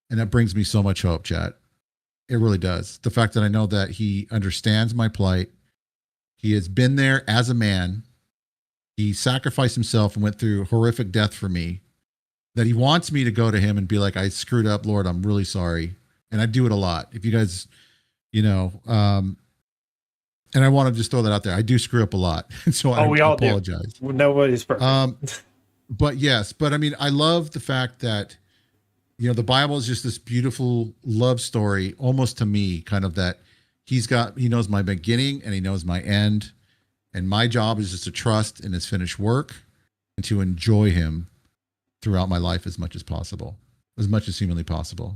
And that brings me so much hope, chat. It really does. The fact that I know that he understands my plight. He has been there as a man. He sacrificed himself and went through horrific death for me. That he wants me to go to him and be like, I screwed up, Lord. I'm really sorry. And I do it a lot. If you guys, and I want to just throw that out there. I do screw up a lot. And so we all apologize. Do. Nobody's perfect. But yes, I mean, I love the fact that, the Bible is just this beautiful love story, almost to me, kind of that he knows my beginning and he knows my end. And my job is just to trust in his finished work and to enjoy him throughout my life as much as possible, as much as humanly possible,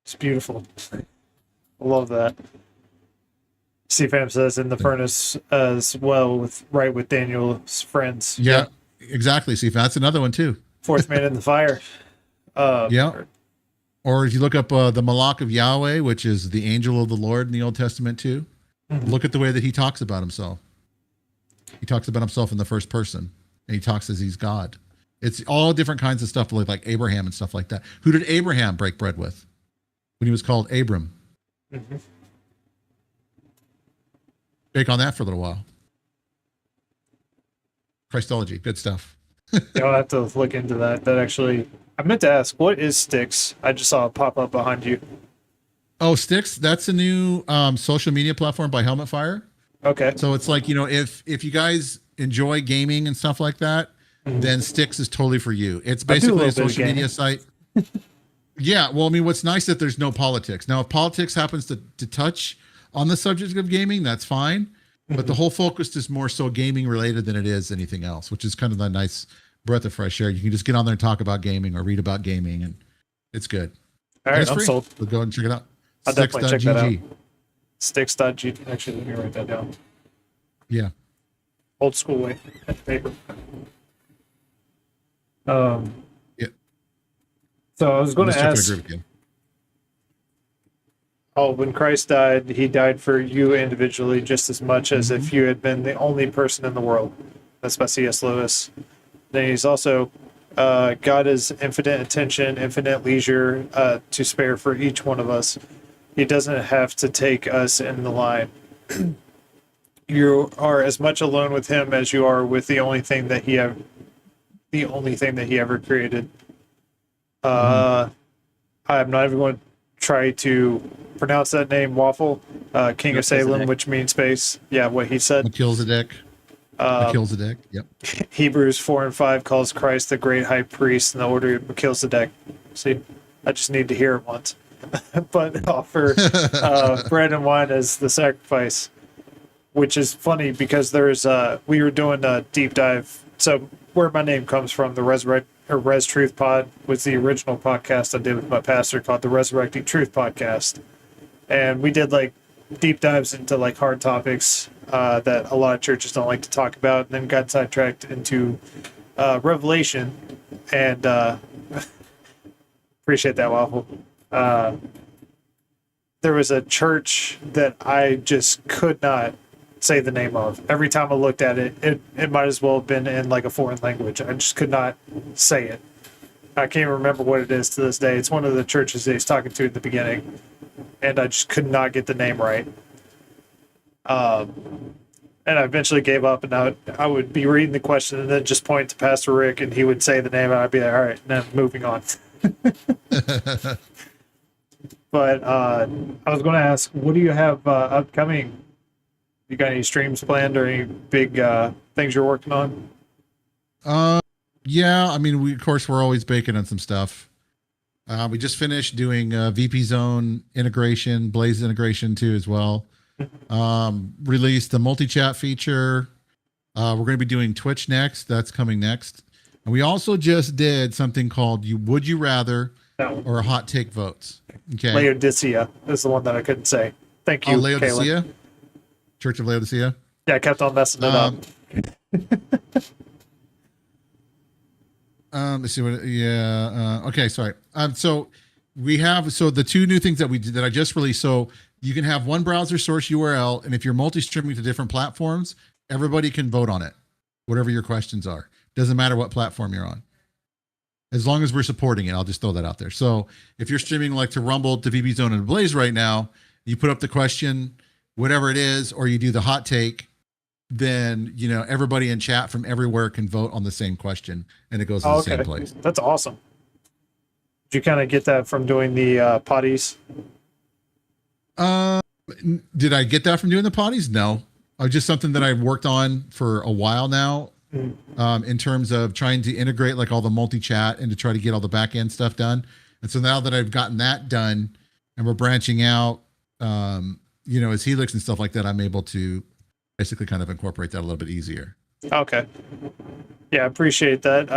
It's beautiful. I love that. CFAM says in the furnace as well with Daniel's friends. Yeah, exactly. CFAM. That's another one too. Fourth man in the fire. Or if you look up the Malach of Yahweh, which is the angel of the Lord in the Old Testament too, look at the way that he talks about himself. He talks about himself in the first person, and he talks as he's God. It's all different kinds of stuff, like Abraham and stuff like that. Who did Abraham break bread with when he was called Abram? Mm-hmm. Bake on that for a little while. Christology, good stuff. I'll have to look into that. That actually, I meant to ask, what is Styx? I just saw it pop up behind you. Oh, Styx, that's a new social media platform by Helmet Fire. Okay. So it's like, if you guys enjoy gaming and stuff like that, then Styx is totally for you. It's basically a social media site. Yeah. Well, I mean, what's nice that there's no politics. Now, if politics happens to touch on the subject of gaming, that's fine. But the whole focus is more so gaming related than it is anything else, which is kind of a nice breath of fresh air. You can just get on there and talk about gaming or read about gaming, and it's good. All right, I'm sold. So go ahead and check it out. I'll definitely check that out. Styx.gg. Actually, let me write that down. Yeah. Old school way. Paper. Yeah. So I was going to ask. When Christ died, he died for you individually just as much as if you had been the only person in the world. That's by C.S. Lewis. Then he's also, God is infinite attention, infinite leisure to spare for each one of us. He doesn't have to take us in the line. You are as much alone with him as you are with the only thing that he ever created. I'm not even going to try to pronounce that name, Waffle, King of Salem, which means space. Yeah, what he said. Melchizedek. Melchizedek. Yep. Hebrews 4 and 5 calls Christ the great high priest in the order of Melchizedek. See, I just need to hear it once. But offer bread and wine as the sacrifice, which is funny because we were doing a deep dive. So where my name comes from, the Res Truth Pod was the original podcast I did with my pastor called the Resurrecting Truth Podcast. And we did deep dives into hard topics that a lot of churches don't like to talk about, and then got sidetracked into Revelation. And appreciate that, Waffle. There was a church that I just could not say the name of. Every time I looked at it, it might as well have been in a foreign language. I just could not say it. I can't even remember what it is to this day. It's one of the churches that he's talking to at the beginning, and I just could not get the name right. And I eventually gave up, and I would be reading the question and then just point to Pastor Rick, and he would say the name, and I'd be like, all right, and then moving on. But I was going to ask, what do you have upcoming? You got any streams planned or any big things you're working on? Yeah, I mean, we're always baking on some stuff. We just finished doing VP Zone integration, Blaze integration too as well. Released the multi-chat feature. We're going to be doing Twitch next. That's coming next. And we also just did something called Would You Rather or Hot Take Votes. Okay. Laodicea is the one that I couldn't say. Thank you, Laodicea? Church of Laodicea? Yeah, I kept on messing it up. Let's see what. Yeah. Okay. Sorry. So the two new things that we did that I just released. So you can have one browser source URL, and if you're multi-streaming to different platforms, everybody can vote on it, whatever your questions are. Doesn't matter what platform you're on, as long as we're supporting it. I'll just throw that out there. So if you're streaming like to Rumble, to VB Zone, and Blaze right now, you put up the question, whatever it is, or you do the hot take. Then everybody in chat from everywhere can vote on the same question, and it goes to the same place. That's awesome. Did you kind of get that from doing the potties? Did I get that from doing the potties? No, just something that I've worked on for a while now. In terms of trying to integrate like all the multi-chat and to try to get all the back end stuff done. And so now that I've gotten that done and we're branching out, as Helix and stuff like that, I'm able to basically kind of incorporate that a little bit easier. Okay. Yeah, I appreciate that.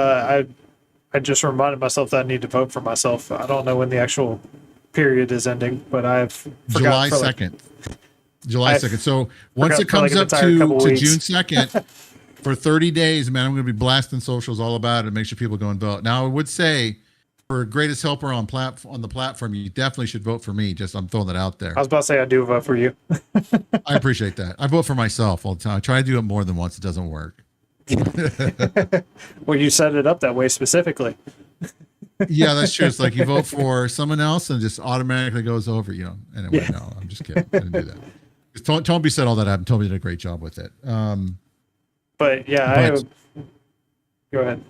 I just reminded myself that I need to vote for myself. I don't know when the actual period is ending, but I've July 2nd. July 2nd. So once it comes up to June 2nd, for 30 days, man, I'm going to be blasting socials all about it and make sure people go and vote. Now, I would say for greatest helper on the platform, you definitely should vote for me. I'm throwing that out there. I was about to say I do vote for you. I appreciate that. I vote for myself all the time. I try to do it more than once. It doesn't work. Well, you set it up that way specifically. Yeah, that's true. It's like you vote for someone else and it just automatically goes over, Anyway, yeah. No, I'm just kidding. I didn't do that. Toby set all that up. Toby did a great job with it. But yeah, go ahead.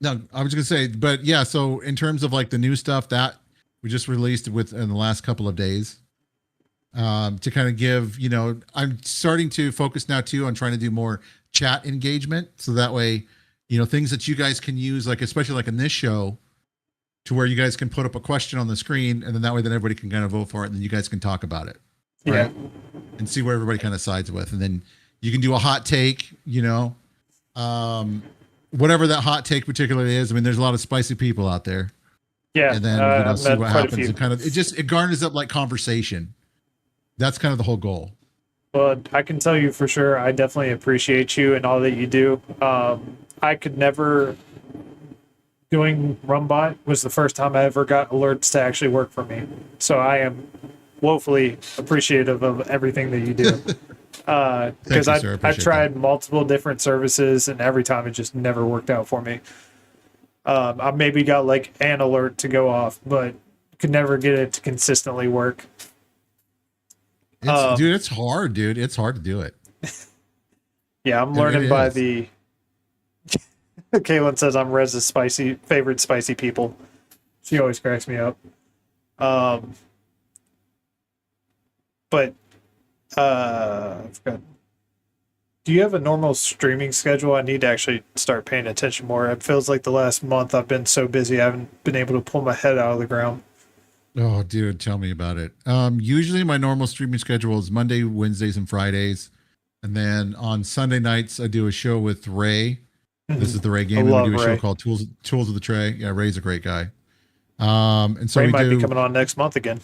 No, I was going to say, but yeah, so in terms of like the new stuff that we just released in the last couple of days, to kind of give, I'm starting to focus now too on trying to do more chat engagement. So that way, things that you guys can use, like, especially like in this show, to where you guys can put up a question on the screen and then that way then everybody can kind of vote for it and then you guys can talk about it. Right? Yeah. And see where everybody kind of sides with. And then you can do a hot take, whatever that hot take particularly is. I mean, there's a lot of spicy people out there. Yeah. And then see what happens. And kind of it garners up like conversation. That's kind of the whole goal. Well, I can tell you for sure, I definitely appreciate you and all that you do. I could never. Doing Rumbot was the first time I ever got alerts to actually work for me. So I am woefully appreciative of everything that you do. Because I tried multiple different services and every time it just never worked out for me. I maybe got like an alert to go off, but could never get it to consistently work. Dude, it's hard, dude. It's hard to do it. Yeah, I'm learning by the... Caitlin says I'm Rez's favorite spicy people. She always cracks me up. But I forgot. Do you have a normal streaming schedule? I need to actually start paying attention more. It feels like the last month I've been so busy I haven't been able to pull my head out of the ground. Oh, dude, tell me about it. Usually my normal streaming schedule is Monday, Wednesdays, and Fridays. And then on Sunday nights, I do a show with Ray. This is the Ray Gaming. We do a show called Tools of the Tray. Yeah, Ray's a great guy. And so Ray might be coming on next month again.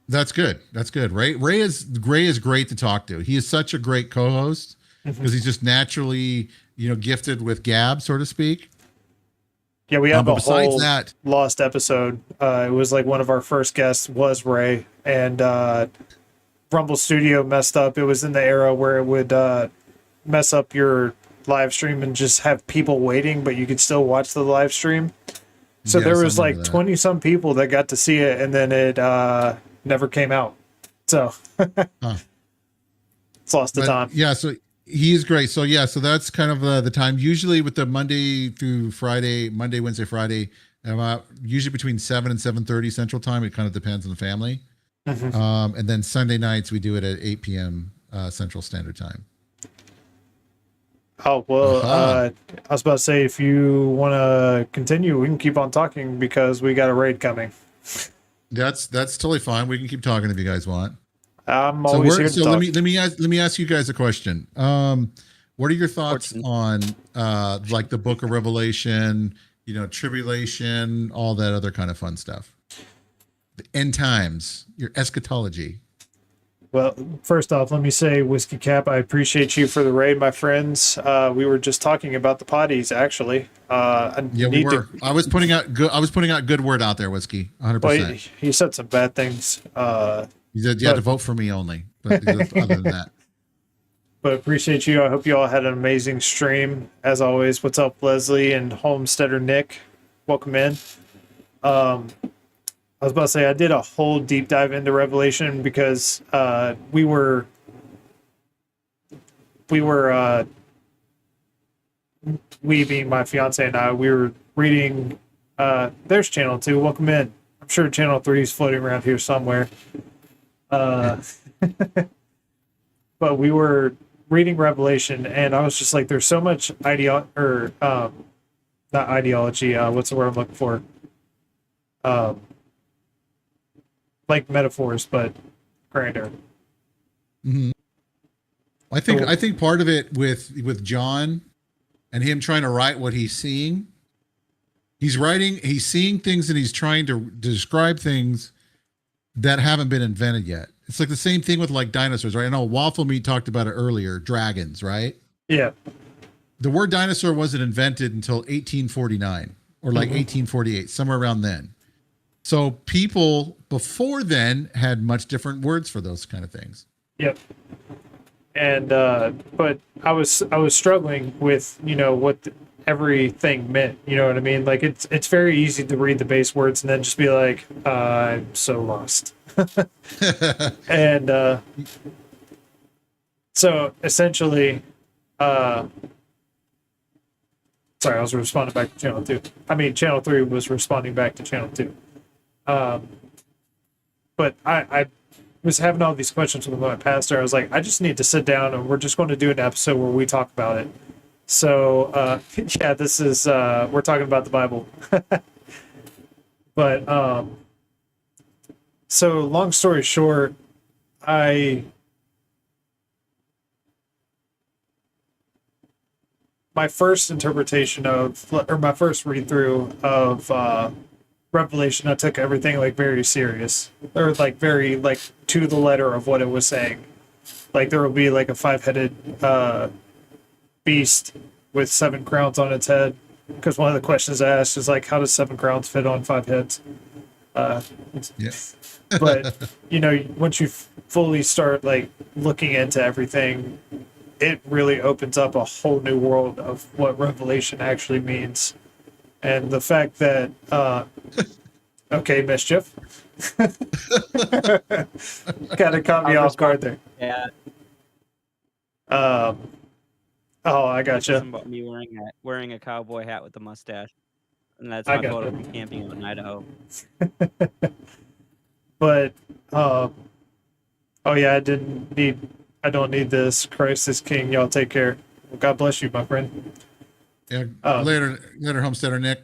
That's good. That's good. Ray is great to talk to. He is such a great co-host because he's just naturally, gifted with gab, so to speak. Yeah, we have a whole lost episode. It was like one of our first guests was Ray, and Rumble Studio messed up. It was in the era where it would mess up your live stream and just have people waiting, but you could still watch the live stream. So there was like 20 some people that got to see it, and then it never came out. So it's lost the time. Yeah, so he is great. So yeah, so that's kind of the time. Usually with the Monday through Friday, Monday, Wednesday, Friday, usually between 7 and 7:30 Central Time. It kind of depends on the family. And then Sunday nights we do it at 8 p.m. Central Standard Time. Oh, well, I was about to say, if you want to continue, we can keep on talking because we got a raid coming. That's totally fine. We can keep talking if you guys want. I'm always here to talk. Let me ask you guys a question. What are your thoughts on like the Book of Revelation, tribulation, all that other kind of fun stuff? The end times, your eschatology. Well, first off, let me say, Whiskey Cap, I appreciate you for the raid, my friends. We were just talking about the potties, actually. I Yeah, we need to. were. I was putting out good. I was putting out good word out there, Whiskey. 100. Well, percent he said some bad things, You said you had to but vote for me only, but other than that, but appreciate you. I hope you all had an amazing stream as always. What's up, Leslie and Homesteader Nick? Welcome in. I was about to say I did a whole deep dive into Revelation because we being my fiance and I, we were reading. There's Channel 2. Welcome in. I'm sure Channel 3 is floating around here somewhere. Uh, but we were reading Revelation, and I was just like, there's so much not ideology. What's the word I'm looking for? Um, like metaphors, but grander. hmm I think part of it with John and him trying to write what he's seeing. He's seeing things, and he's trying to describe things that haven't been invented yet. It's like the same thing with like dinosaurs, right? I know Waffle Meat talked about it earlier. Dragons, right? Yeah. The word dinosaur wasn't invented until 1849 or like 1848, somewhere around then. So people before then had much different words for those kind of things. Yep. And but I was struggling with what everything meant. You know what I mean? Like it's very easy to read the base words and then just be like, I'm so lost. And so essentially, sorry, I was responding back to Channel 2. I mean, Channel 3 was responding back to Channel 2. But I was having all these questions with my pastor. I was like, I just need to sit down and we're just going to do an episode where we talk about it. So, yeah, this is, we're talking about the Bible. But, so long story short, my first interpretation or my first read through of, Revelation, I took everything like very serious, or like very like to the letter of what it was saying. Like there will be like a 5-headed beast with 7 crowns on its head. Because one of the questions I asked is like, how does 7 crowns fit on 5 heads? Yes. But once you fully start like looking into everything, it really opens up a whole new world of what Revelation actually means. And the fact that, okay, Mischief. Kind of caught me off guard there. Yeah, Oh, I gotcha. something about me wearing a cowboy hat with a mustache, and that's I my photo gotcha. from camping out in Idaho. But, oh yeah, I don't need this. Christ is King. Y'all take care. Well, God bless you, my friend. Yeah. Later, Homesteader Nick.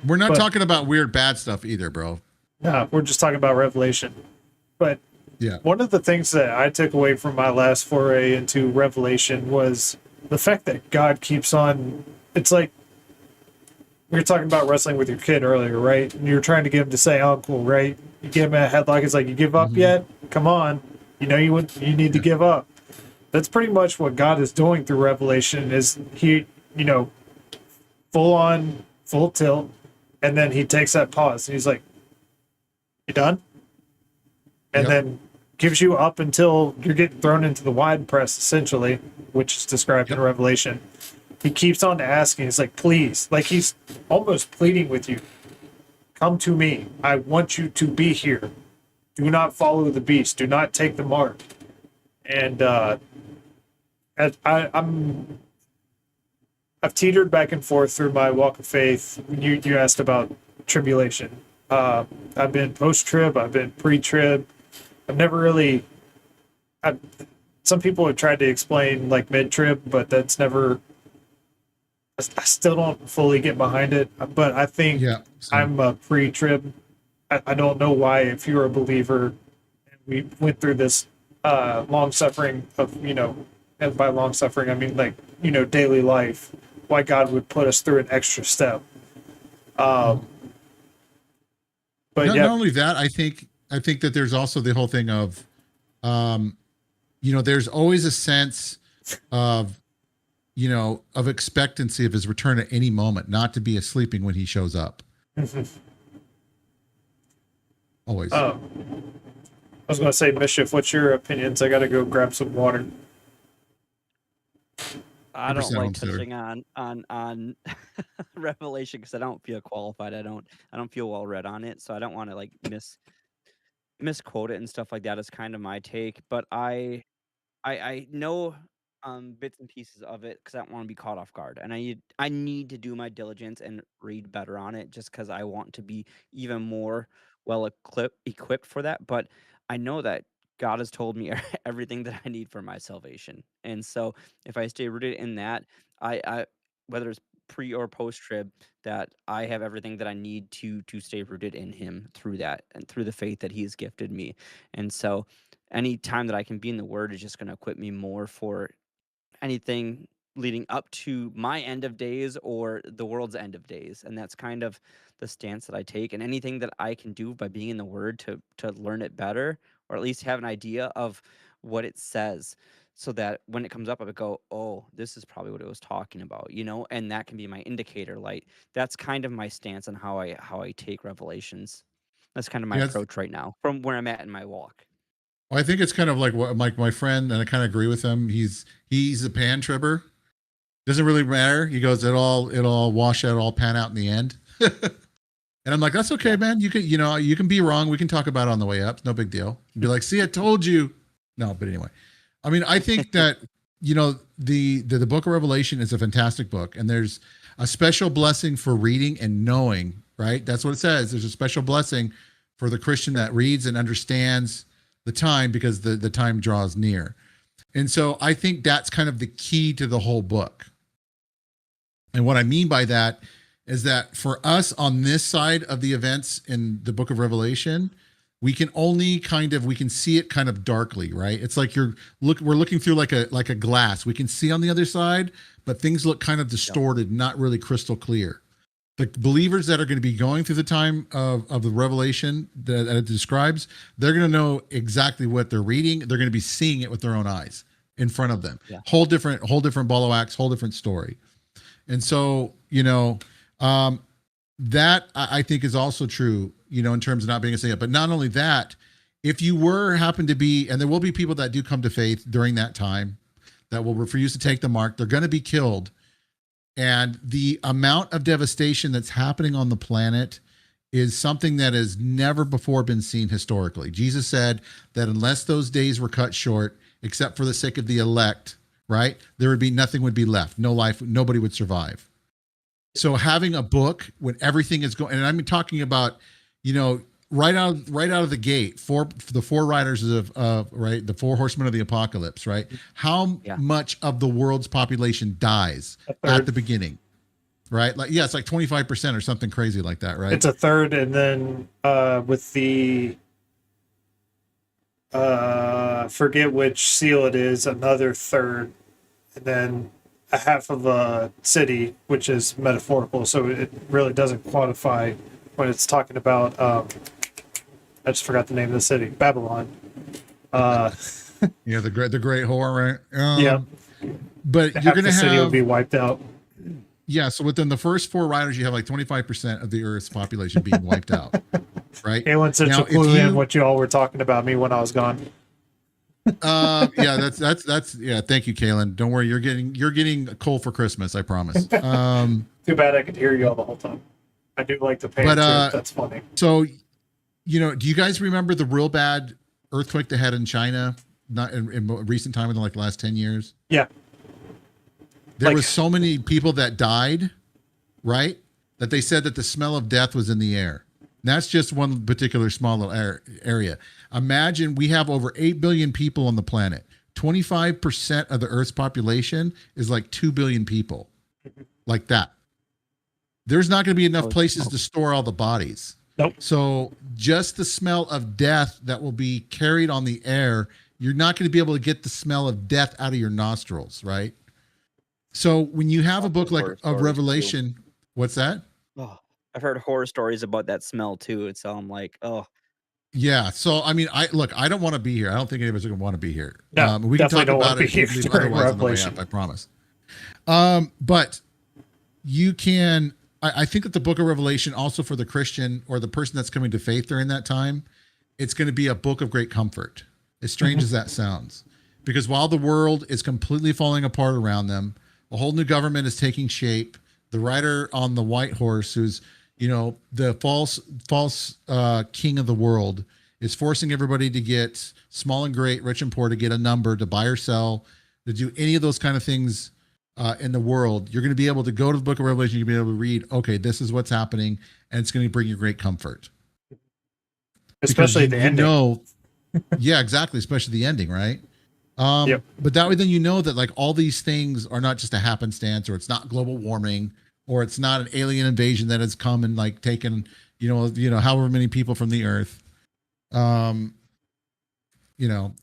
We're not talking about weird bad stuff either, bro. Nah, we're just talking about Revelation. But Yeah. one of the things that I took away from my last foray into Revelation was the fact that God keeps on. It's like we were talking about wrestling with your kid earlier, right? And you're trying to get him to say uncle, right? You give him a headlock. It's like, you give up yet? Come on. You need to give up. That's pretty much what God is doing through Revelation is he, full on, full tilt. And then he takes that pause and he's like, you done? And then gives you up until you're getting thrown into the wide press, essentially, which is described in Revelation. He keeps on asking. He's like, please, like he's almost pleading with you. Come to me. I want you to be here. Do not follow the beast. Do not take the mark. And I've teetered back and forth through my walk of faith. You asked about tribulation. I've been post-trib. I've been pre-trib. I've never really. Some people have tried to explain like mid-trib, but that's never. I still don't fully get behind it. But I think I'm a pre-trib. I don't know why, if you're a believer, and we went through this long suffering of and by long suffering I mean like daily life. Why God would put us through an extra step. But not only that, I think that there's also the whole thing of There's always a sense of, of expectancy of his return at any moment, not to be sleeping when he shows up. Always. Oh, I was going to say, Mischief, what's your opinions? I got to go grab some water. I don't 100% like homesteader. touching on Revelation because I don't feel qualified. I don't feel well read on it, so I don't want to like misquote it and stuff like that. Is kind of my take, but I know bits and pieces of it because I don't want to be caught off guard, and I need to do my diligence and read better on it just because I want to be even more well equipped for that. But I know that God has told me everything that I need for my salvation, and so if I stay rooted in that, I whether it's pre or post trib, that I have everything that I need to stay rooted in Him through that and through the faith that He has gifted me, and so any time that I can be in the Word is just going to equip me more for anything leading up to my end of days or the world's end of days. And that's kind of the stance that I take. And anything that I can do by being in the Word to learn it better, or at least have an idea of what it says, so that when it comes up, I would go, oh, this is probably what it was talking about, and that can be my indicator light. That's kind of my stance on how I take Revelations. That's kind of my approach right now from where I'm at in my walk. Well, I think it's kind of like what my friend, and I kind of agree with him. He's a pan tribber. Doesn't really matter. He goes, it'll wash out, all pan out in the end. And I'm like, that's okay, man. You can be wrong. We can talk about it on the way up. It's no big deal. Be like, see, I told you. No, but anyway, I mean, I think that the book of Revelation is a fantastic book, and there's a special blessing for reading and knowing. Right? That's what it says. There's a special blessing for the Christian that reads and understands the time, because the time draws near. And so I think that's kind of the key to the whole book. And what I mean by that is that for us on this side of the events in the book of Revelation, we can only we can see it kind of darkly, right? It's like we're looking through like a glass. We can see on the other side, but things look kind of distorted, not really crystal clear. The believers that are going to be going through the time of the Revelation that it describes, they're going to know exactly what they're reading. They're going to be seeing it with their own eyes in front of them. Yeah. Whole different ball of wax, whole different story. And so, that I think is also true, in terms of not being a saint. But not only that, if you happen to be, and there will be people that do come to faith during that time that will refuse to take the mark, they're going to be killed. And the amount of devastation that's happening on the planet is something that has never before been seen historically. Jesus said that unless those days were cut short, except for the sake of the elect, right, nothing would be left. No life, nobody would survive. So having a book when everything is going, and I'm talking about, right out of the gate, the four riders of right, the four horsemen of the apocalypse, right? How much of the world's population dies at the beginning, right? Like, it's like 25% or something crazy like that, right? It's a third, and then with the forget which seal it is, another third, and then a half of a city, which is metaphorical, so it really doesn't quantify when it's talking about I just forgot the name of the city, Babylon. The great whore, right? Yeah. But you're going to have, city will be wiped out. Yeah, so within the first four riders, you have like 25% of the Earth's population being wiped out, right? Kalen said to clue in what you all were talking about me when I was gone. Yeah, that's yeah. Thank you, Kalen. Don't worry, you're getting coal for Christmas. I promise. Too bad I could hear you all the whole time. I do like the pain, too. That's funny. So, do you guys remember the real bad earthquake they had in China, not in recent time, in like the last 10 years? Yeah. There was so many people that died, right? That they said that the smell of death was in the air. And that's just one particular small little area. Imagine we have over 8 billion people on the planet. 25% of the Earth's population is like 2 billion people. Like that. There's not going to be enough places to store all the bodies. Nope. So just the smell of death that will be carried on the air, you're not going to be able to get the smell of death out of your nostrils, right? So when you have a book like of Revelation, what's that? Oh, I've heard horror stories about that smell too. So I'm like, oh. Yeah. So, I mean, I don't want to be here. I don't think any of us are going to want to be here. No, We can talk definitely don't want about to be it here if we leave during otherwise on the way Revelation. up, I promise. But you can, I think that the book of Revelation, also for the Christian or the person that's coming to faith during that time, it's going to be a book of great comfort, as strange as that sounds. Because while the world is completely falling apart around them, a whole new government is taking shape. The rider on the white horse, who's, the false king of the world, is forcing everybody to get small and great, rich and poor, to get a number, to buy or sell, to do any of those kind of things in the world. You're going to be able to go to the book of Revelation. You'll be able to read, okay, this is what's happening, and it's going to bring you great comfort. Especially the ending. Yeah, exactly. Especially the ending, right? Yep. But that way, then that like all these things are not just a happenstance, or it's not global warming, or it's not an alien invasion that has come and like taken, however many people from the earth.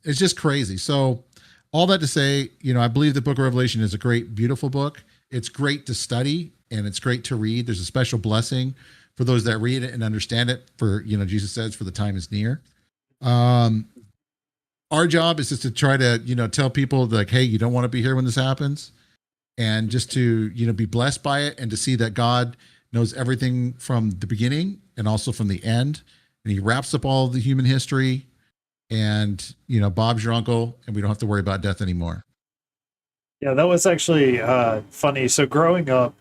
It's just crazy. So all that to say, I believe the book of Revelation is a great, beautiful book. It's great to study and it's great to read. There's a special blessing for those that read it and understand it, for, Jesus says, for the time is near. Our job is just to try to, tell people like, hey, you don't want to be here when this happens, and just to, be blessed by it, and to see that God knows everything from the beginning and also from the end. And he wraps up all of the human history, and, Bob's your uncle, and we don't have to worry about death anymore. Yeah, that was actually funny. So growing up,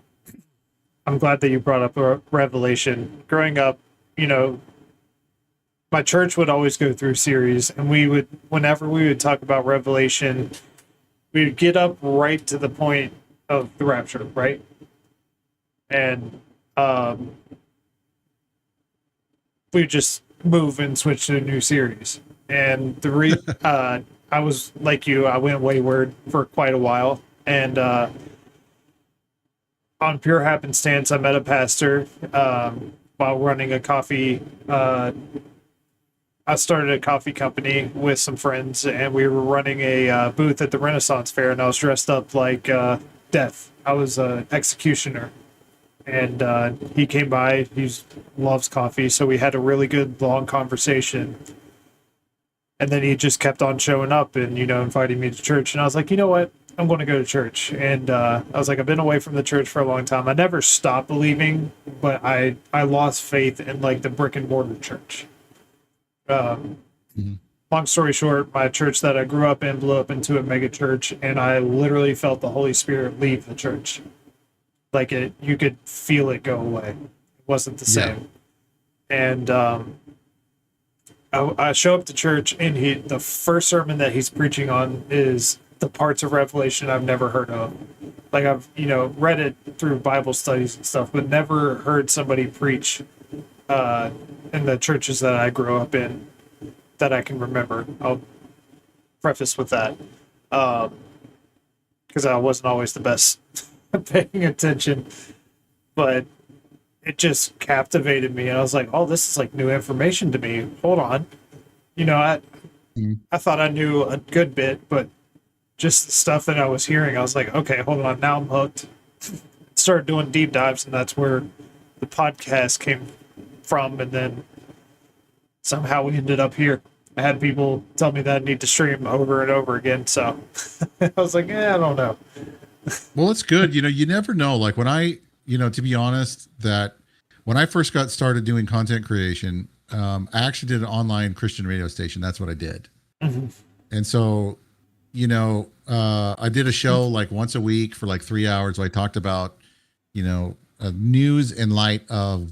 I'm glad that you brought up Revelation. Growing up, my church would always go through series, and whenever we would talk about Revelation, we would get up right to the point of the rapture, right? And we would just move and switch to a new series. And I was like you, I went wayward for quite a while, and on pure happenstance, I met a pastor while running a coffee. I started a coffee company with some friends, and we were running a booth at the Renaissance Fair, and I was dressed up like Death. I was an executioner, and he came by. He loves coffee, so we had a really good long conversation. And then he just kept on showing up and, inviting me to church. And I was like, you know what? I'm going to go to church. And I was like, I've been away from the church for a long time. I never stopped believing, but I lost faith in like the brick and mortar church. Long story short, my church that I grew up in blew up into a mega church, and I literally felt the Holy Spirit leave the church. Like you could feel it go away. It wasn't the same. And I show up to church, and the first sermon that he's preaching on is the parts of Revelation I've never heard of. Like I've, read it through Bible studies and stuff, but never heard somebody preach in the churches that I grew up in that I can remember. I'll preface with that. Because I wasn't always the best paying attention, but it just captivated me, and I was like, oh, this is like new information to me. Hold on. I thought I knew a good bit, but just the stuff that I was hearing, I was like, okay, hold on, now I'm hooked. Started doing deep dives, and that's where the podcast came from, and then somehow we ended up here. I had people tell me that I need to stream over and over again, so I was like, I don't know. Well, it's good. You never know. Like when to be honest, that when I first got started doing content creation, I actually did an online Christian radio station. That's what I did. Mm-hmm. And so, I did a show like once a week for like 3 hours. So I talked about, news in light of,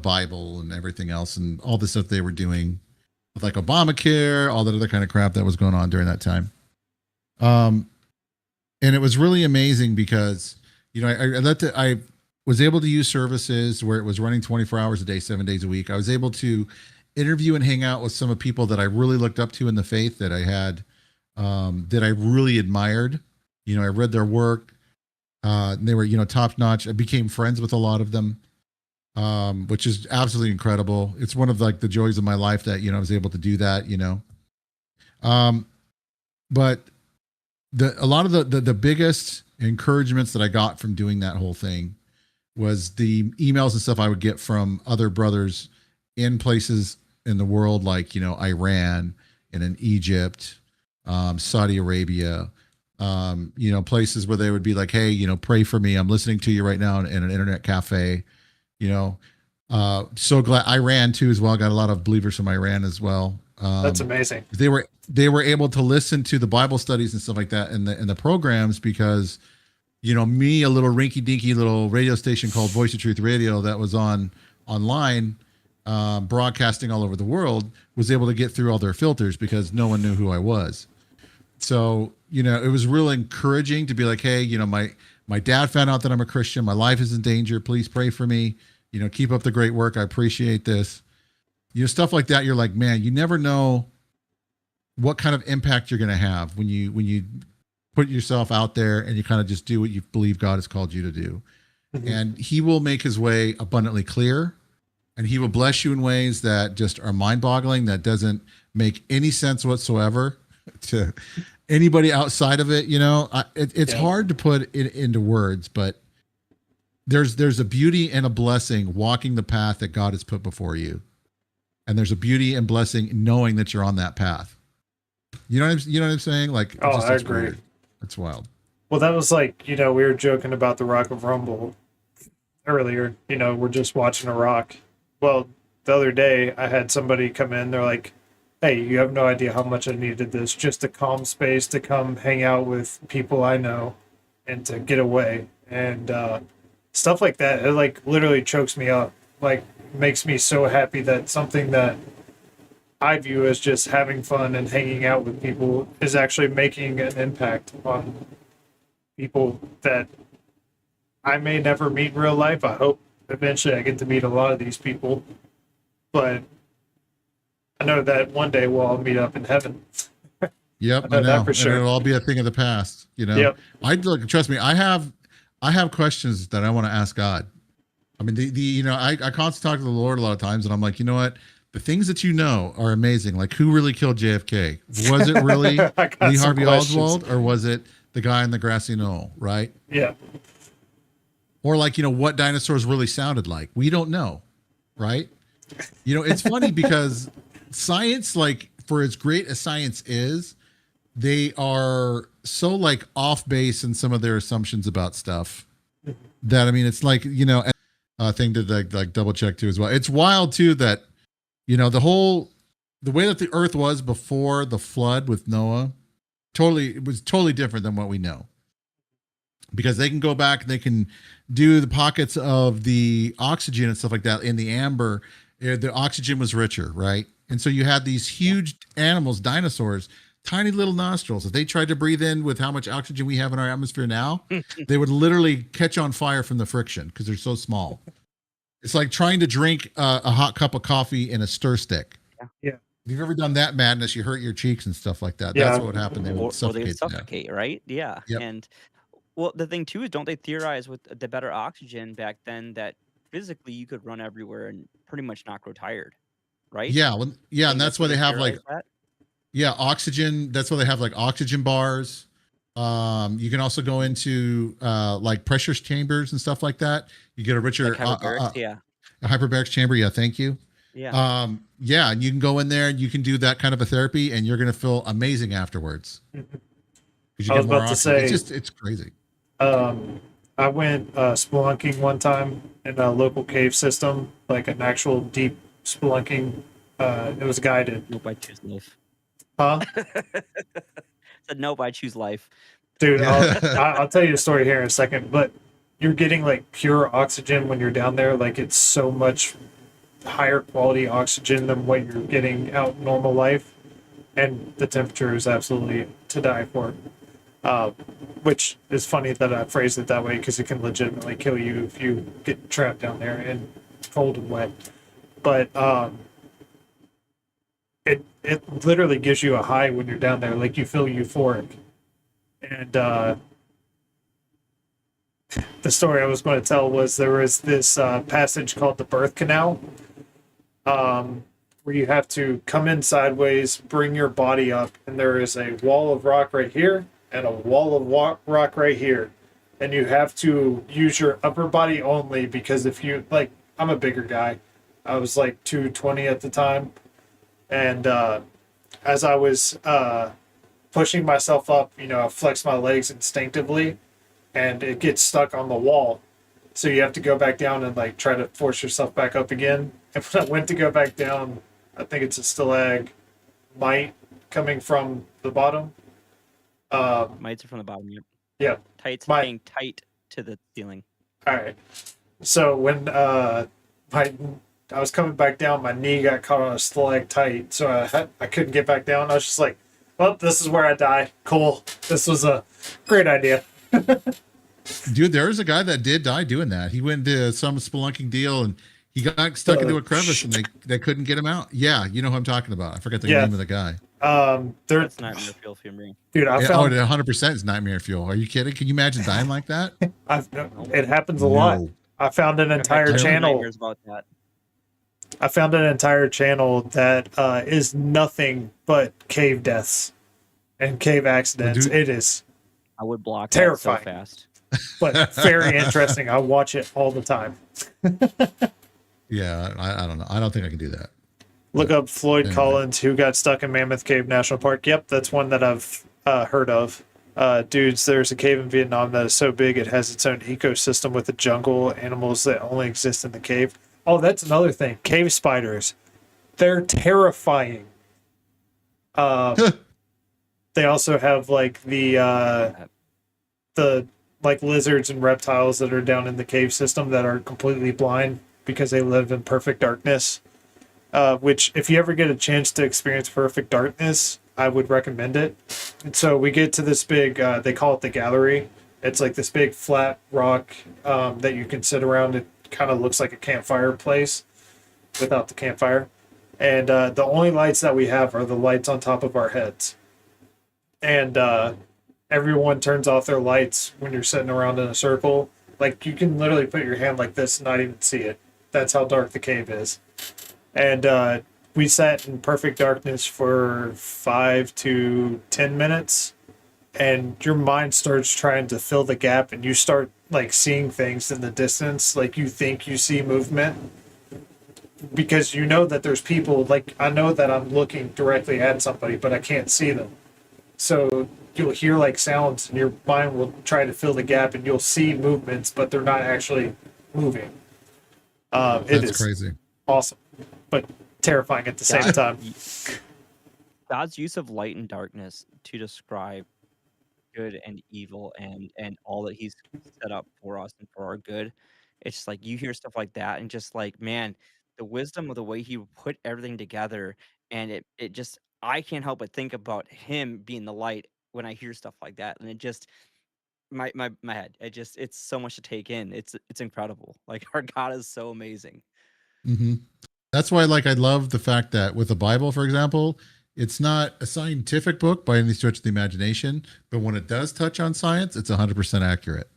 Bible and everything else and all the stuff they were doing with like Obamacare, all that other kind of crap that was going on during that time. And it was really amazing because, I was able to use services where it was running 24 hours a day, 7 days a week. I was able to interview and hang out with some of the people that I really looked up to in the faith, that I had, that I really admired. I read their work. They were, top notch. I became friends with a lot of them, which is absolutely incredible. It's one of like the joys of my life that, I was able to do that, but a lot of the biggest encouragements that I got from doing that whole thing was the emails and stuff I would get from other brothers in places in the world, like, Iran and in Egypt, Saudi Arabia, places where they would be like, hey, pray for me. I'm listening to you right now in an internet cafe, you know. So glad Iran too as well. Got a lot of believers from Iran as well. That's amazing. They were able to listen to the Bible studies and stuff like that in the programs because, me, a little rinky dinky little radio station called Voice of Truth Radio that was online, broadcasting all over the world, was able to get through all their filters because no one knew who I was. So, it was real encouraging to be like, hey, my dad found out that I'm a Christian. My life is in danger. Please pray for me. Keep up the great work. I appreciate this. Stuff like that. You're like, man, you never know what kind of impact you're going to have when you put yourself out there and you kind of just do what you believe God has called you to do. Mm-hmm. And he will make his way abundantly clear, and he will bless you in ways that just are mind boggling, that doesn't make any sense whatsoever to anybody outside of it. It's hard to put it into words, but there's a beauty and a blessing walking the path that God has put before you. And there's a beauty and blessing knowing that you're on that path. You know what I'm saying? Like, I agree. Weird. It's wild. Well, that was like, we were joking about the Rock of Rumble earlier. We're just watching a rock. Well, the other day I had somebody come in. They're like, hey, you have no idea how much I needed this, just a calm space to come hang out with people I know and to get away. And stuff like that, it like literally chokes me up. Like, makes me so happy that something that I view as just having fun and hanging out with people is actually making an impact on people that I may never meet in real life. I hope eventually I get to meet a lot of these people, but I know that one day we'll all meet up in heaven. Yep, I know. That for sure. And it'll all be a thing of the past. Yep. Trust me, I have questions that I want to ask God. I mean, I constantly talk to the Lord a lot of times, and I'm like, you know what? The things that are amazing. Like, who really killed JFK? Was it really Lee Harvey Oswald, or was it the guy in the grassy knoll? Right? Yeah. Or like, what dinosaurs really sounded like? We don't know, right? It's funny because science, like, for as great as science is, they are so like off base in some of their assumptions about stuff that, I mean, it's like, thing to like double check too as well. It's wild too that, the way that the earth was before the flood with Noah, it was totally different than what we know, because they can go back and they can do the pockets of the oxygen and stuff like that in the amber. The oxygen was richer, right? And so you had these huge animals, dinosaurs, tiny little nostrils. If they tried to breathe in with how much oxygen we have in our atmosphere now, they would literally catch on fire from the friction because they're so small. It's like trying to drink a hot cup of coffee in a stir stick. Yeah. If you've ever done that madness, you hurt your cheeks and stuff like that. Yeah. That's what would happen. They would Or they would suffocate. suffocate, right? Yeah. Yep. And well, the thing too is, don't they theorize with the better oxygen back then that physically you could run everywhere and pretty much not grow tired, right? Yeah. Well, yeah. And that's why they have like, that? yeah, oxygen. That's why they have like oxygen bars. You can also go into like pressure chambers and stuff like that. You get a richer Like hyperbarics, yeah. a hyperbarics chamber. Yeah, thank you. Yeah. Yeah, and you can go in there and you can do that kind of a therapy, and you're going to feel amazing afterwards. I was about to say, it's crazy. I went spelunking one time in a local cave system, like an actual deep spelunking. It was guided. Nope, I choose life. Huh? Said nope, I choose life. Dude, I'll tell you the story here in a second, but you're getting like pure oxygen when you're down there. Like, it's so much higher quality oxygen than what you're getting out in normal life. And the temperature is absolutely to die for. Which is funny that I phrased it that way, because it can legitimately kill you if you get trapped down there and cold and wet. But it literally gives you a high when you're down there. Like, you feel euphoric. And the story I was going to tell was there was this passage called the birth canal, where you have to come in sideways, bring your body up, and there is a wall of rock right here and a wall of rock right here. And you have to use your upper body only, because if you, like, I'm a bigger guy. I was like 220 at the time. And as I was pushing myself up, I flex my legs instinctively, and it gets stuck on the wall. So you have to go back down and like try to force yourself back up again. And when I went to go back down, I think it's a stalag mite coming from the bottom. Mites are from the bottom. Yep. Yeah. Tights My- hang tight to the ceiling. All right. So when I was coming back down, my knee got caught on a stalactite, so I couldn't get back down. I was just like, well, this is where I die. Cool. This was a great idea. Dude, there was a guy that did die doing that. He went to some spelunking deal and he got stuck into a crevice and they couldn't get him out. Yeah, you know who I'm talking about. I forget the name of the guy. That's nightmare fuel for me. Dude, I found 100% is nightmare fuel. Are you kidding? Can you imagine dying like that? it happens a lot. I found an entire channel. Nightmares about that. I found an entire channel that is nothing but cave deaths and cave accidents. Dude, it is I would block terrifying. that so fast. But very interesting. I watch it all the time. Yeah, I don't know. I don't think I can do that. Look up Floyd anyway. Collins, who got stuck in Mammoth Cave National Park. Yep, that's one that I've heard of. Dudes, there's a cave in Vietnam that is so big it has its own ecosystem with the jungle animals that only exist in the cave. Oh, that's another thing. Cave spiders. They're terrifying. They also have like the like lizards and reptiles that are down in the cave system that are completely blind because they live in perfect darkness. Which, if you ever get a chance to experience perfect darkness, I would recommend it. And so we get to this big, they call it the gallery. It's like this big flat rock that you can sit around. It kind of looks like a campfire place without the campfire. And the only lights that we have are the lights on top of our heads. And everyone turns off their lights when you're sitting around in a circle. Like, you can literally put your hand like this and not even see it. That's how dark the cave is. And we sat in perfect darkness for 5 to 10 minutes, and your mind starts trying to fill the gap, and you start like seeing things in the distance. Like, you think you see movement because you know that there's people. Like, I know that I'm looking directly at somebody, but I can't see them. So you'll hear like sounds, and your mind will try to fill the gap, and you'll see movements, but they're not actually moving. It is crazy. Awesome, but terrifying at the same time. God's use of light and darkness to describe good and evil and all that he's set up for us and for our good. It's just like you hear stuff like that and just like, man, the wisdom of the way he put everything together, and it just, I can't help but think about him being the light when I hear stuff like that. And it just my head, it's so much to take in. It's incredible. Like, our God is so amazing. Mm-hmm. That's why, like, I love the fact that with the Bible, for example, it's not a scientific book by any stretch of the imagination, but when it does touch on science, it's 100% accurate.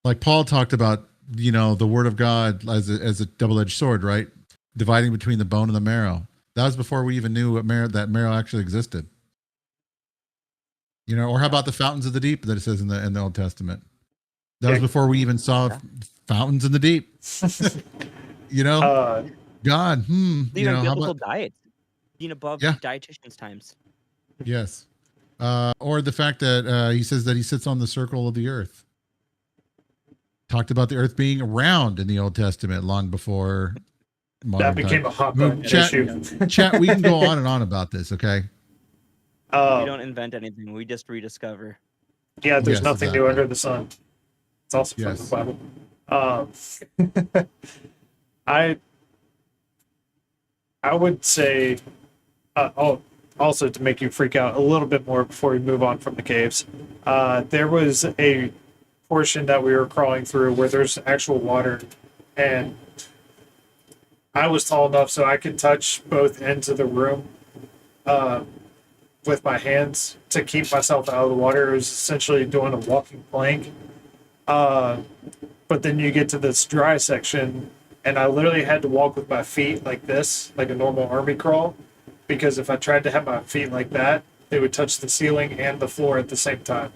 Like Paul talked about, the word of God as a double-edged sword, right? Dividing between the bone and the marrow. That was before we even knew that marrow actually existed. Or how about the fountains of the deep that it says in the Old Testament? That was before we even saw fountains in the deep. God, Even how biblical about diet, being above dietitians' times. Yes. Or the fact that he says that he sits on the circle of the earth. Talked about the earth being round in the Old Testament long before modern That became time. a hot button issue. Chat, we can go on and on about this, okay? We don't invent anything. We just rediscover. Yeah, there's Yes, nothing exactly. new under the sun. It's also from Yes. the Bible. I would say, also to make you freak out a little bit more before we move on from the caves, there was a portion that we were crawling through where there's actual water, and I was tall enough so I could touch both ends of the room with my hands to keep myself out of the water. It was essentially doing a walking plank. But then you get to this dry section, and I literally had to walk with my feet like this, like a normal army crawl, because if I tried to have my feet like that, they would touch the ceiling and the floor at the same time.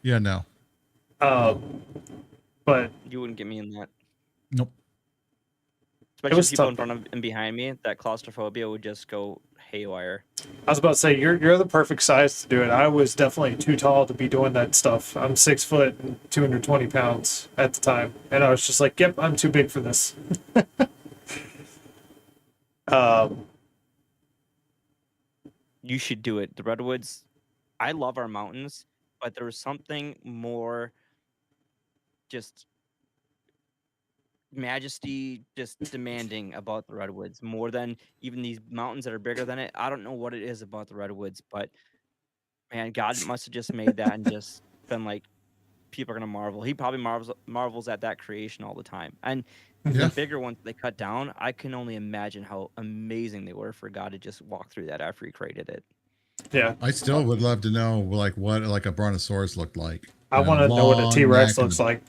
Yeah, no. But You wouldn't get me in that. Nope. Especially was people tough. in front of and behind me, that claustrophobia would just go haywire. I was about to say you're the perfect size to do it. I was definitely too tall to be doing that stuff. I'm 6 foot and 220 pounds at the time, and I was just like, "Yep, I'm too big for this." You should do it. The redwoods. I love our mountains, but there was something more just majesty, just demanding about the redwoods more than even these mountains that are bigger than it. I don't know what it is about the redwoods, but man, God must have just made that and just been like, people are gonna marvel. He probably marvels at that creation all the time. And Yeah. the bigger ones they cut down, I can only imagine how amazing they were for God to just walk through that after he created it. Yeah, I still would love to know like what like a brontosaurus looked like. I want to know what a T-Rex looks like.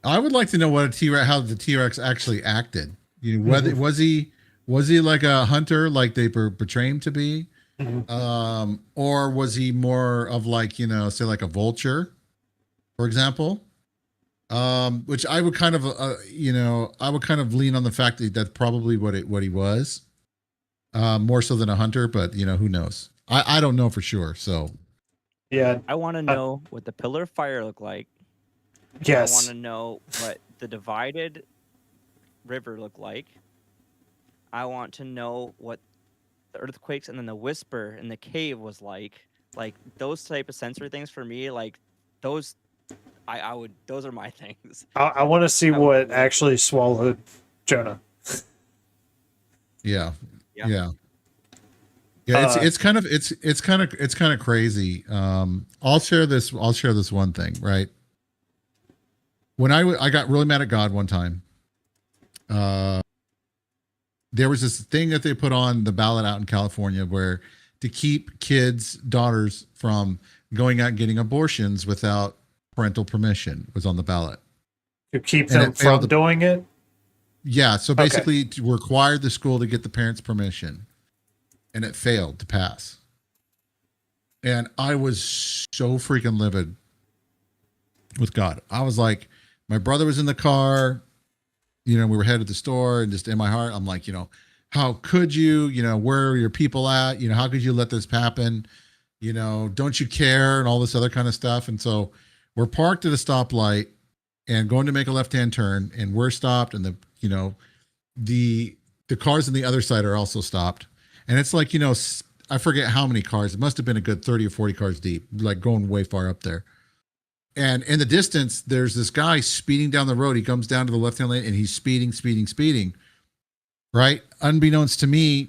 I would like to know what a T-Rex, how the T-Rex actually acted. You know, whether was he like a hunter, like they portray him to be, or was he more of like, you know, say like a vulture, for example? Which I would kind of, you know, I would kind of lean on the fact that that's probably what he was, more so than a hunter. But you know, who knows? I don't know for sure. So Yeah, I want to know what the pillar of fire looked like. yes. I want to know what the divided river looked like. I want to know what the earthquakes and then the whisper in the cave was like. Like those type of sensory things for me, like those, I would. Those are my things. I want to see what actually swallowed Jonah. yeah. Yeah. It's kind of crazy. I'll share this one thing, right? When I got really mad at God one time, there was this thing that they put on the ballot out in California where to keep kids' daughters from going out and getting abortions without parental permission was on the ballot. To keep them from doing it? Yeah. So basically to require the school to get the parents' permission, and it failed to pass. And I was so freaking livid with God. I was like, my brother was in the car, you know, we were headed to the store, and just in my heart, I'm like, you know, how could you, you know, where are your people at? You know, how could you let this happen? You know, don't you care? And all this other kind of stuff. And so we're parked at a stoplight and going to make a left-hand turn, and we're stopped, and you know, the cars on the other side are also stopped. And it's like, you know, I forget how many cars. It must have been a good 30 or 40 cars deep, like going way far up there. And in the distance, there's this guy speeding down the road. He comes down to the left-hand lane and he's speeding, right? Unbeknownst to me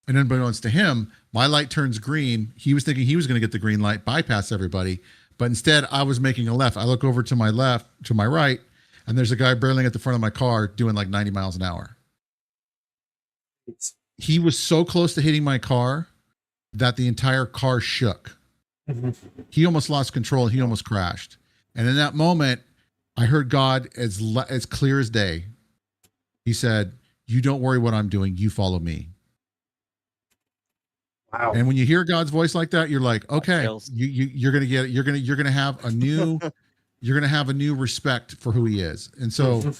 and unbeknownst to him, my light turns green. He was thinking he was going to get the green light, bypass everybody. But instead, I was making a left. I look over to my left, to my right, and there's a guy barreling at the front of my car doing like 90 miles an hour. He was so close to hitting my car that the entire car shook. He almost lost control. He almost crashed. And in that moment, I heard God as clear as day. He said, "You don't worry what I'm doing. You follow me." Wow. And when you hear God's voice like that, you're like, okay, you're going to get, you're going to have a new, you're going to have a new respect for who he is. And so,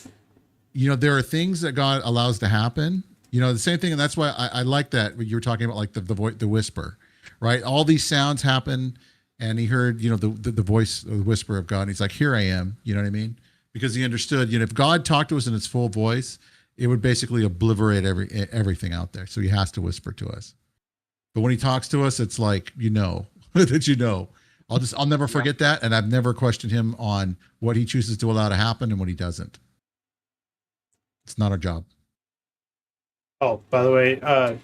you know, there are things that God allows to happen, you know, the same thing. And that's why I like that. You were talking about like the whisper, right? All these sounds happen, and he heard, you know, the voice, the whisper of God. And he's like, here I am. You know what I mean? Because he understood, you know, if God talked to us in its full voice, it would basically obliterate everything out there. So he has to whisper to us. But when he talks to us, it's like, you know, that you know. I'll never forget that. And I've never questioned him on what he chooses to allow to happen and what he doesn't. It's not our job. Oh, by the way,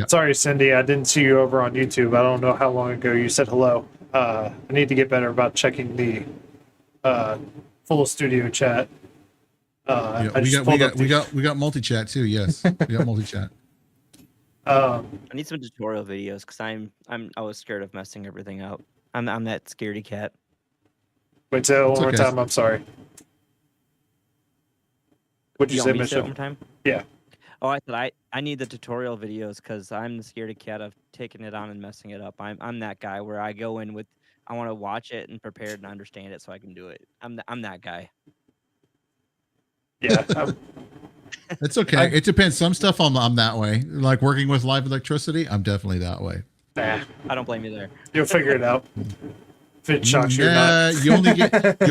sorry, Cindy, I didn't see you over on YouTube. I don't know how long ago you said hello. I need to get better about checking the full studio chat. We got multi-chat too. Yes, we got multi-chat. I need some tutorial videos because I was scared of messing everything up. I'm that scaredy cat. Wait, say it one more time. I'm sorry. What'd you say, Mission? One more time? Yeah. Oh, I thought I need the tutorial videos because I'm the scaredy cat of taking it on and messing it up. I'm that guy where I go in with, I want to watch it and prepare and understand it so I can do it. I'm that guy. Yeah. It's okay. It depends. Some stuff I'm that way. Like working with live electricity, I'm definitely that way. Nah, I don't blame you there. you'll figure it out. If it shocks you or not. You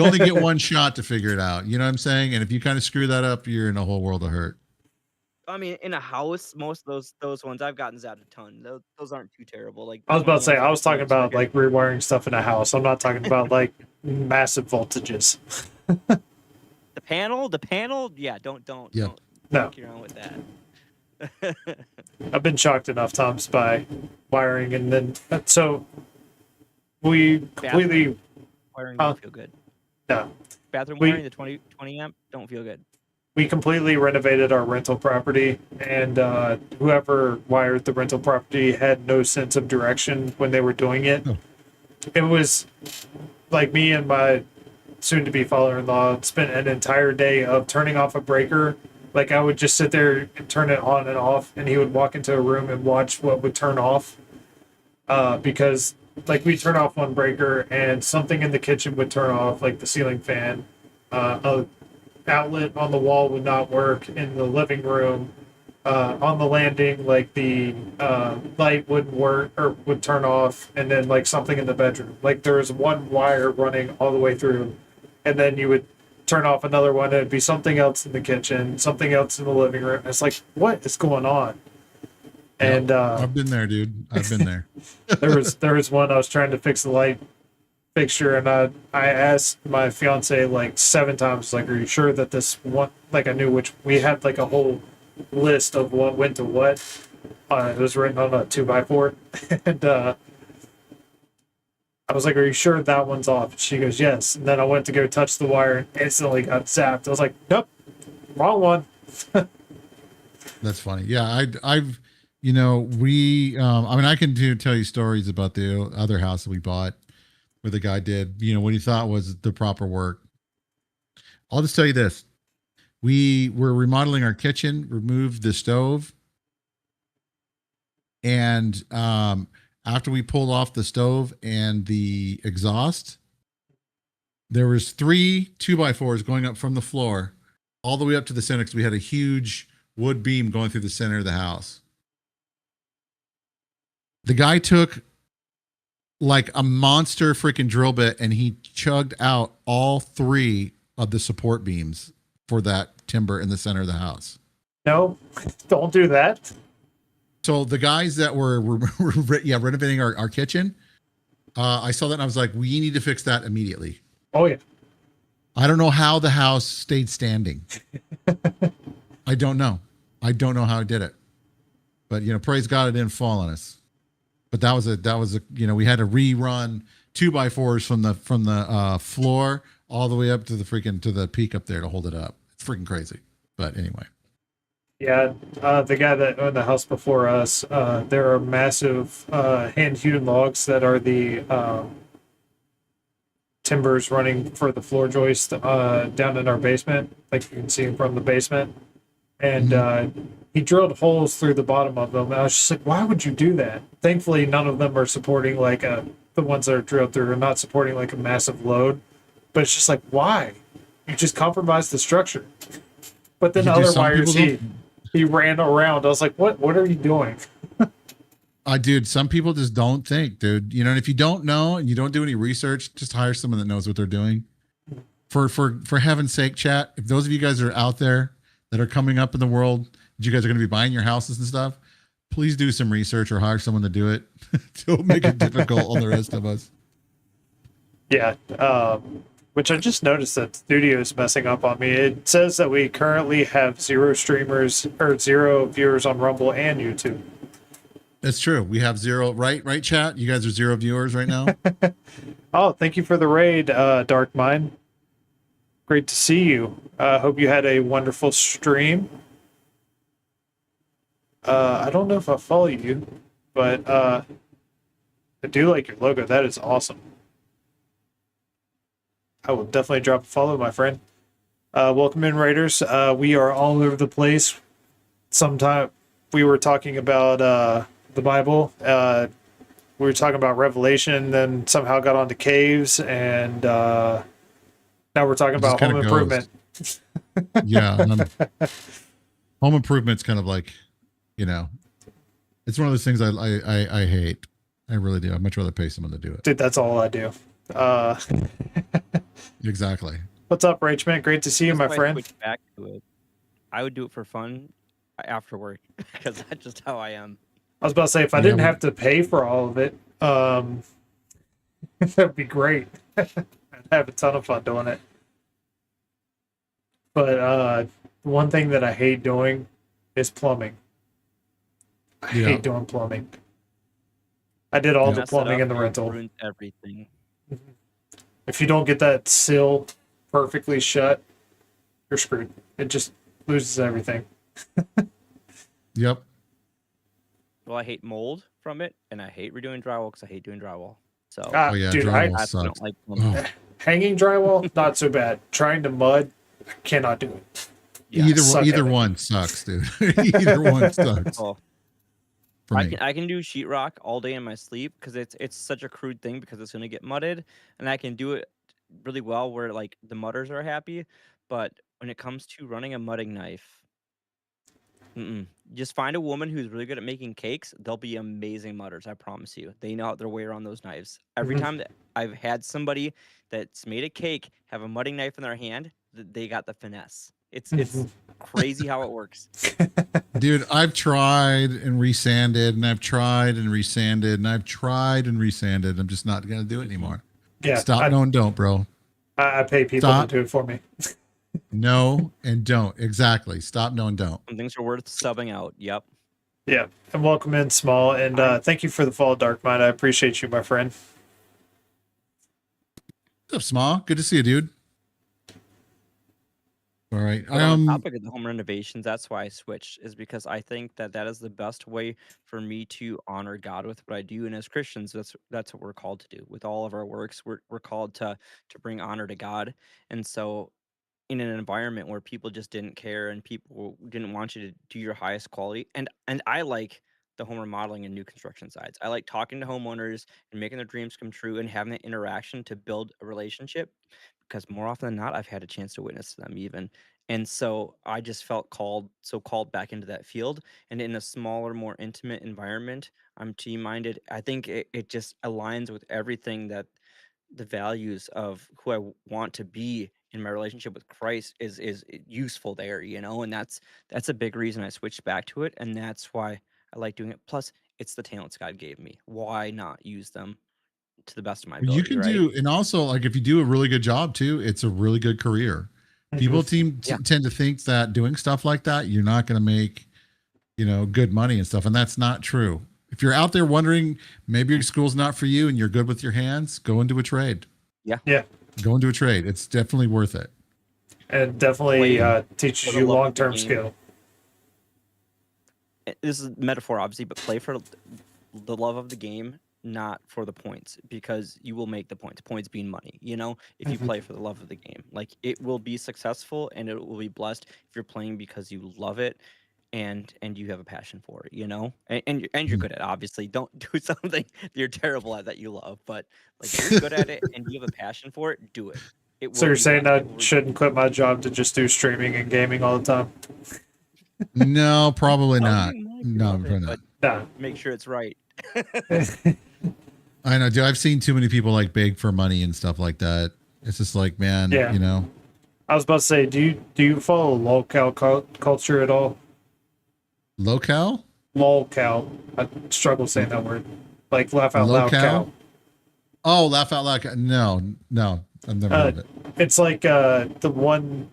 only get one shot to figure it out. You know what I'm saying? And if you kind of screw that up, you're in a whole world of hurt. I mean, in a house, most of those ones I've gotten zapped a ton. Those aren't too terrible. Like I was about to say, I was talking about like like rewiring stuff in a house. I'm not talking about like massive voltages. the panel. Yeah, don't No. fuck around with that. I've been shocked enough times by wiring, and then so we completely Wiring don't feel good. no. Bathroom wiring, the 20 amp, don't feel good. We completely renovated our rental property, and whoever wired the rental property had no sense of direction when they were doing it. Oh. It was like me and my soon-to-be father-in-law spent an entire day of turning off a breaker. Like I would just sit there and turn it on and off, and he would walk into a room and watch what would turn off. Because like we turn off one breaker and something in the kitchen would turn off, like the ceiling fan. A outlet on the wall would not work in the living room. On the landing, like the light wouldn't work or would turn off, and then like something in the bedroom. Like there was one wire running all the way through, and then you would turn off another one, and it'd be something else in the kitchen, something else in the living room. It's like, what is going on? And I've been there, dude. I've been there. there was one I was trying to fix the light fixture, and I asked my fiance like 7 times, like, are you sure that this one, like I knew which, we had like a whole list of what went to what. It was written on a 2x4, and I was like, are you sure that one's off? She goes, yes. And then I went to go touch the wire and instantly got zapped. I was like, nope, wrong one. That's funny. Yeah, I've you know, we I mean I can tell you stories about the other house that we bought where the guy did, you know, what he thought was the proper work. I'll just tell you this. We were remodeling our kitchen, removed the stove, and after we pulled off the stove and the exhaust, there was 3 2x4s going up from the floor all the way up to the center because we had a huge wood beam going through the center of the house. The guy took like a monster freaking drill bit and he chugged out all 3 of the support beams for that timber in the center of the house. No, don't do that. So the guys that were renovating our kitchen, I saw that and I was like, we need to fix that immediately. Oh yeah. I don't know how the house stayed standing. I don't know how I did it, but you know, praise God, it didn't fall on us. But that was a you know, we had to rerun 2x4s from the floor all the way up to the peak up there to hold it up. It's freaking crazy. But anyway. Yeah, the guy that owned the house before us, there are massive hand-hewn logs that are the timbers running for the floor joist down in our basement, like you can see from the basement. And he drilled holes through the bottom of them. And I was just like, why would you do that? Thankfully, none of them are supporting like the ones that are drilled through are not supporting like a massive load. But it's just like, why? You just compromise the structure. But then other wires, he ran around. I was like, what are you doing? Dude, some people just don't think, dude. You know, and if you don't know and you don't do any research, just hire someone that knows what they're doing. For heaven's sake, chat, if those of you guys are out there that are coming up in the world, you guys are going to be buying your houses and stuff, please do some research or hire someone to do it. Don't make it difficult on the rest of us. Yeah, which I just noticed that the studio is messing up on me. It says that we currently have 0 streamers or 0 viewers on Rumble and YouTube. That's true. We have 0, right, chat? You guys are 0 viewers right now? Oh, thank you for the raid, Dark Mind. Great to see you. Hope you had a wonderful stream. I don't know if I follow you, but I do like your logo. That is awesome. I will definitely drop a follow, my friend. Welcome in, Raiders. We are all over the place. Sometime we were talking about the Bible. We were talking about Revelation, then somehow got onto caves, and now we're talking about home improvement. Yeah. Home improvement's kind of like, it's one of those things I hate. I really do. I'd much rather pay someone to do it. Dude, that's all I do. Exactly. What's up, Rach, man? Great to see you, my That's why I friend. switched back to it. I would do it for fun after work because that's just how I am. I was about to say, if I didn't have to pay for all of it, that'd be great. I'd have a ton of fun doing it. But one thing that I hate doing is plumbing. I hate doing plumbing. I did all the plumbing in the rental. Ruins everything. If you don't get that sill perfectly shut, you're screwed. It just loses everything. Yep. Well, I hate mold from it, and I hate redoing drywall because I hate doing drywall. So, dude, drywall I sucks. don't like plumbing. Hanging drywall, not so bad. Trying to mud, I cannot do it. Yeah, Either one sucks, dude. Either one sucks. Oh, For me. I can do sheetrock all day in my sleep because it's such a crude thing because it's gonna get mudded, and I can do it really well where like the mudders are happy. But when it comes to running a mudding knife, just find a woman who's really good at making cakes. They'll be amazing mudders. I promise you. They know their way around those knives. Every time that I've had somebody that's made a cake have a mudding knife in their hand, they got the finesse. It's crazy how it works. Dude, I've tried and resanded, and I've tried and resanded, and I've tried and resanded. I'm just not gonna do it anymore. Yeah, Stop, no, and don't, bro. I pay people to do it for me. No and don't. Exactly. Stop, no, and don't. Some things are worth subbing out. Yep. Yeah, and welcome in, Small, and thank you for the follow, Dark Mind. I appreciate you, my friend. What's up, Small? Good to see you, dude. All right. But on the topic of the home renovations, that's why I switched, is because I think that is the best way for me to honor God with what I do. And as Christians, that's what we're called to do. With all of our works, we're called to bring honor to God. And so in an environment where people just didn't care and people didn't want you to do your highest quality, and I like the home remodeling and new construction sides. I like talking to homeowners and making their dreams come true and having that interaction to build a relationship, because more often than not, I've had a chance to witness them even. And so I just felt called back into that field, and in a smaller, more intimate environment. I'm team minded. I think it just aligns with everything that the values of who I want to be in my relationship with Christ is useful there, and that's a big reason I switched back to it, and that's why I like doing it. Plus, it's the talents God gave me. Why not use them to the best of my ability? You can right? do, and also like if you do a really good job too, it's a really good career. People tend to think that doing stuff like that, you're not going to make, good money and stuff. And that's not true. If you're out there wondering, maybe your school's not for you and you're good with your hands, go into a trade. Yeah. Go into a trade. It's definitely worth it. And it definitely teaches you long-term skill. This is a metaphor, obviously, but play for the love of the game, not for the points, because you will make the points. Points being money, if you play for the love of the game. Like, it will be successful and it will be blessed if you're playing because you love it and you have a passion for it, and you're good at it. Obviously, don't do something that you're terrible at that you love, but like if you're good at it and you have a passion for it, do it. So you're saying I shouldn't quit my job to just do streaming and gaming all the time? No, probably not. No, probably not. Nah. Make sure it's right. I know, dude. I've seen too many people like beg for money and stuff like that. It's just like, man, I was about to say, do you follow lolcow culture at all? Lolcow? Lolcow. I struggle saying that word. Like laugh out loud cow. Oh, laugh out loud. No, I've never heard of it. It's like the one,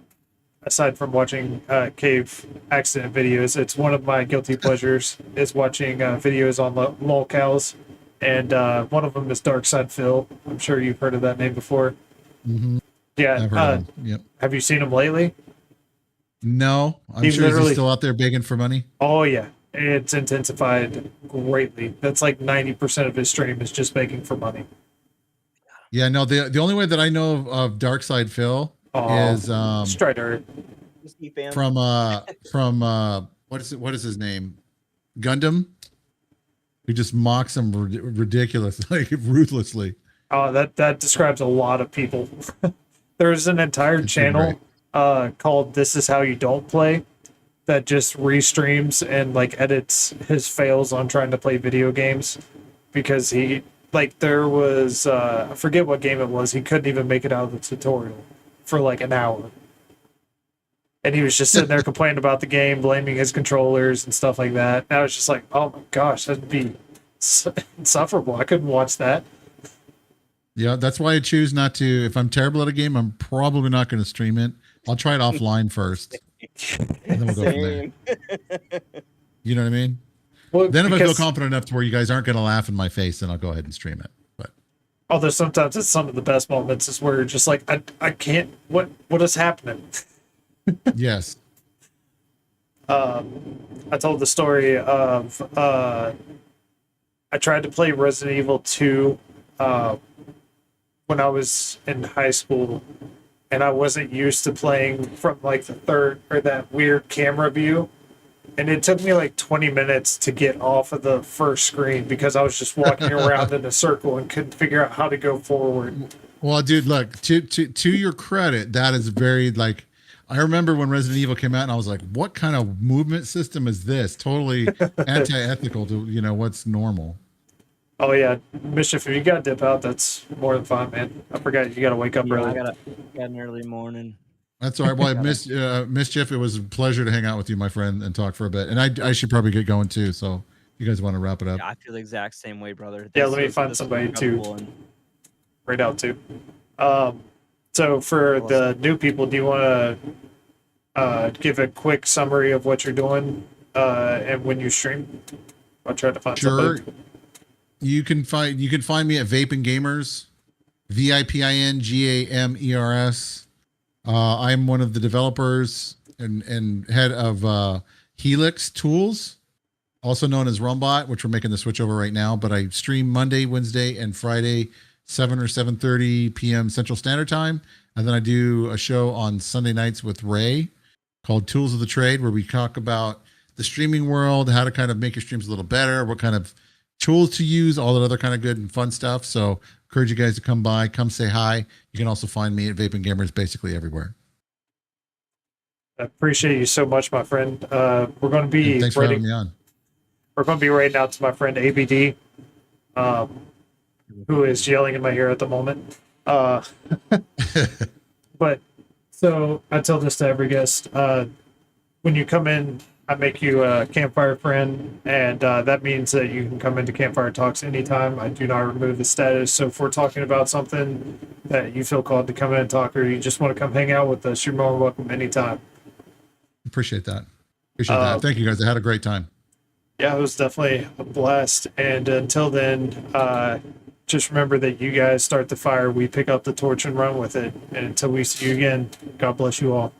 aside from watching cave accident videos, it's one of my guilty pleasures is watching videos on lolcows, and one of them is Dark Side Phil. I'm sure you've heard of that name before. Mm-hmm. Yeah. I've heard of him. Yep. Have you seen him lately? No, I'm sure he's still out there begging for money. Oh yeah, it's intensified greatly. That's like 90% of his stream is just begging for money. Yeah, no, the only way that I know of Dark Side Phil is Strider from what is his name? Gundam, who just mocks him ridiculously, ruthlessly. Oh, that describes a lot of people. There's an entire channel called "This Is How You Don't Play," that just restreams and like edits his fails on trying to play video games because he like there was I forget what game it was. He couldn't even make it out of the tutorial for like an hour. And he was just sitting there complaining about the game, blaming his controllers and stuff like that. And I was just like, oh my gosh, that'd be insufferable. I couldn't watch that. Yeah, that's why I choose not to. If I'm terrible at a game, I'm probably not going to stream it. I'll try it offline first, and then we'll go from there. You know what I mean? Well, then if I feel confident enough to where you guys aren't going to laugh in my face, then I'll go ahead and stream it. But although sometimes it's some of the best moments is where you're just like, I can't. What is happening? Yes. I told the story of I tried to play Resident Evil 2 when I was in high school, and I wasn't used to playing from like the third or that weird camera view. And it took me like 20 minutes to get off of the first screen because I was just walking around in a circle and couldn't figure out how to go forward. Well, dude, look, to your credit, that is very like, I remember when Resident Evil came out and I was like, what kind of movement system is this? Totally anti-ethical to, you know, what's normal. Oh yeah, Mischief, if you got to dip out, that's more than fine, man. I forgot you got to wake up early. I got an early morning. That's all right. Well, Mischief, it was a pleasure to hang out with you, my friend, and talk for a bit. And I should probably get going too. So you guys want to wrap it up? Yeah, I feel the exact same way, brother. Yeah, let me find somebody to right out to. So for the new people, do you want to give a quick summary of what you're doing and when you stream? I'll try to find somebody. You can find me at Vapin Gamers, VIPINGAMERS. I'm one of the developers and head of Helix Tools, also known as Rumbot, which we're making the switch over right now. But I stream Monday, Wednesday, and Friday, 7 or 7:30 p.m. Central Standard Time, and then I do a show on Sunday nights with Ray called Tools of the Trade, where we talk about the streaming world, how to kind of make your streams a little better, what kind of tools to use, all that other kind of good and fun stuff. So encourage you guys to come by, come say hi. You can also find me at Vapin Gamers basically everywhere. I appreciate you so much, my friend. We're going to be thanks for having me on. We're going to be writing out to my friend ABD, who is yelling in my ear at the moment. But so I tell this to every guest. When you come in, I make you a Campfire friend, and that means that you can come into Campfire Talks anytime. I do not remove the status. So if we're talking about something that you feel called to come in and talk, or you just want to come hang out with us, you're more welcome anytime. Appreciate that. Thank you guys. I had a great time. Yeah, it was definitely a blast. And until then, just remember that you guys start the fire, we pick up the torch and run with it. And until we see you again, God bless you all.